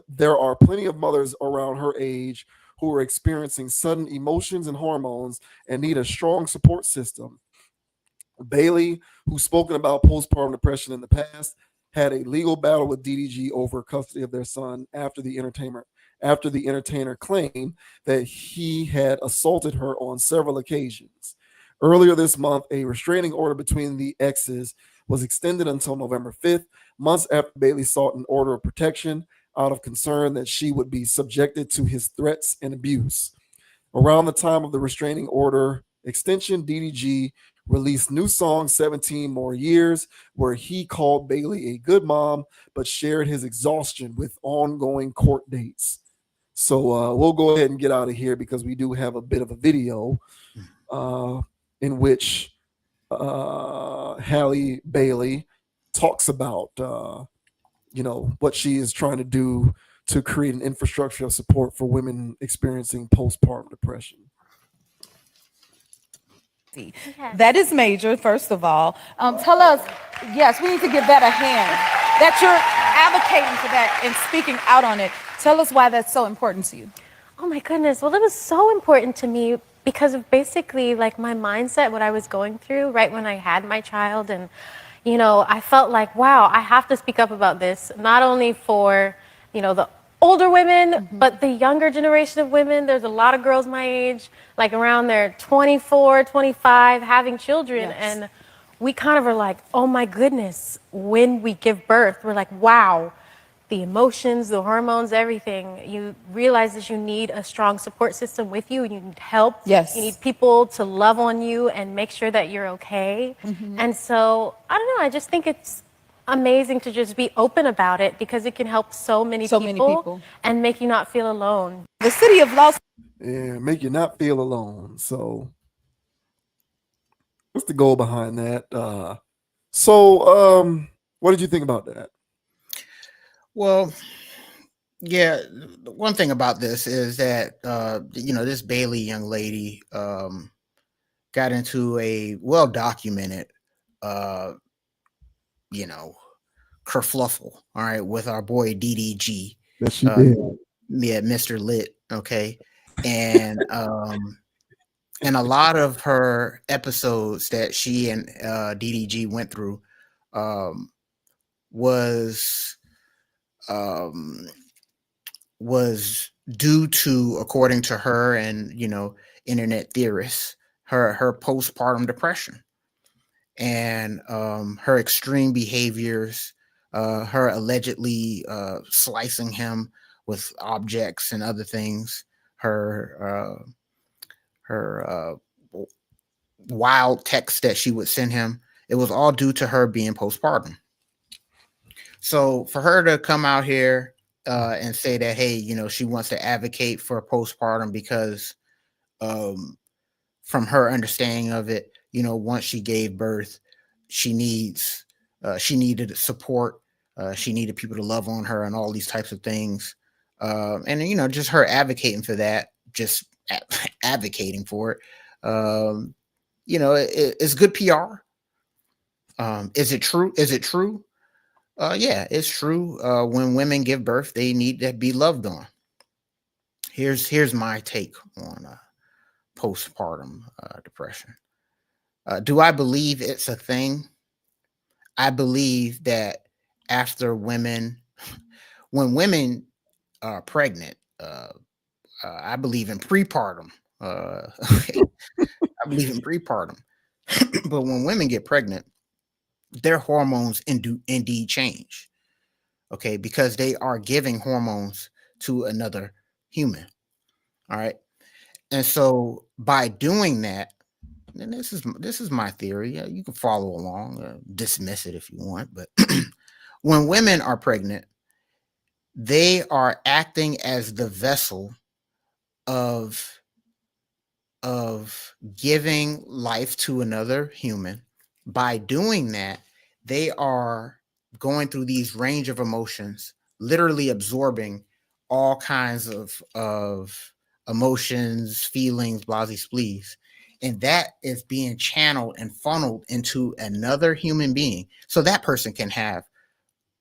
S1: there are plenty of mothers around her age who are experiencing sudden emotions and hormones and need a strong support system. Bailey, who's spoken about postpartum depression in the past, had a legal battle with DDG over custody of their son after the entertainer claimed that he had assaulted her on several occasions. Earlier this month, a restraining order between the exes was extended until November 5th, months after Bailey sought an order of protection out of concern that she would be subjected to his threats and abuse. Around the time of the restraining order extension, DDG released new song 17 More Years, where he called Bailey a good mom, but shared his exhaustion with ongoing court dates. So we'll go ahead and get out of here because we do have a bit of a video in which Halle Bailey talks about, you know, what she is trying to do to create an infrastructure of support for women experiencing postpartum depression.
S5: That is major, first of all. Tell us, yes, we need to give that a hand, that you're advocating for that and speaking out on it. Tell us why that's so important to you.
S6: Oh my goodness. Well, it was so important to me because of basically like my mindset, what I was going through right when I had my child. And, I felt like, wow, I have to speak up about this, not only for, the older women, but the younger generation of women. There's a lot of girls my age, like around their 24, 25, having children.
S5: Yes.
S6: And we kind of are like, oh my goodness, when we give birth, we're like, wow, the emotions, the hormones, everything. You realize that you need a strong support system with you. You need help.
S5: Yes.
S6: You need people to love on you and make sure that you're okay. And so, I don't know, I just think it's amazing to just be open about it because it can help so many people and make you not feel alone.
S5: The city of Los
S1: And make you not feel alone. So what's the goal behind that? What did you think about that?
S2: Well, yeah, one thing about this is that this Bailey young lady got into a well-documented kerfluffle, all right, with our boy DDG.
S1: That she did.
S2: Yeah, Mr. Lit, okay. And a lot of her episodes that she and DDG went through was due to, according to her and internet theorists, her postpartum depression and her extreme behaviors, her allegedly slicing him with objects and other things, her wild texts that she would send him. It was all due to her being postpartum. So for her to come out here and say that, hey, she wants to advocate for postpartum because from her understanding of it, once she gave birth, she needed support. She needed people to love on her and all these types of things. And just her advocating for that, just advocating for it. It's good PR. Is it true? Is it true? Yeah, it's true. When women give birth, they need to be loved on. Here's my take on postpartum depression. Do I believe it's a thing? I believe that after when women are pregnant, I believe in prepartum. Okay. I believe in prepartum. But when women get pregnant, their hormones indeed change. Okay, because they are giving hormones to another human. All right. And so by doing that, and this is my theory. You can follow along, dismiss it if you want, but when women are pregnant, they are acting as the vessel of giving life to another human. By doing that, they are going through these range of emotions, literally absorbing all kinds of emotions, feelings, splees. And that is being channeled and funneled into another human being. So that person can have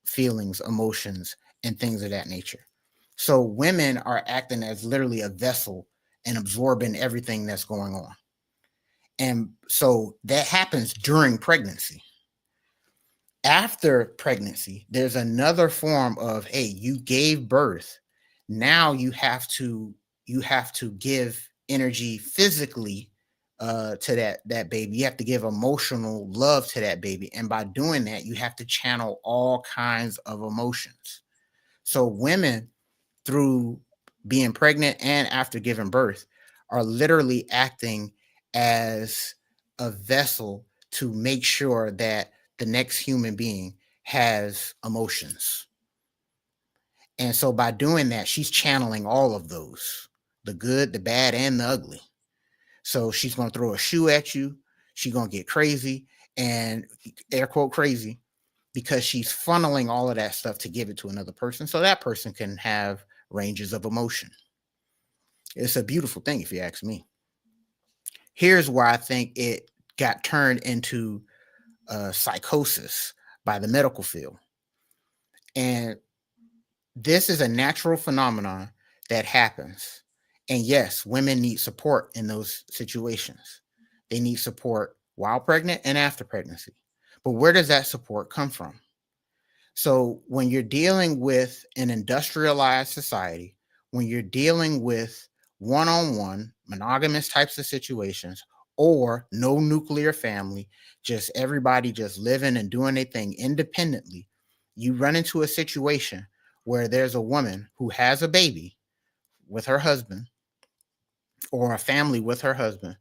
S2: feelings, emotions, and things of that nature. So women are acting as literally a vessel and absorbing everything that's going on. And so that happens during pregnancy. After pregnancy, there's another form of, hey, you gave birth. Now you have to give energy physically to that baby. You have to give emotional love to that baby. And by doing that, you have to channel all kinds of emotions. So women, through being pregnant and after giving birth, are literally acting as a vessel to make sure that the next human being has emotions. And so by doing that, she's channeling all of those, the good, the bad, and the ugly. So she's going to throw a shoe at you. She's going to get crazy, and air quote crazy, because she's funneling all of that stuff to give it to another person. So that person can have ranges of emotion. It's a beautiful thing, if you ask me. Here's where I think it got turned into psychosis by the medical field. And this is a natural phenomenon that happens. And yes, women need support in those situations. They need support while pregnant and after pregnancy. But where does that support come from? So when you're dealing with an industrialized society, when you're dealing with one-on-one monogamous types of situations, or no nuclear family, just everybody just living and doing their thing independently, you run into a situation where there's a woman who has a baby with her husband or a family with her husband,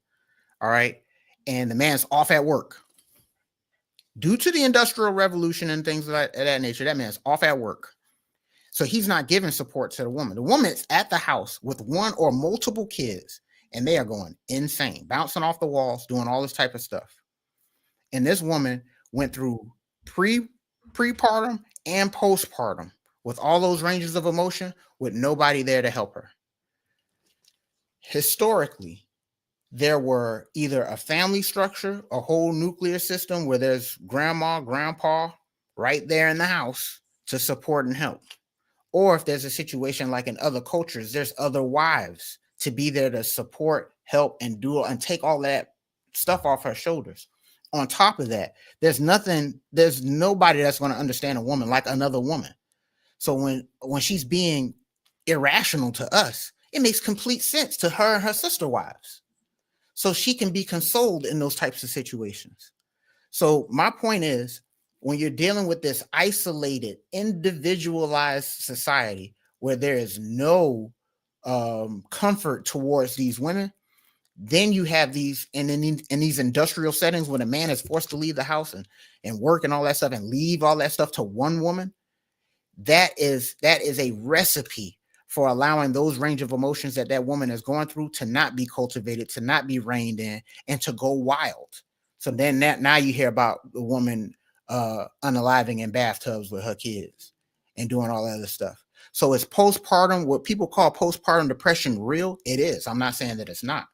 S2: all right, and the man's off at work. Due to the Industrial Revolution and things of that nature, that man's off at work. So he's not giving support to the woman. The woman's at the house with one or multiple kids, and they are going insane, bouncing off the walls, doing all this type of stuff. And this woman went through prepartum and postpartum with all those ranges of emotion with nobody there to help her. Historically, there were either a family structure, a whole nuclear system where there's grandma, grandpa right there in the house to support and help. Or if there's a situation like in other cultures, there's other wives to be there to support, help, and do and take all that stuff off her shoulders. On top of that, there's nobody that's going to understand a woman like another woman. So when she's being irrational to us, it makes complete sense to her and her sister wives. So she can be consoled in those types of situations. So my point is, when you're dealing with this isolated, individualized society where there is no comfort towards these women, then you have these, and in these industrial settings when a man is forced to leave the house and work and all that stuff and leave all that stuff to one woman, that is a recipe for allowing those range of emotions that woman is going through to not be cultivated, to not be reined in, and to go wild. So then now you hear about the woman unaliving in bathtubs with her kids and doing all that other stuff. So is postpartum, what people call postpartum depression, real? It is. I'm not saying that it's not,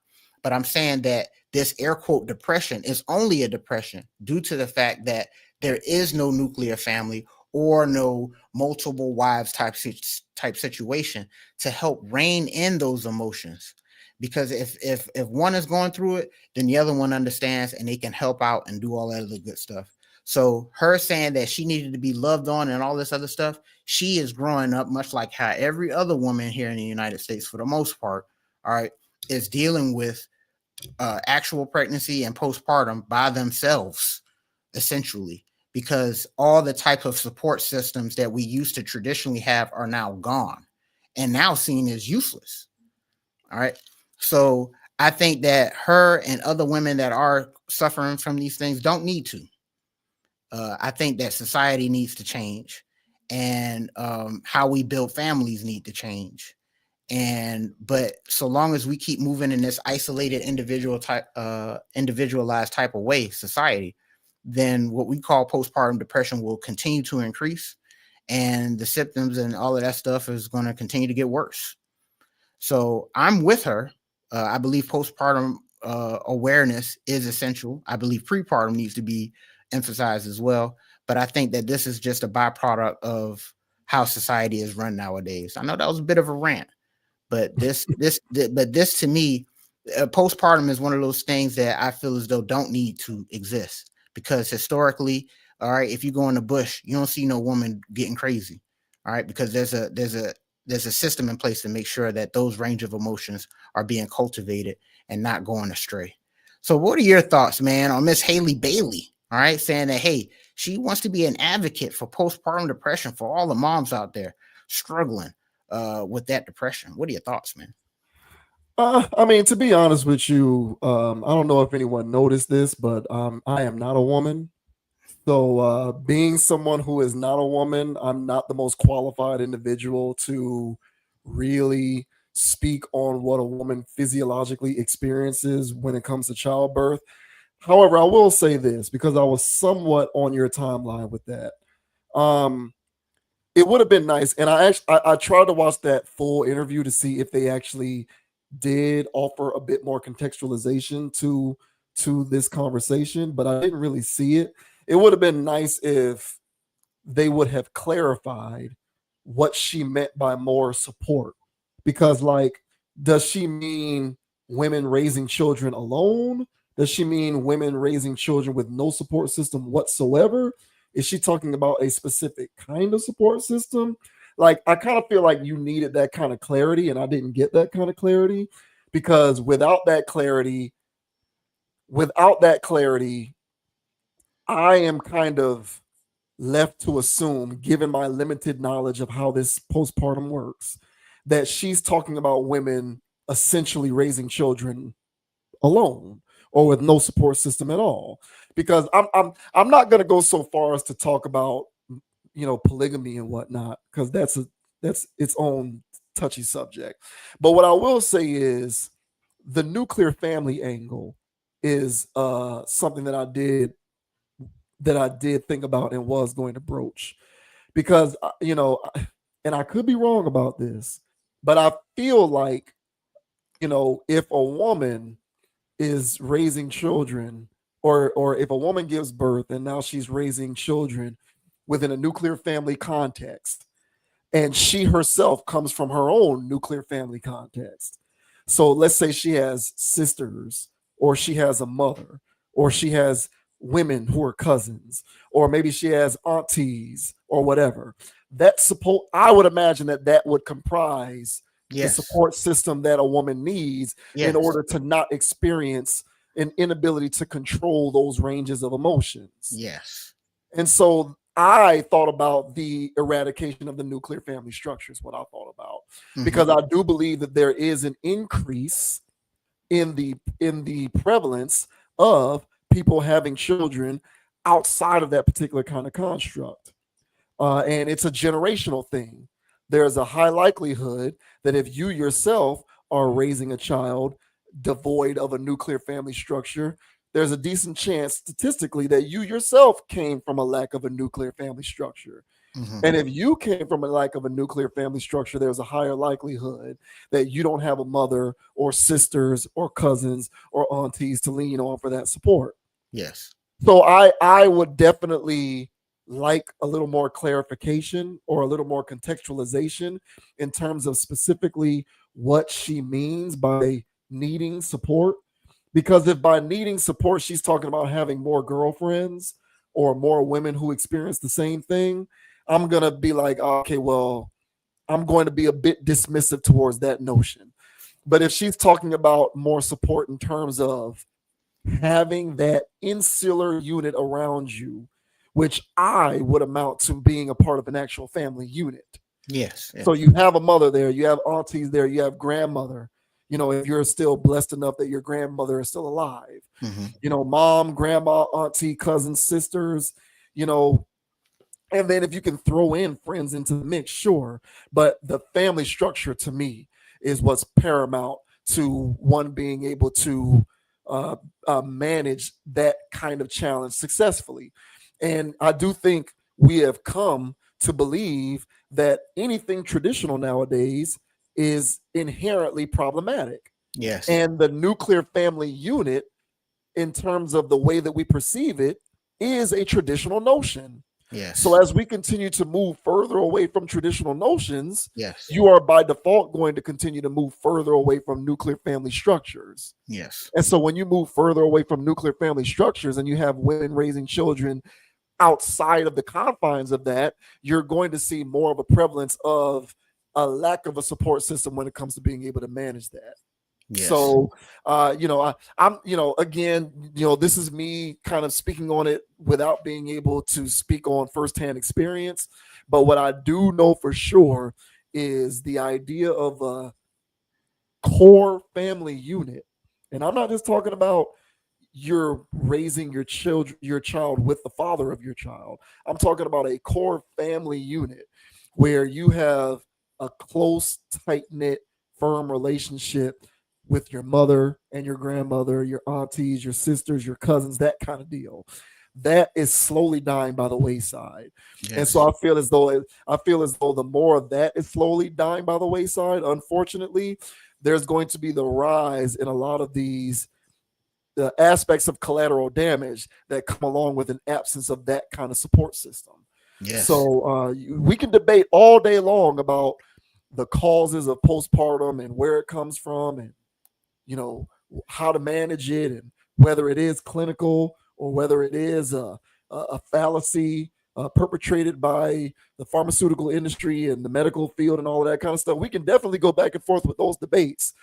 S2: but I'm saying that this air quote depression is only a depression due to the fact that there is no nuclear family or no multiple wives type situation to help rein in those emotions. Because if one is going through it, then the other one understands and they can help out and do all that other good stuff. So her saying that she needed to be loved on and all this other stuff, she is growing up much like how every other woman here in the United States, for the most part, all right, is dealing with actual pregnancy and postpartum by themselves, essentially. Because all the type of support systems that we used to traditionally have are now gone and now seen as useless. All right. So I think that her and other women that are suffering from these things don't need to. I think that society needs to change, and how we build families need to change. But so long as we keep moving in this isolated individualized type of way, society, then what we call postpartum depression will continue to increase, and the symptoms and all of that stuff is going to continue to get worse. So I'm with her. I believe postpartum awareness is essential. I believe prepartum needs to be emphasized as well. But I think that this is just a byproduct of how society is run nowadays. I know that was a bit of a rant, but this to me, postpartum is one of those things that I feel as though don't need to exist. Because historically, all right, if you go in the bush, you don't see no woman getting crazy, all right, because there's a system in place to make sure that those range of emotions are being cultivated and not going astray. So what are your thoughts, man, on Miss Halle Bailey, all right, saying that, hey, she wants to be an advocate for postpartum depression for all the moms out there struggling with that depression? What are your thoughts, man?
S1: I mean, to be honest with you, I don't know if anyone noticed this, but I am not a woman. So being someone who is not a woman, I'm not the most qualified individual to really speak on what a woman physiologically experiences when it comes to childbirth. However, I will say this because I was somewhat on your timeline with that. It would have been nice, and I tried to watch that full interview to see if they actually did offer a bit more contextualization to this conversation, but I didn't really see it. It would have been nice if they would have clarified what she meant by more support, because like, does she mean women raising children alone? Does she mean women raising children with no support system whatsoever? Is she talking about a specific kind of support system? Like, I kind of feel like you needed that kind of clarity, and I didn't get that kind of clarity, because without that clarity, I am kind of left to assume, given my limited knowledge of how this postpartum works, that she's talking about women essentially raising children alone or with no support system at all. Because I'm not going to go so far as to talk about, you know, polygamy and whatnot, because that's its own touchy subject. But what I will say is the nuclear family angle is something that I did think about and was going to broach, because you know, and I could be wrong about this, but I feel like, you know, if a woman is raising children, or if a woman gives birth and now she's raising children within a nuclear family context, and she herself comes from her own nuclear family context. So let's say she has sisters, or she has a mother, or she has women who are cousins, or maybe she has aunties or whatever. That support, I would imagine that would comprise the support system that a woman needs in order to not experience an inability to control those ranges of emotions.
S2: Yes.
S1: And so I thought about the eradication of the nuclear family structure is what I thought about, because I do believe that there is an increase in the prevalence of people having children outside of that particular kind of construct. And it's a generational thing. There's a high likelihood that if you yourself are raising a child devoid of a nuclear family structure, there's a decent chance statistically that you yourself came from a lack of a nuclear family structure. And if you came from a lack of a nuclear family structure, there's a higher likelihood that you don't have a mother or sisters or cousins or aunties to lean on for that support.
S2: Yes.
S1: So I would definitely like a little more clarification or a little more contextualization in terms of specifically what she means by needing support. Because if by needing support, she's talking about having more girlfriends or more women who experience the same thing, I'm going to be like, okay, well, I'm going to be a bit dismissive towards that notion. But if she's talking about more support in terms of having that insular unit around you, which I would amount to being a part of an actual family unit.
S2: Yes.
S1: So you have a mother there, you have aunties there, you have grandmother. You know, if you're still blessed enough that your grandmother is still alive, you know, mom, grandma, auntie, cousins, sisters, you know, and then if you can throw in friends into the mix, sure. But the family structure to me is what's paramount to one being able to manage that kind of challenge successfully. And I do think we have come to believe that anything traditional nowadays is inherently problematic.
S2: Yes.
S1: And the nuclear family unit, in terms of the way that we perceive it, is a traditional notion.
S2: Yes.
S1: So as we continue to move further away from traditional notions,
S2: yes,
S1: you are by default going to continue to move further away from nuclear family structures.
S2: yes,
S1: And so when you move further away from nuclear family structures and you have women raising children outside of the confines of that, you're going to see more of a prevalence of a lack of a support system when it comes to being able to manage that.
S2: yes.
S1: So, I'm, again, this is me kind of speaking on it without being able to speak on firsthand experience. But what I do know for sure is the idea of a core family unit. And I'm not just talking about you're raising your child with the father of your child. I'm talking about a core family unit where you have a close, tight-knit, firm relationship with your mother and your grandmother, your aunties, your sisters, your cousins, that kind of deal. That is slowly dying by the wayside.
S2: Yes.
S1: And so I feel as though the more of that is slowly dying by the wayside, unfortunately, there's going to be the rise in a lot of these aspects of collateral damage that come along with an absence of that kind of support system.
S2: Yes.
S1: So we can debate all day long about the causes of postpartum and where it comes from and how to manage it and whether it is clinical or whether it is a fallacy perpetrated by the pharmaceutical industry and the medical field and all of that kind of stuff. We can definitely go back and forth with those debates.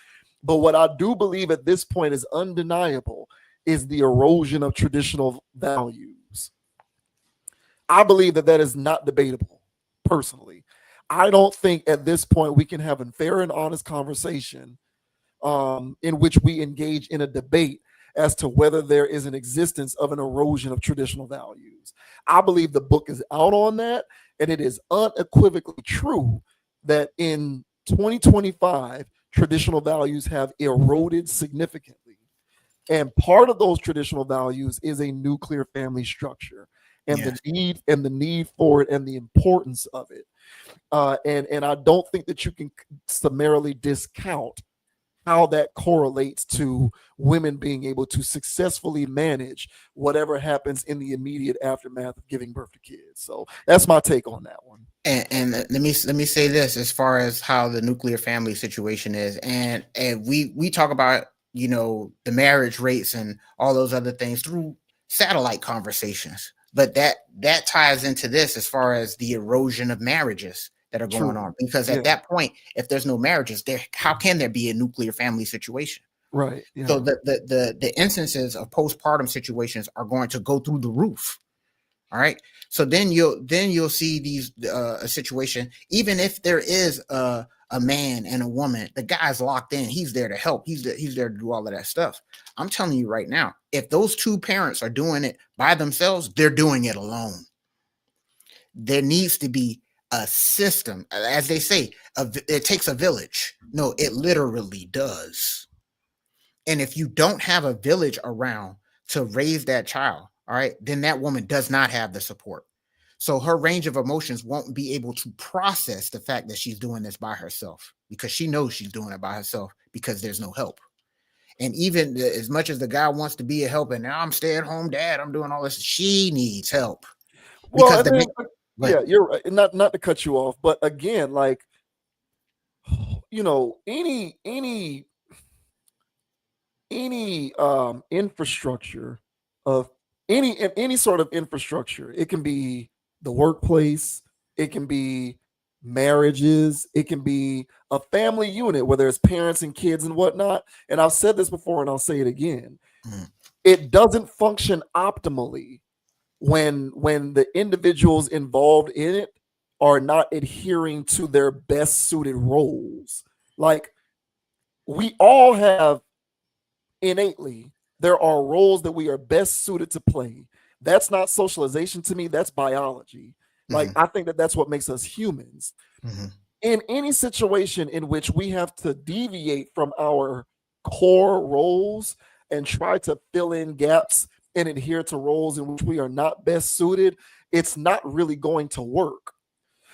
S1: But what I do believe at this point is undeniable is the erosion of traditional values. I believe that is not debatable, personally. I don't think at this point we can have a fair and honest conversation in which we engage in a debate as to whether there is an existence of an erosion of traditional values. I believe the book is out on that, and it is unequivocally true that in 2025, traditional values have eroded significantly. And part of those traditional values is a nuclear family structure and the need for it and the importance of it. And I don't think that you can summarily discount how that correlates to women being able to successfully manage whatever happens in the immediate aftermath of giving birth to kids. So that's my take on that one.
S2: And let me say this as far as how the nuclear family situation is, and we talk about, you know, the marriage rates and all those other things through satellite conversations, but that ties into this as far as the erosion of marriages that are going on, because at that point, if there's no marriages there, how can there be a nuclear family situation?
S1: Right. Yeah.
S2: So the instances of postpartum situations are going to go through the roof. All right. So then you'll see these a situation, even if there is a man and a woman, the guy's locked in, he's there to help, he's there to do all of that stuff. I'm telling you right now, if those two parents are doing it by themselves, they're doing it alone. There needs to be a system, as they say, it takes a village. No, it literally does. And if you don't have a village around to raise that child, all right, then that woman does not have the support. So her range of emotions won't be able to process the fact that she's doing this by herself, because she knows she's doing it by herself because there's no help. And even as much as the guy wants to be a help, and now I'm stay-at-home dad, I'm doing all this, she needs help.
S1: Well, yeah, you're right. Not to cut you off, but again, like, you know, any infrastructure of any sort of infrastructure, it can be the workplace, it can be marriages, it can be a family unit where there's parents and kids and whatnot. And I've said this before and I'll say it again. It doesn't function optimally when the individuals involved in it are not adhering to their best suited roles. Like, we all have innately, there are roles that we are best suited to play. That's not socialization to me, that's biology. Like, I think that's what makes us humans. In any situation in which we have to deviate from our core roles and try to fill in gaps and adhere to roles in which we are not best suited, it's not really going to work.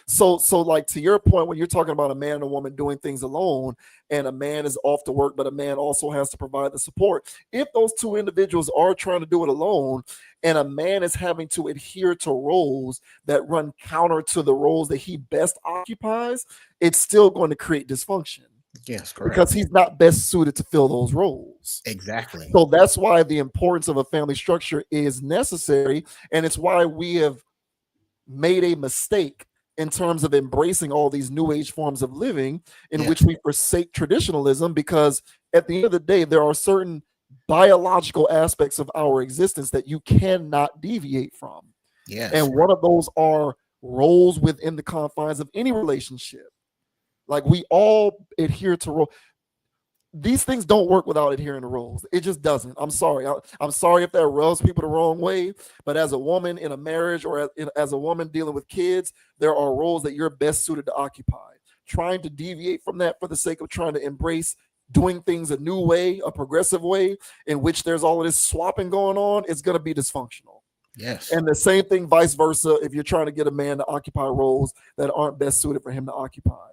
S1: So like, to your point, when you're talking about a man and a woman doing things alone, and a man is off to work, but a man also has to provide the support. If those two individuals are trying to do it alone, and a man is having to adhere to roles that run counter to the roles that he best occupies, it's still going to create dysfunction.
S2: Yes, correct.
S1: Because he's not best suited to fill those roles.
S2: Exactly.
S1: So that's why the importance of a family structure is necessary. And it's why we have made a mistake in terms of embracing all these new age forms of living in which we forsake traditionalism, because at the end of the day, there are certain biological aspects of our existence that you cannot deviate from.
S2: Yes.
S1: And one of those are roles within the confines of any relationship. Like, we all adhere to roles. These things don't work without adhering to roles. It just doesn't. I'm sorry. I'm sorry if that rubs people the wrong way, but as a woman in a marriage, or as a woman dealing with kids, there are roles that you're best suited to occupy. Trying to deviate from that for the sake of trying to embrace doing things a new way, a progressive way, in which there's all of this swapping going on, is going to be dysfunctional.
S2: Yes.
S1: And the same thing vice versa if you're trying to get a man to occupy roles that aren't best suited for him to occupy.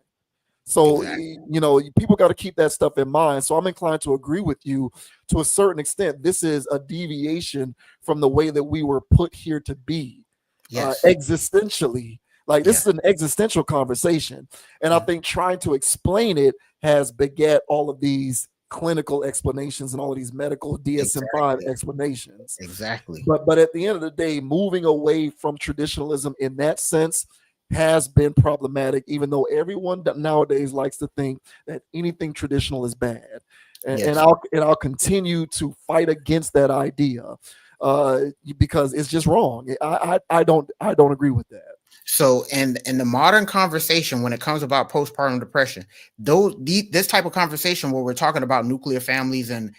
S1: So, you know, people got to keep that stuff in mind. So I'm inclined to agree with you to a certain extent. This is a deviation from the way that we were put here to be, existentially. Like, this is an existential conversation. And I think trying to explain it has beget all of these clinical explanations and all of these medical DSM-5 explanations.
S2: Exactly.
S1: But at the end of the day, moving away from traditionalism in that sense has been problematic, even though everyone nowadays likes to think that anything traditional is bad. And I'll continue to fight against that idea because it's just wrong. I don't agree with that.
S2: So, in the modern conversation, when it comes about postpartum depression, this type of conversation where we're talking about nuclear families and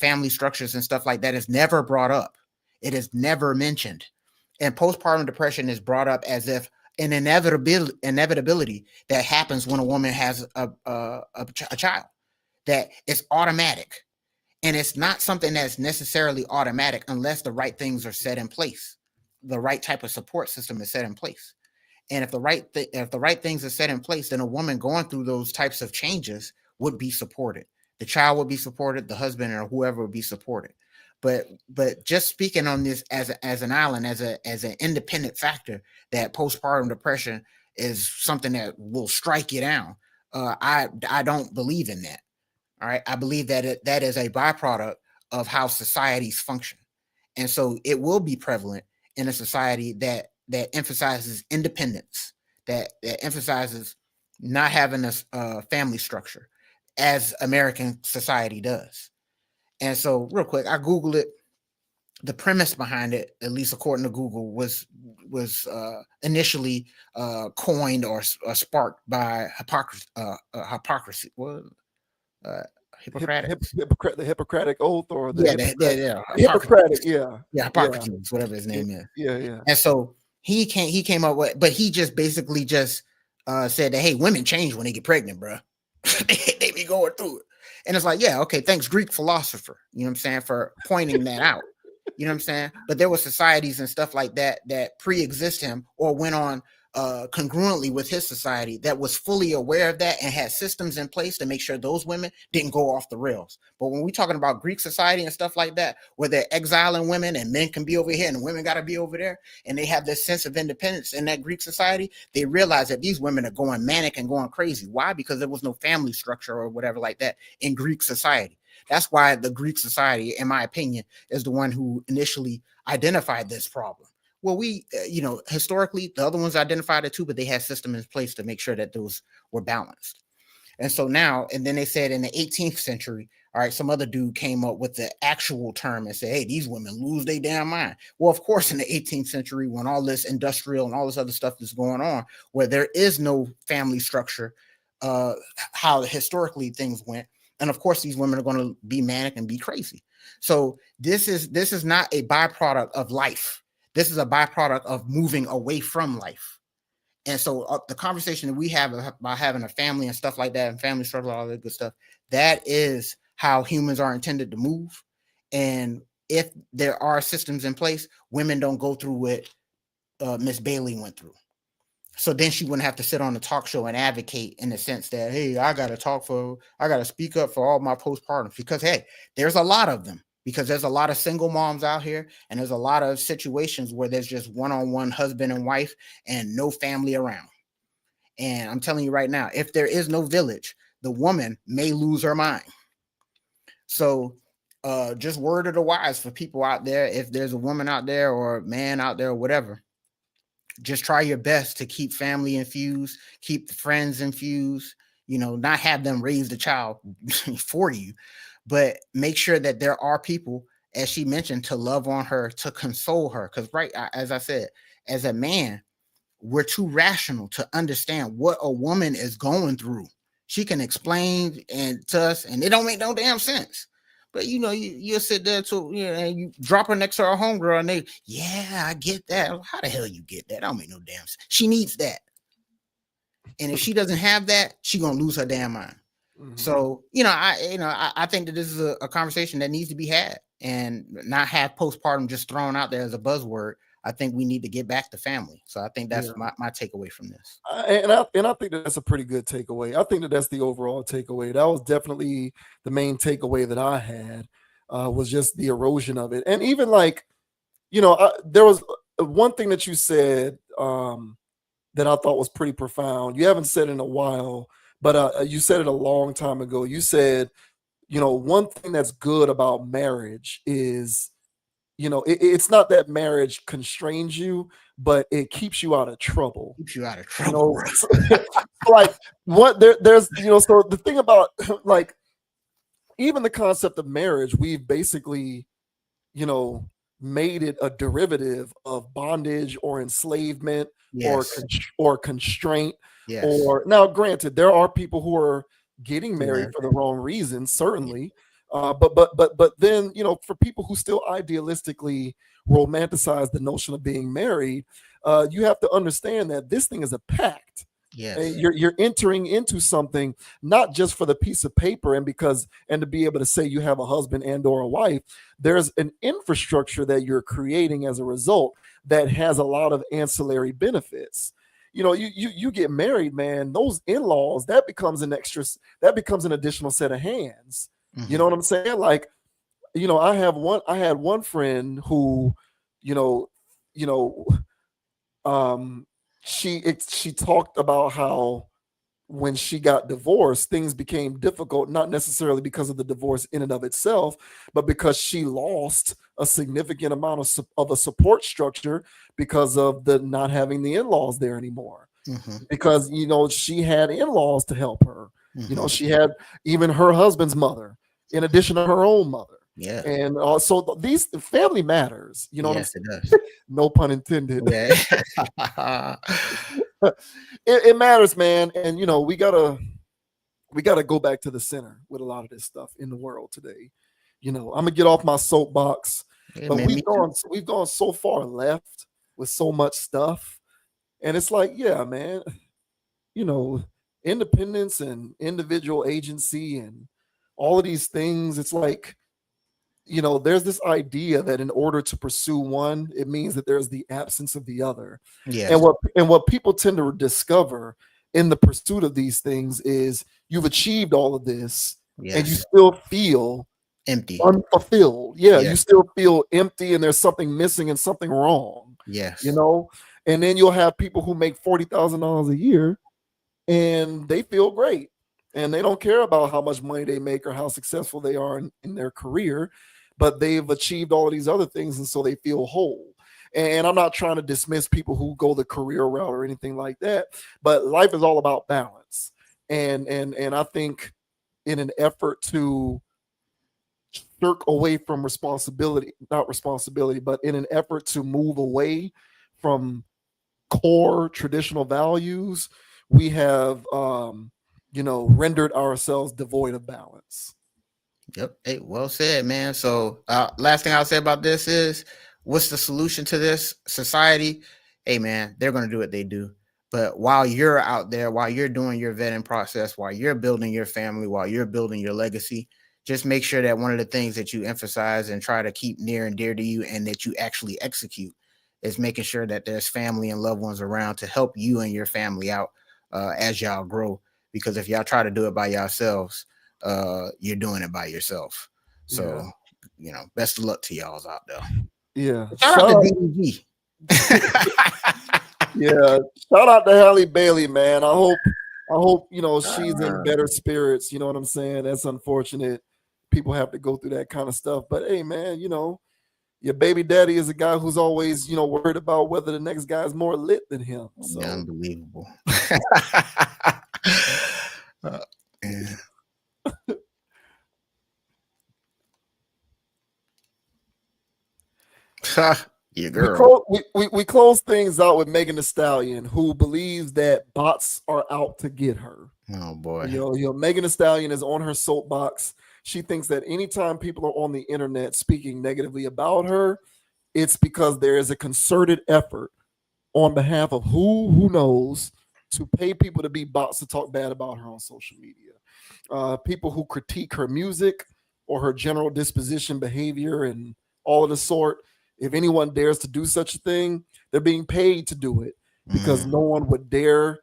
S2: family structures and stuff like that is never brought up. It is never mentioned. And postpartum depression is brought up as if an inevitability that happens when a woman has a child, that it's automatic. And it's not something that's necessarily automatic unless the right things are set in place. The right type of support system is set in place. And if the right things are set in place, then a woman going through those types of changes would be supported. The child would be supported, the husband or whoever would be supported. But just speaking on this as an island, as an independent factor, that postpartum depression is something that will strike you down. I don't believe in that. All right, I believe that that is a byproduct of how societies function, and so it will be prevalent in a society that emphasizes independence, that emphasizes not having a family structure, as American society does. And so, real quick, I Googled it. The premise behind it, at least according to Google, was initially coined or sparked by hypocrisy. Hippocratic.
S1: The Hippocratic Oath, or the
S2: Hippocratic,
S1: Hippocratic,
S2: Hippocrates, whatever his name is.
S1: Yeah.
S2: And so he came up with, but he just basically said that, hey, women change when they get pregnant, bro. they be going through it. And it's like, yeah, okay, thanks, Greek philosopher, you know what I'm saying, for pointing that out. You know what I'm saying? But there were societies and stuff like that pre-exist him or went on congruently with his society that was fully aware of that and had systems in place to make sure those women didn't go off the rails. But when we're talking about Greek society and stuff like that, where they're exiling women and men can be over here and the women got to be over there, and they have this sense of independence in that Greek society, they realize that these women are going manic and going crazy. Why? Because there was no family structure or whatever like that in Greek society. That's why the Greek society, in my opinion, is the one who initially identified this problem. Well, we, historically, the other ones identified it too, but they had systems in place to make sure that those were balanced. And so now, and then they said in the 18th century, all right, some other dude came up with the actual term and said, hey, these women lose their damn mind. Well, of course, in the 18th century, when all this industrial and all this other stuff is going on, where there is no family structure, how historically things went. And of course, these women are going to be manic and be crazy. So this is not a byproduct of life. This is a byproduct of moving away from life. And so the conversation that we have about having a family and stuff like that, and family struggle, all that good stuff, that is how humans are intended to move. And if there are systems in place, women don't go through what Miss Bailey went through. So then she wouldn't have to sit on a talk show and advocate in the sense that, hey, I got to speak up for all my postpartums, because, hey, there's a lot of them, because there's a lot of single moms out here. And there's a lot of situations where there's just one-on-one husband and wife and no family around. And I'm telling you right now, if there is no village, the woman may lose her mind. So just word of the wise for people out there, if there's a woman out there or a man out there or whatever, just try your best to keep family infused, keep the friends infused, not have them raise the child for you, but make sure that there are people, as she mentioned, to love on her, to console her. Because, right, as I said, as a man, we're too rational to understand what a woman is going through. She can explain to us, and it don't make no damn sense. But you'll sit there and you drop her next to her homegirl, and I get that. How the hell you get that? That don't make no damn sense. She needs that, and if she doesn't have that, she gonna lose her damn mind. Mm-hmm. So I think that this is a conversation that needs to be had, and not have postpartum just thrown out there as a buzzword. I think we need to get back to family. So I think that's my takeaway from this.
S1: And I think that's a pretty good takeaway. I think that's the overall takeaway. That was definitely the main takeaway that I had, was just the erosion of it. And even there was one thing that you said that I thought was pretty profound. You haven't said it in a while, but you said it a long time ago. You said one thing that's good about marriage is, it's not that marriage constrains you, but it keeps you out of trouble.
S2: Keeps you out of trouble.
S1: Like there's so the thing about like even the concept of marriage, we've basically made it a derivative of bondage or enslavement or constraint.
S2: Yes.
S1: Or now, granted, there are people who are getting married for the wrong reasons, certainly. But then for people who still idealistically romanticize the notion of being married, you have to understand that this thing is a pact.
S2: Yes.
S1: You're entering into something not just for the piece of paper and to be able to say you have a husband and or a wife. There's an infrastructure that you're creating as a result that has a lot of ancillary benefits. You get married, man, those in-laws, that becomes an additional set of hands.
S2: Mm-hmm.
S1: You know what I'm saying? Like, I had one friend who, she talked about how when she got divorced, things became difficult, not necessarily because of the divorce in and of itself, but because she lost a significant amount of a support structure because of the not having the in-laws there anymore.
S2: Mm-hmm.
S1: Because, she had in-laws to help her.
S2: Mm-hmm.
S1: She had even her husband's mother in addition to her own mother.
S2: Yeah.
S1: And so these family matters,
S2: Yes, it does.
S1: No pun intended.
S2: Yeah.
S1: It matters, man. And we gotta go back to the center with a lot of this stuff in the world today. I'm gonna get off my soapbox, but we've gone so far left with so much stuff, and it's like, yeah, man, independence and individual agency and all of these things. It's like, there's this idea that in order to pursue one, it means that there's the absence of the other.
S2: Yes.
S1: And what people tend to discover in the pursuit of these things is you've achieved all of this, and you still feel
S2: empty,
S1: unfulfilled. Yeah, you still feel empty, and there's something missing and something wrong.
S2: Yes.
S1: And then you'll have people who make $40,000 a year, and they feel great, and they don't care about how much money they make or how successful they are in their career, but they've achieved all of these other things, and so they feel whole. And I'm not trying to dismiss people who go the career route or anything like that, but life is all about balance. And I think in an effort to shirk away from not responsibility, but in an effort to move away from core traditional values, we have rendered ourselves devoid of balance.
S2: Yep. Hey, well said, man. So last thing I'll say about this is, what's the solution to this society? Hey, man, they're going to do what they do. But while you're out there, while you're doing your vetting process, while you're building your family, while you're building your legacy, just make sure that one of the things that you emphasize and try to keep near and dear to you and that you actually execute is making sure that there's family and loved ones around to help you and your family out as y'all grow. Because if y'all try to do it by yourselves, you're doing it by yourself. So, best of luck to y'all's out there.
S1: Yeah.
S2: Shout out to DDG.
S1: Yeah. Shout out to Halle Bailey, man. I hope she's in better spirits. You know what I'm saying? That's unfortunate. People have to go through that kind of stuff. But hey, man, your baby daddy is a guy who's always, worried about whether the next guy is more lit than him. So.
S2: Unbelievable. Yeah. Your girl.
S1: We close things out with Megan Thee Stallion, who believes that bots are out to get her.
S2: Oh boy.
S1: Megan Thee Stallion is on her soapbox. She thinks that anytime people are on the internet speaking negatively about her, it's because there is a concerted effort on behalf of who knows to pay people to be bots to talk bad about her on social media. People who critique her music or her general disposition, behavior, and all of the sort. If anyone dares to do such a thing, they're being paid to do it because no one would dare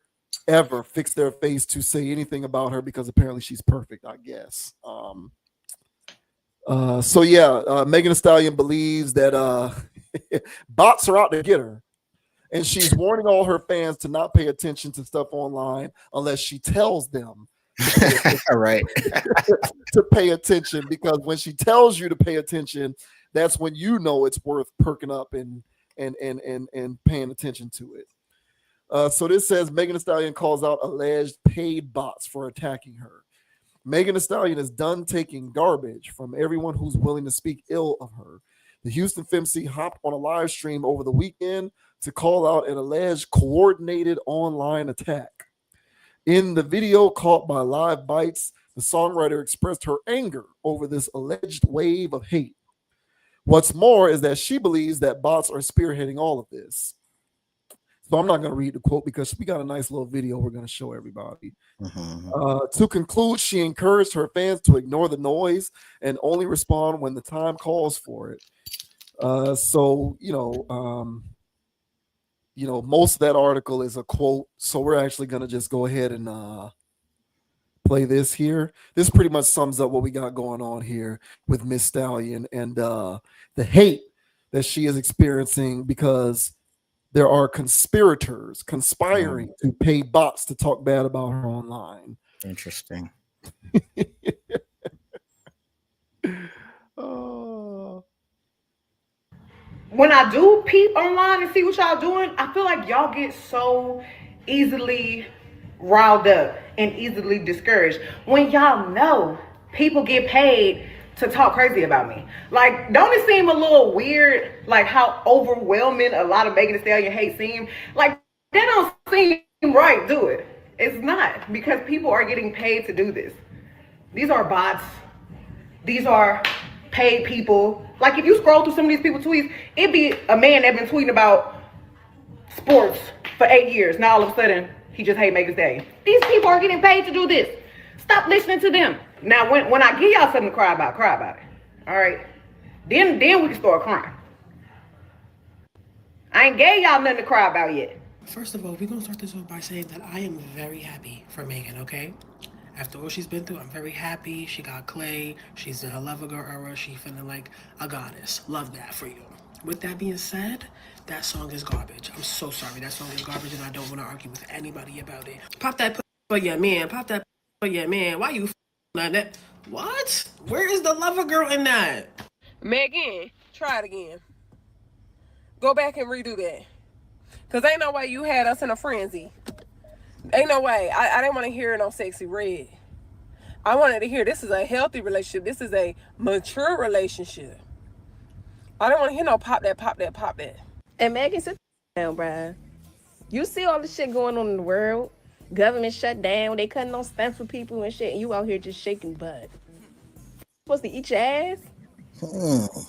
S1: ever fix their face to say anything about her because apparently she's perfect, I guess. Megan Thee Stallion believes that bots are out to get her. And she's warning all her fans to not pay attention to stuff online unless she tells them
S2: Right.
S1: to pay attention, because when she tells you to pay attention, that's when you know it's worth perking up and paying attention to it. So this says Megan Thee Stallion calls out alleged paid bots for attacking her. Megan Thee Stallion is done taking garbage from everyone who's willing to speak ill of her. The Houston Femc hopped on a live stream over the weekend to call out an alleged coordinated online attack. In the video caught by Live Bites, the songwriter expressed her anger over this alleged wave of hate. What's more is that she believes that bots are spearheading all of this. So I'm not going to read the quote because we got a nice little video we're going to show everybody. To conclude, she encouraged her fans to ignore the noise and only respond when the time calls for it. So, most of that article is a quote. So we're actually going to just go ahead and play this here. This pretty much sums up what we got going on here with Miss Stallion and the hate that she is experiencing because there are conspirators conspiring to pay bots to talk bad about her online.
S2: Interesting.
S7: When I do peep online and see what y'all doing, I feel like y'all get so easily riled up and easily discouraged when y'all know people get paid to talk crazy about me. Like, don't it seem a little weird, like how overwhelming a lot of Megan Thee Stallion hate seem? Like, that don't seem right, do it? It's not, because people are getting paid to do this. These are bots. These are paid people. Like, if you scroll through some of these people's tweets, it'd be a man that been tweeting about sports for 8 years. Now all of a sudden, he just hate Megan Thee Stallion. These people are getting paid to do this. Stop listening to them. Now, when I give y'all something to cry about it. All right? Then we can start crying. I ain't gave y'all nothing to cry about yet.
S8: First of all, we're going to start this off by saying that I am very happy for Megan, okay? After all she's been through, I'm very happy. She got Clay. She's in her Lover Girl era. She feeling like a goddess. Love that for you. With that being said, that song is garbage. I'm so sorry. That song is garbage, and I don't want to argue with anybody about it. Pop that for your man. Pop that for your man. Why you like that? What? Where is the Lover Girl in that?
S9: Megan, try it again. Go back and redo that. Because ain't no way you had us in a frenzy. Ain't no way. I didn't want to hear no sexy red. I wanted to hear this is a healthy relationship. This is a mature relationship. I don't want to hear no pop that, pop that, pop that.
S10: And Megan, sit down, bruh. You see all the shit going on in the world. Government shut down. They cutting on stamps for people and shit. And you out here just shaking butt. Supposed to eat your ass?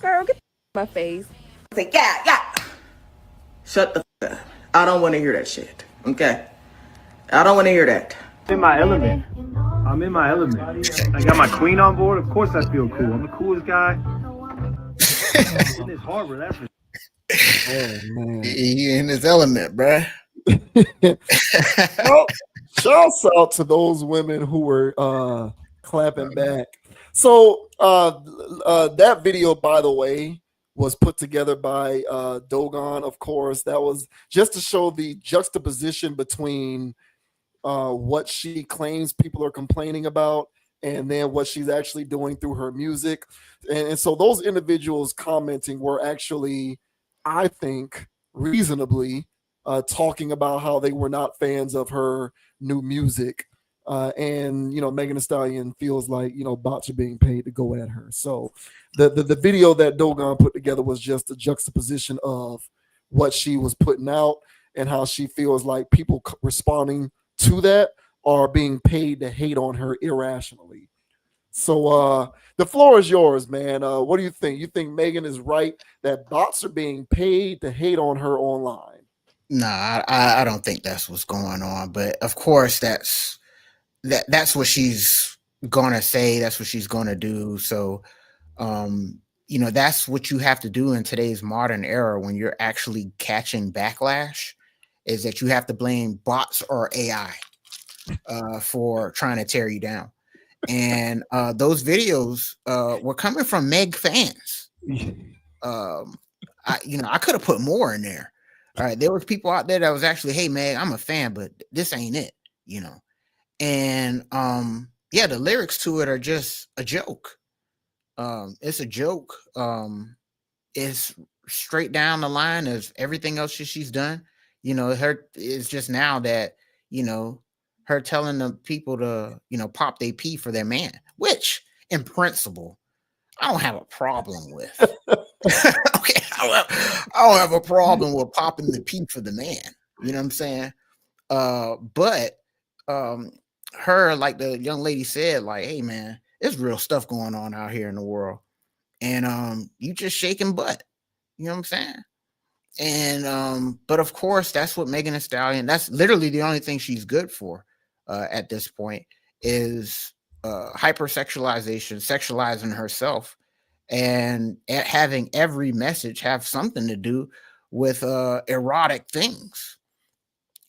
S10: Girl, get my face.
S7: Say, yeah. Shut the f up. I don't want to hear that shit. Okay? I don't want to hear that.
S11: I'm in my element. I got my queen on board. Of course I feel cool. I'm the coolest guy in this harbor. That's for
S2: Oh, man. He in his element, bruh.
S1: Well, shouts out to those women who were clapping back. So that video, by the way, was put together by Dogon, of course. That was just to show the juxtaposition between what she claims people are complaining about and then what she's actually doing through her music. And so those individuals commenting were actually, I think, reasonably talking about how they were not fans of her new music. And, Megan Thee Stallion feels like, bots are being paid to go at her. So the video that Dogon put together was just a juxtaposition of what she was putting out and how she feels like people responding to that are being paid to hate on her irrationally. So the floor is yours, man. What do you think? You think Megan is right that bots are being paid to hate on her online?
S2: Nah, I don't think that's what's going on. But of course, that's what she's gonna say. That's what she's gonna do. So, that's what you have to do in today's modern era when you're actually catching backlash, is that you have to blame bots or AI for trying to tear you down. And those videos were coming from Meg fans. I could have put more in there. All right, there was people out there that was actually, hey, Meg, I'm a fan, but this ain't it, And yeah, the lyrics to it are just a joke. It's a joke. It's straight down the line of everything else she's done. You know, her it's just now that, you know, her telling the people to, you know, pop they pee for their man, which in principle, I don't have a problem with. Okay, I don't have a problem with popping the pee for the man. You know what I'm saying? But her, like the young lady said, like, hey man, there's real stuff going on out here in the world. And you just shaking butt. You know what I'm saying? And but of course, that's what Megan Thee Stallion, that's literally the only thing she's good for at this point is hypersexualization, sexualizing herself, and having every message have something to do with erotic things.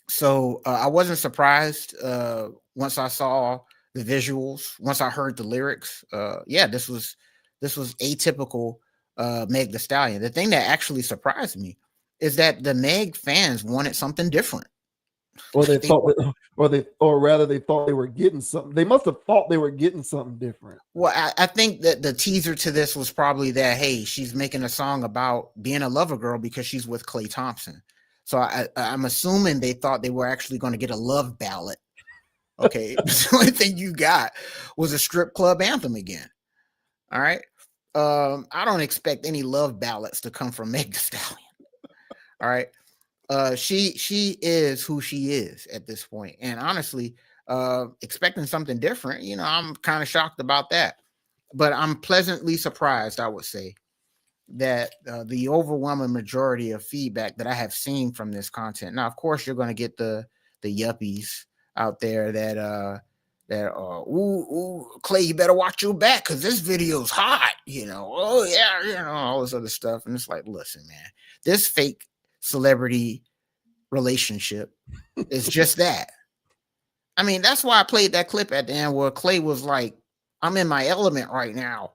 S2: So I wasn't surprised once I saw the visuals, once I heard the lyrics. Yeah, this was atypical Meg Thee Stallion. The thing that actually surprised me is that the Meg fans wanted something different.
S1: Or they thought, or rather, they thought they were getting something. They must have thought they were getting something different.
S2: Well, I think that the teaser to this was probably that, hey, she's making a song about being a lover girl because she's with Klay Thompson. So I'm assuming they thought they were actually going to get a love ballad. Okay, the only thing you got was a strip club anthem again. All right. I don't expect any love ballads to come from Meg Thee Stallion. All right. She is who she is at this point. And honestly, expecting something different, you know, I'm kind of shocked about that. But I'm pleasantly surprised, I would say, that the overwhelming majority of feedback that I have seen from this content. Now, of course, you're going to get the yuppies out there that Clay, you better watch your back because this video's hot, you know. Oh yeah, you know, all this other stuff. And it's like, listen, man, this fake celebrity relationship is just that. I mean, that's why I played that clip at the end where Clay was like, I'm in my element right now.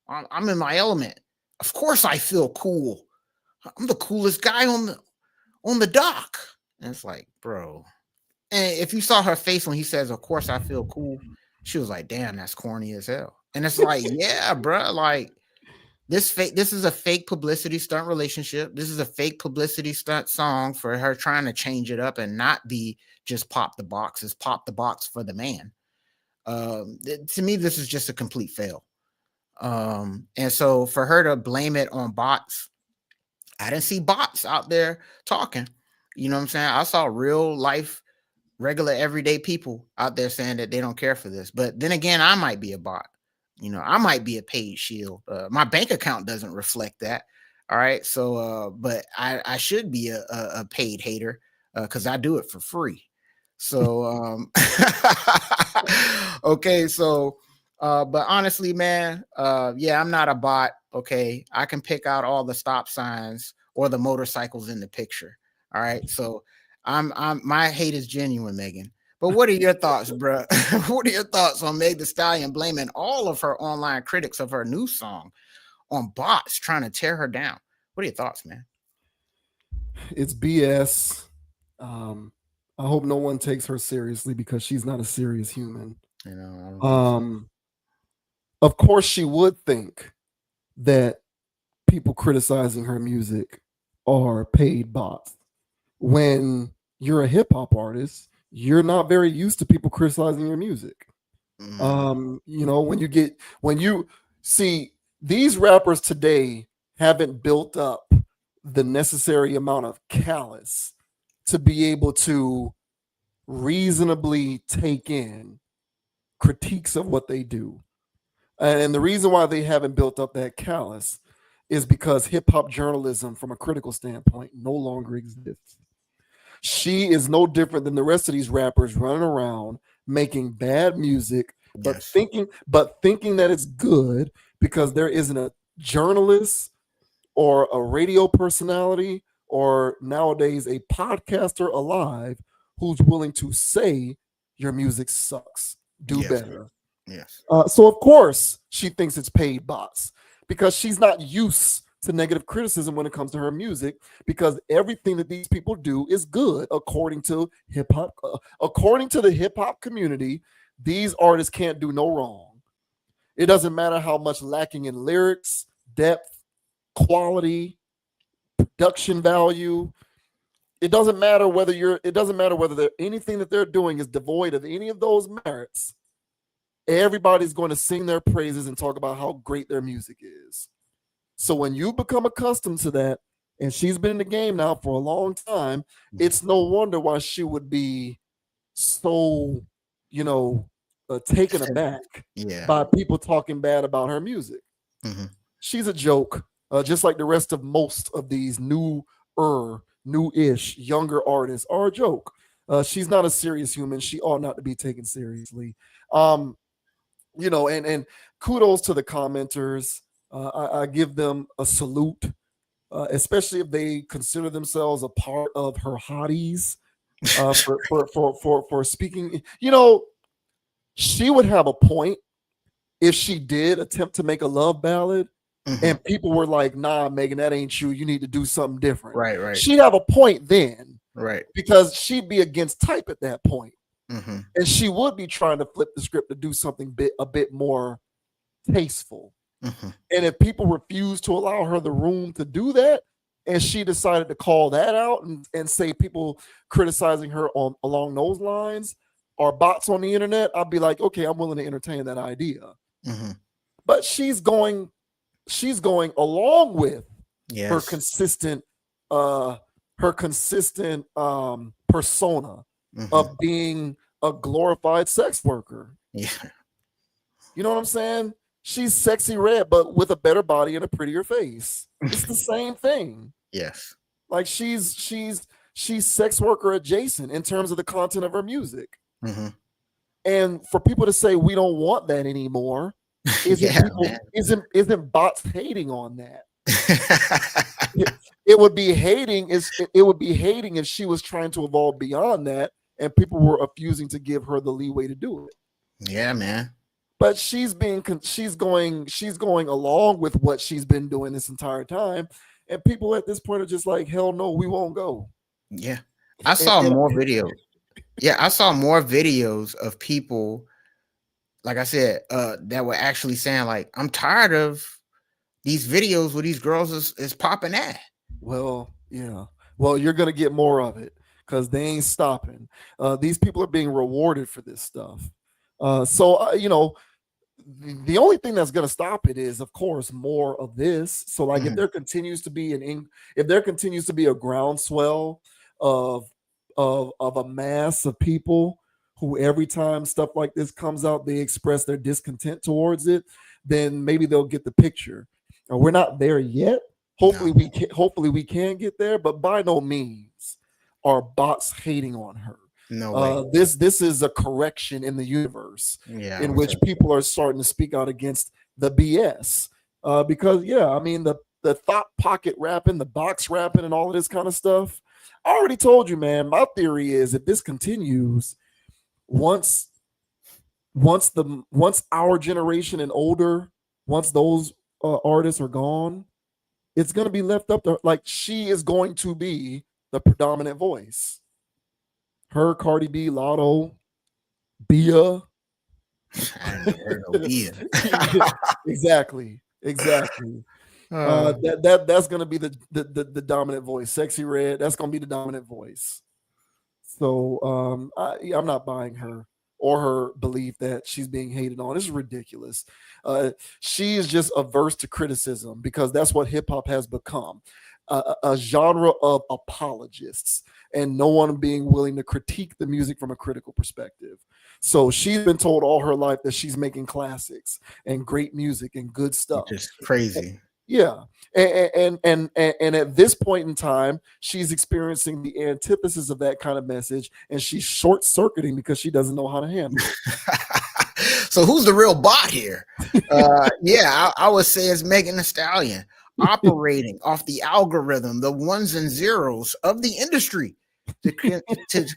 S2: I'm in my element. Of course I feel cool. I'm the coolest guy on the dock. And it's like, bro. And if you saw her face when he says, of course I feel cool, she was like, damn, that's corny as hell. And it's like, yeah, bro, like this is a fake publicity stunt relationship. This is a fake publicity stunt song for her trying to change it up and not be just pop the box. It's pop the box for the man. To me, this is just a complete fail. And so for her to blame it on bots, I didn't see bots out there talking. You know what I'm saying? I saw real life, regular, everyday people out there saying that they don't care for this. But then again, I might be a bot. You know, I might be a paid shield. My bank account doesn't reflect that. All right. So, but I should be a paid hater because I do it for free. So, okay. So, but honestly, man, yeah, I'm not a bot. Okay. I can pick out all the stop signs or the motorcycles in the picture. All right. So my hate is genuine, Megan. But what are your thoughts, bro? What are your thoughts on Meg Thee Stallion blaming all of her online critics of her new song on bots trying to tear her down? What are your thoughts, man?
S1: It's BS. I hope no one takes her seriously because she's not a serious human.
S2: You know,
S1: of course she would think that people criticizing her music are paid bots. When you're a hip hop artist, you're not very used to people criticizing your music. You know, when you see these rappers today haven't built up the necessary amount of callous to be able to reasonably take in critiques of what they do. And the reason why they haven't built up that callous is because hip hop journalism from a critical standpoint no longer exists. She is no different than the rest of these rappers running around making bad music, but thinking that it's good because there isn't a journalist or a radio personality or nowadays a podcaster alive who's willing to say your music sucks. Do better.
S2: Yes.
S1: So of course she thinks it's paid bots because she's not used to negative criticism when it comes to her music, because everything that these people do is good according to hip hop. According to the hip hop community, these artists can't do no wrong. It doesn't matter how much lacking in lyrics, depth, quality, production value. It doesn't matter whether anything that they're doing is devoid of any of those merits. Everybody's going to sing their praises and talk about how great their music is. So when you become accustomed to that, and she's been in the game now for a long time, it's no wonder why she would be so, taken aback by people talking bad about her music.
S2: Mm-hmm.
S1: She's a joke, just like the rest of most of these new-ish, younger artists are a joke. She's not a serious human. She ought not to be taken seriously. And kudos to the commenters. I give them a salute, especially if they consider themselves a part of her hotties for speaking. She would have a point if she did attempt to make a love ballad. Mm-hmm. And people were like, nah, Megan, that ain't you. You need to do something different.
S2: Right.
S1: She'd have a point then.
S2: Right.
S1: Because she'd be against type at that point.
S2: Mm-hmm.
S1: And she would be trying to flip the script to do something a bit more tasteful.
S2: Mm-hmm.
S1: And if people refuse to allow her the room to do that, and she decided to call that out and say people criticizing her along those lines are bots on the internet, I'd be like, okay, I'm willing to entertain that idea.
S2: Mm-hmm.
S1: But she's going along with her consistent persona of being a glorified sex worker.
S2: Yeah.
S1: You know what I'm saying? She's sexy red, but with a better body and a prettier face. It's the same thing.
S2: Yes.
S1: Like she's sex worker adjacent in terms of the content of her music.
S2: Mm-hmm.
S1: And for people to say we don't want that anymore, isn't bots hating on that? It would be hating if she was trying to evolve beyond that and people were refusing to give her the leeway to do it.
S2: Yeah, man.
S1: But she's going along with what she's been doing this entire time, and people at this point are just like, hell no, we won't go.
S2: Yeah, I saw more videos. Yeah, I saw more videos of people, like I said, that were actually saying like, I'm tired of these videos where these girls is popping at.
S1: Well, yeah. Well, you're gonna get more of it because they ain't stopping. These people are being rewarded for this stuff. The only thing that's going to stop it is, of course, more of this. So, like, if there continues to be a groundswell of a mass of people who every time stuff like this comes out, they express their discontent towards it, then maybe they'll get the picture. We're not there yet. Hopefully, we can get there, but by no means are bots hating on her.
S2: No way.
S1: This is a correction in the universe in which people are starting to speak out against the BS. Because the thought pocket rapping, the box rapping, and all of this kind of stuff. I already told you, man. My theory is if this continues, once our generation and older, once those artists are gone, it's going to be left up to, like, she is going to be the predominant voice. Her, Cardi B, Lotto, Bia.
S2: I never heard of Bia.
S1: Exactly. That's gonna be the dominant voice. Sexy Red. That's gonna be the dominant voice. So I'm not buying her or her belief that she's being hated on. This is ridiculous. She is just averse to criticism because that's what hip hop has become. A genre of apologists and no one being willing to critique the music from a critical perspective. So she's been told all her life that she's making classics and great music and good stuff.
S2: Just crazy.
S1: Yeah. And at this point in time, she's experiencing the antithesis of that kind of message, and she's short-circuiting because she doesn't know how to handle it.
S2: So who's the real bot here? I would say it's Megan Thee Stallion, operating off the algorithm, the ones and zeros of the industry to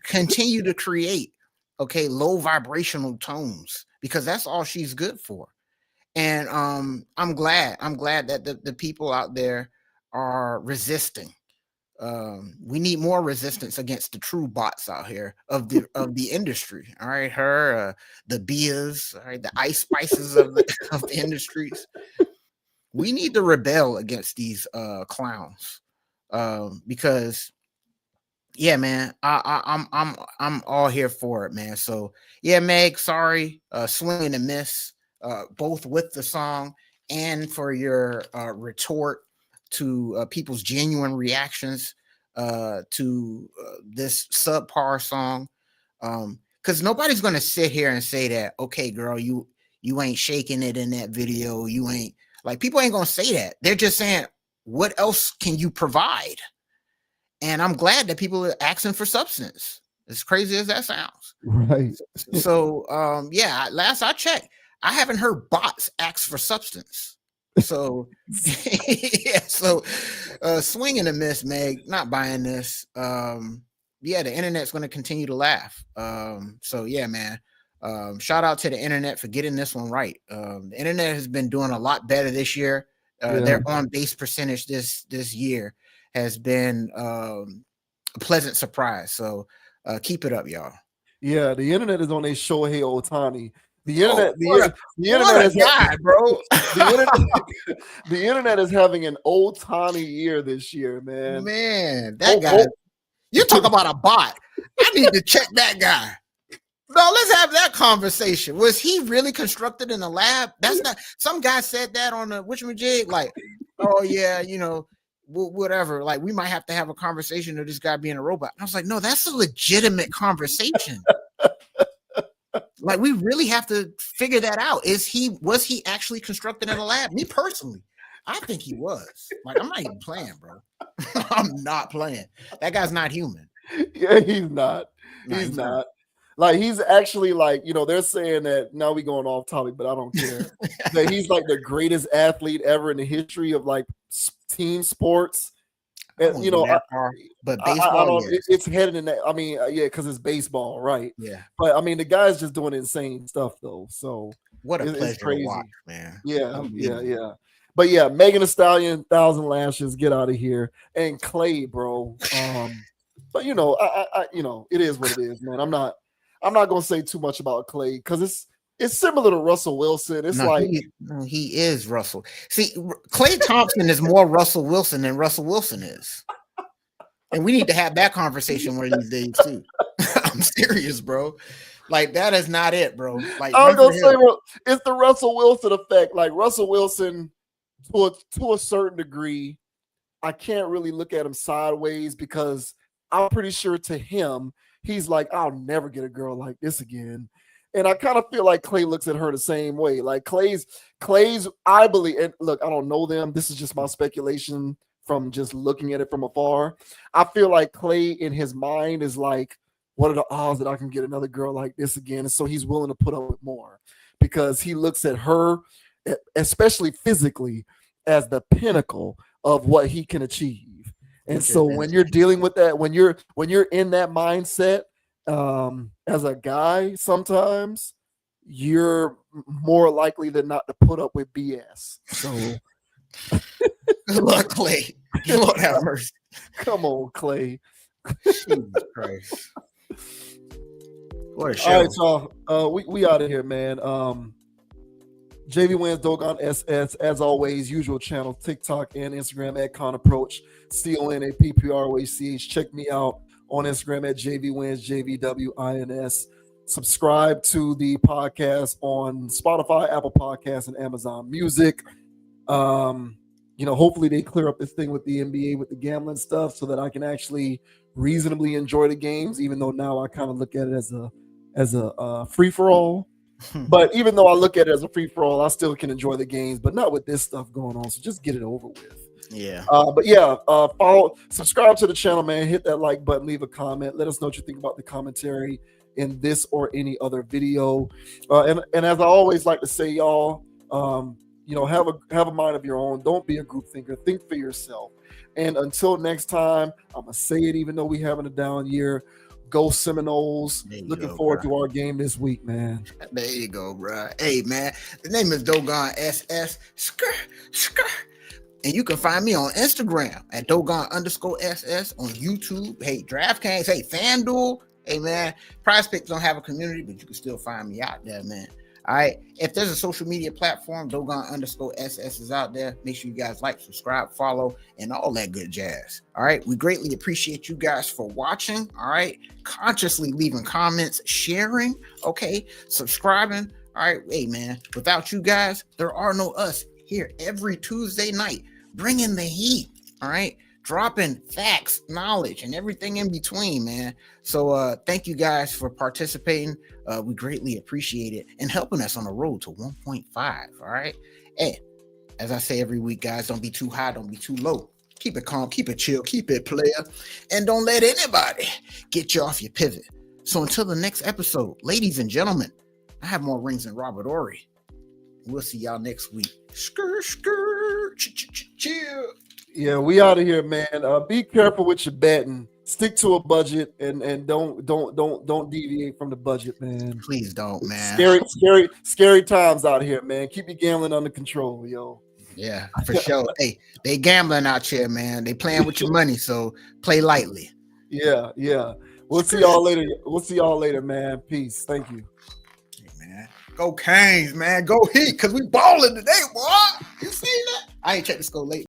S2: continue to create low vibrational tones, because that's all she's good for. And I'm glad that the people out there are resisting. We need more resistance against the true bots out here of the industry. All right, the Bias, all right, the Ice Spices of the industries. We need to rebel against these clowns, because yeah, man, I'm all here for it, man. So yeah, Meg, sorry, swing and a miss, both with the song and for your retort to people's genuine reactions to this subpar song. Because nobody's gonna sit here and say that, okay, girl, you ain't shaking it in that video, you ain't, like, people ain't gonna say that. They're just saying, what else can you provide? And I'm glad that people are asking for substance, as crazy as that sounds.
S1: Right.
S2: So yeah, last I checked, I haven't heard bots ask for substance. So yeah, so swing and a miss, Meg, not buying this. Yeah, the internet's going to continue to laugh. So yeah, man, shout out to the internet for getting this one right. The internet has been doing a lot better this year. Their on base percentage this year has been a pleasant surprise. So keep it up, y'all.
S1: Yeah, the internet is on a Shohei Ohtani. The internet,
S2: bro.
S1: The internet is having an Ohtani year this year, man.
S2: Man, that guy. You talk about a bot. I need to check that guy. No, let's have that conversation. Was he really constructed in a lab? That's not. Some guy said that on the whatchamajig, like, oh yeah, you know, whatever. Like, we might have to have a conversation of this guy being a robot. I was like, no, that's a legitimate conversation. Like, we really have to figure that out. Was he actually constructed in a lab? Me personally, I think he was. Like, I'm not even playing, bro. I'm not playing. That guy's not human.
S1: Yeah, he's not. He's not. Like, he's actually, like, you know, they're saying that, now we going off topic, but I don't care, that he's like the greatest athlete ever in the history of like team sports. And, you know,
S2: but baseball,
S1: it's headed in that. I mean, yeah, because it's baseball, right?
S2: Yeah.
S1: But I mean, the guy's just doing insane stuff though. So
S2: what a pleasure to watch, man.
S1: Yeah. But yeah, Megan Thee Stallion, 1,000 Lashes, get out of here, and Clay, bro. But you know, I you know, it is what it is, man. I'm not gonna say too much about Clay because it's similar to Russell Wilson. It's
S2: he is Russell. See, Klay Thompson is more Russell Wilson than Russell Wilson is, and we need to have that conversation one of these days too. I'm serious, bro. Like, that is not it, bro. Like,
S1: I was gonna say, it's the Russell Wilson effect. Like, Russell Wilson, to a certain degree, I can't really look at him sideways because I'm pretty sure to him, he's like, I'll never get a girl like this again. And I kind of feel like Clay looks at her the same way. Like, Clay's, I believe, and look, I don't know them. This is just my speculation from just looking at it from afar. I feel like Clay in his mind is like, what are the odds that I can get another girl like this again? And so he's willing to put up with more because he looks at her, especially physically, as the pinnacle of what he can achieve. And so when you're dealing with that, when you're in that mindset, as a guy, sometimes you're more likely than not to put up with BS. So
S2: good luck, Clay. Lord have mercy.
S1: Come on, Clay.
S2: Jesus Christ. What a show.
S1: All right, y'all. We out of here, man. JV Wins Dogon SS, as always, usual channel, TikTok and Instagram at ConApproach, CONAPPROACH. Check me out on Instagram at JV Wins, JVWINS. Subscribe to the podcast on Spotify, Apple Podcasts, and Amazon Music. You know, hopefully they clear up this thing with the NBA with the gambling stuff so that I can actually reasonably enjoy the games, even though now I kind of look at it as a free-for-all. But even though I look at it as a free-for-all, I still can enjoy the games, but not with this stuff going on. So just get it over with.
S2: Yeah.
S1: But yeah, subscribe to the channel, man. Hit that like button, leave a comment. Let us know what you think about the commentary in this or any other video. And as I always like to say, y'all, you know, have a mind of your own. Don't be a group thinker. Think for yourself. And until next time, I'm gonna say it, even though we having a down year. Go Seminoles.
S2: There you
S1: Looking
S2: go,
S1: forward
S2: bro.
S1: to our game this week, man.
S2: There you go, bro. Hey, man, the name is Dogon SS. And you can find me on Instagram at Dogon_SS, on YouTube. Hey, DraftKings. Hey, FanDuel. Hey, man, Prize Picks don't have a community, but you can still find me out there, man. All right. If there's a social media platform, Dogon_SS is out there. Make sure you guys like, subscribe, follow, and all that good jazz. All right. We greatly appreciate you guys for watching. All right. Consciously leaving comments, sharing. Okay. Subscribing. All right. Hey, man, without you guys, there are no us here every Tuesday night, bringing the heat. All right. Dropping facts, knowledge, and everything in between, man. So thank you guys for participating. We greatly appreciate it and helping us on the road to 1.5. All right. And as I say every week, guys, don't be too high, don't be too low. Keep it calm, keep it chill, keep it player, and don't let anybody get you off your pivot. So until the next episode, ladies and gentlemen, I have more rings than Robert Ory. We'll see y'all next week. Chill.
S1: Yeah, we out of here, man. Be careful with your betting. Stick to a budget and don't deviate from the budget, man.
S2: Please don't, man.
S1: Scary times out here, man. Keep your gambling under control, yo.
S2: Yeah, for sure. Hey, they gambling out here, man. They playing with your money, so play lightly.
S1: Yeah. We'll see y'all later. Man. Peace. Thank you.
S2: Hey, man. Go Canes, man. Go Heat, because we balling today, boy. You see that? I ain't checked the score late.